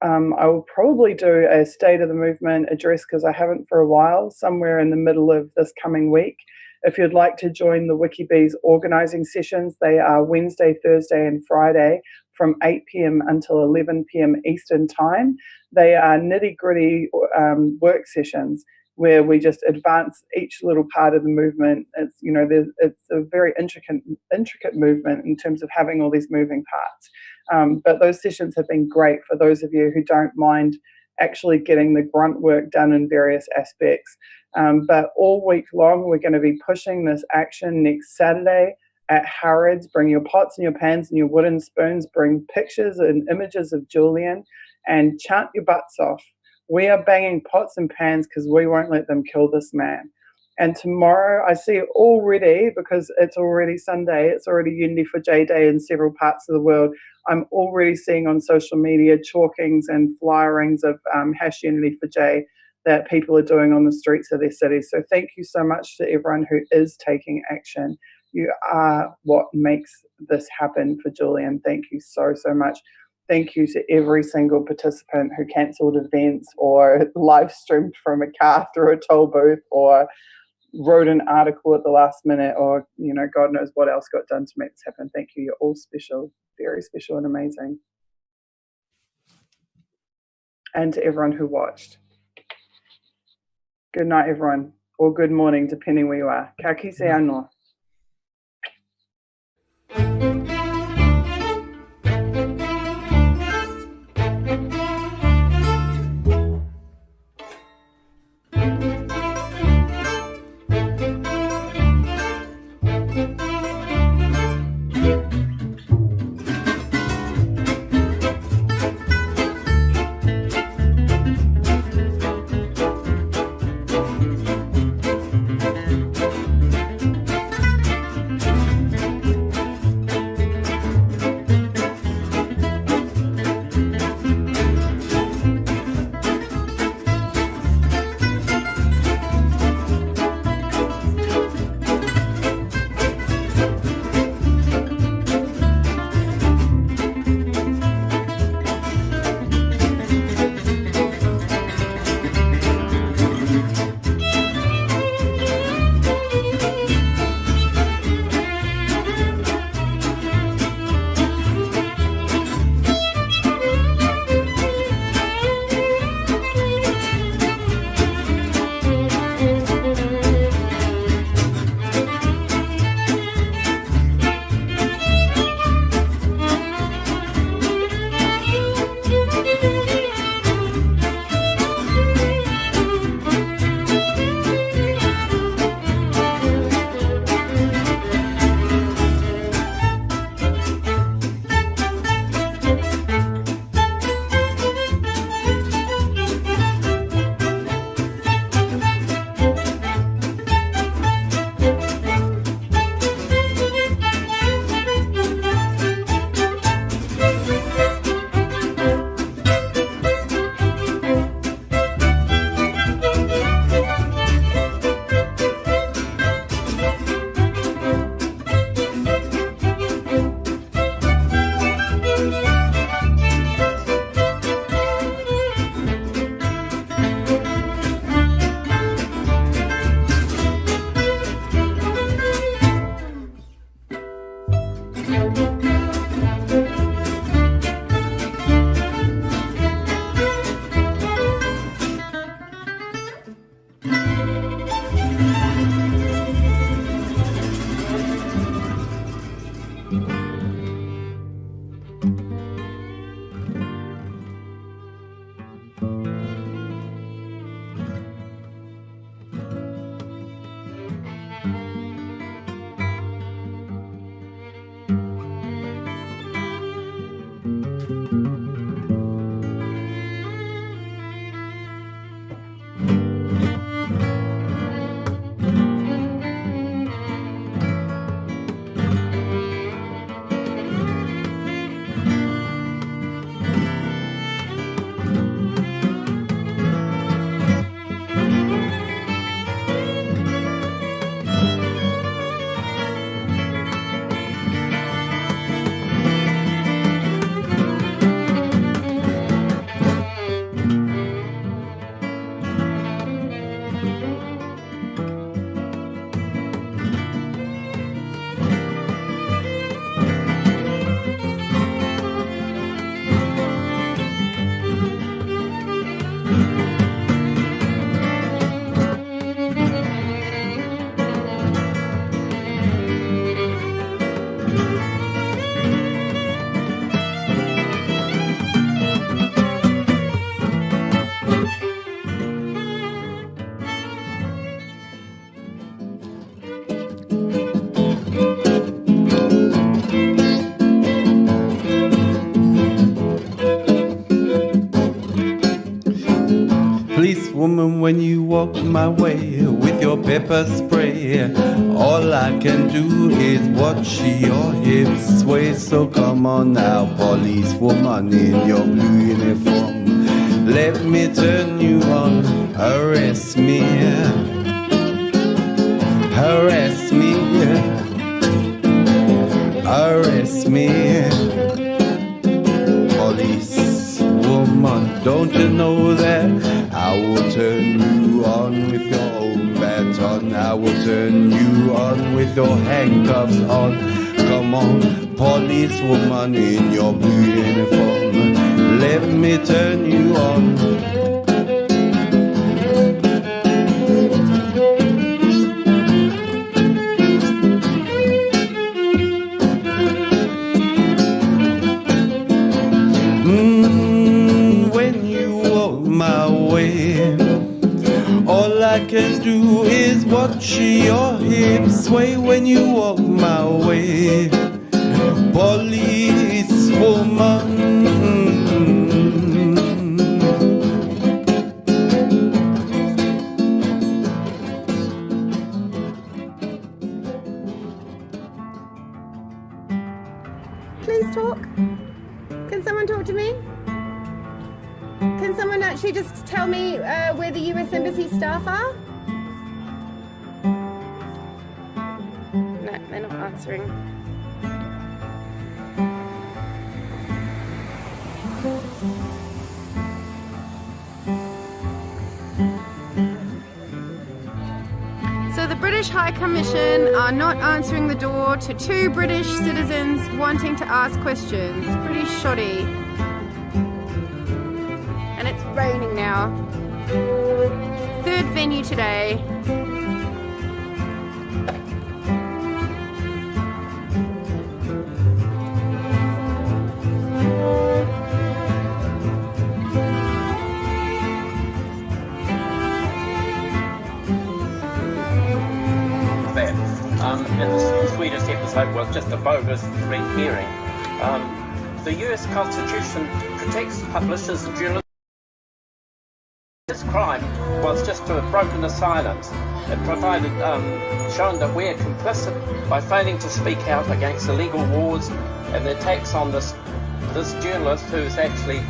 I will probably do a State of the Movement address because I haven't for a while, somewhere in the middle of this coming week. If you'd like to join the WikiBees organising sessions, they are Wednesday, Thursday and Friday from 8 p.m. until 11 p.m. Eastern Time. They are nitty-gritty work sessions where we just advance each little part of the movement. It's, you know, it's a very intricate movement in terms of having all these moving parts. But those sessions have been great for those of you who don't mind actually getting the grunt work done in various aspects. But all week long, we're going to be pushing this action next Saturday at Harrods. Bring your pots and your pans and your wooden spoons. Bring pictures and images of Julian and chant your butts off. We are banging pots and pans because we won't let them kill this man. And tomorrow, I see already, because it's already Sunday, it's already Unity for J Day in several parts of the world, I'm already seeing on social media chalkings and flyerings of #Unity for J that people are doing on the streets of their cities. So thank you so much to everyone who is taking action. You are what makes this happen for Julian. Thank you so, so much. Thank you to every single participant who cancelled events or live streamed from a car through a toll booth or wrote an article at the last minute or, you know, God knows what else got done to make this happen. Thank you. You're all special, very special and amazing. And to everyone who watched. Good night, everyone, or good morning, depending where you are. Ka kise anō. Policewoman, when you walk my way with your pepper spray, all I can do is watch your hips sway. So come on now, policewoman in your blue uniform, let me turn you on. Arrest me, harass me, arrest me. Policewoman, don't you know that I will turn you on with your own baton? I will turn you on with your handcuffs on. Come on, policewoman in your blue uniform, let me turn you on. When you walk my way, all I can do is watch your hips sway. When you walk my way, policewoman. Please talk. Can someone talk to me? Can someone actually just tell me where the US Embassy staff are? No, they're not answering. So the British High Commission are not answering the door to two British citizens wanting to ask questions. Pretty shoddy. And it's raining now. Third venue today. And the Swedish episode was just a bogus red herring. The US Constitution protects publishers and journalists. This crime was just to have broken the silence. It provided, shown that we're complicit by failing to speak out against illegal wars and the attacks on this journalist who's actually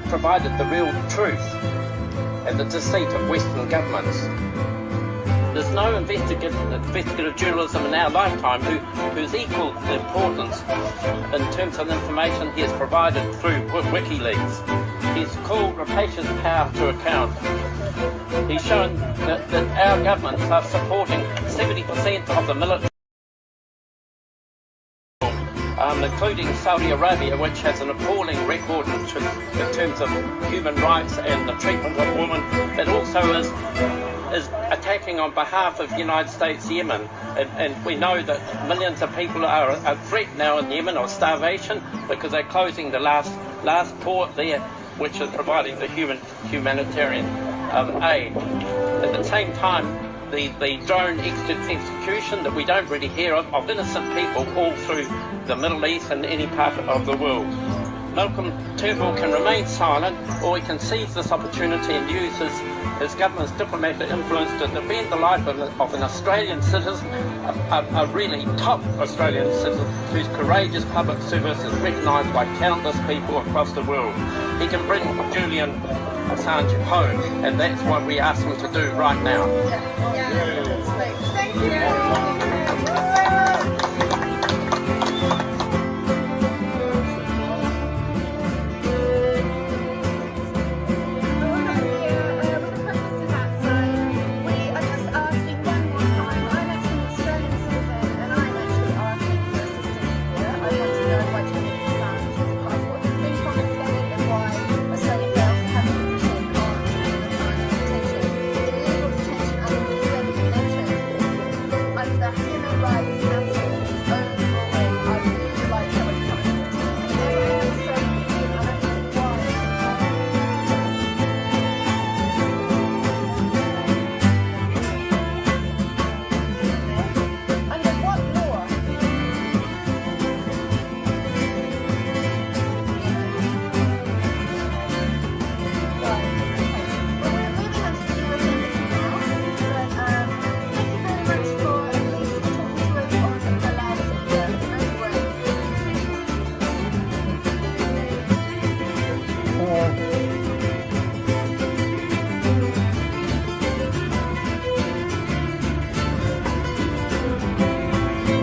provided the real truth and the deceit of Western governments. There's no investigative journalism in our lifetime whose equal importance in terms of the information he has provided through WikiLeaks. He's called rapacious power to account. He's shown that our governments are supporting 70% of the military, including Saudi Arabia, which has an appalling record in terms of human rights and the treatment of women. It also is attacking on behalf of the United States Yemen, and we know that millions of people are at threat now in Yemen of starvation because they're closing the last port there, which is providing the humanitarian aid. At the same time, the drone execution that we don't really hear of innocent people all through the Middle East and any part of the world. Malcolm Turnbull can remain silent, or he can seize this opportunity and use his government's diplomatic influence to defend the life of an Australian citizen, a really top Australian citizen whose courageous public service is recognised by countless people across the world. He can bring Julian Assange home, and that's what we ask him to do right now. Thank you.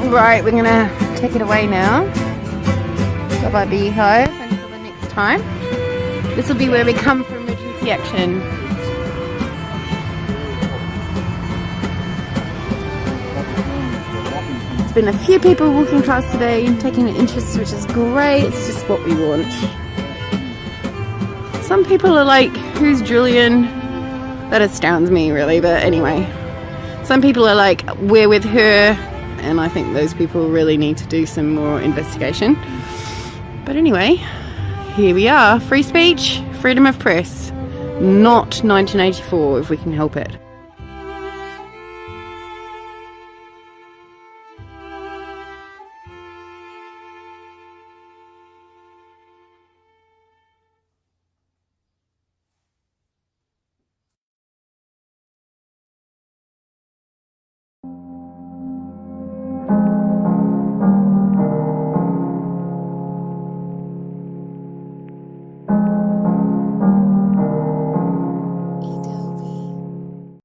Right, we're gonna take it away now. Bye-bye Beehive until the next time. This will be where we come for emergency action. There's been a few people walking past today, taking an interest, which is great. It's just what we want. Some people are like, who's Julian? That astounds me really, but anyway. Some people are like, we're with her. And I think those people really need to do some more investigation. But anyway, here we are. Free speech, freedom of press. Not 1984 if we can help it.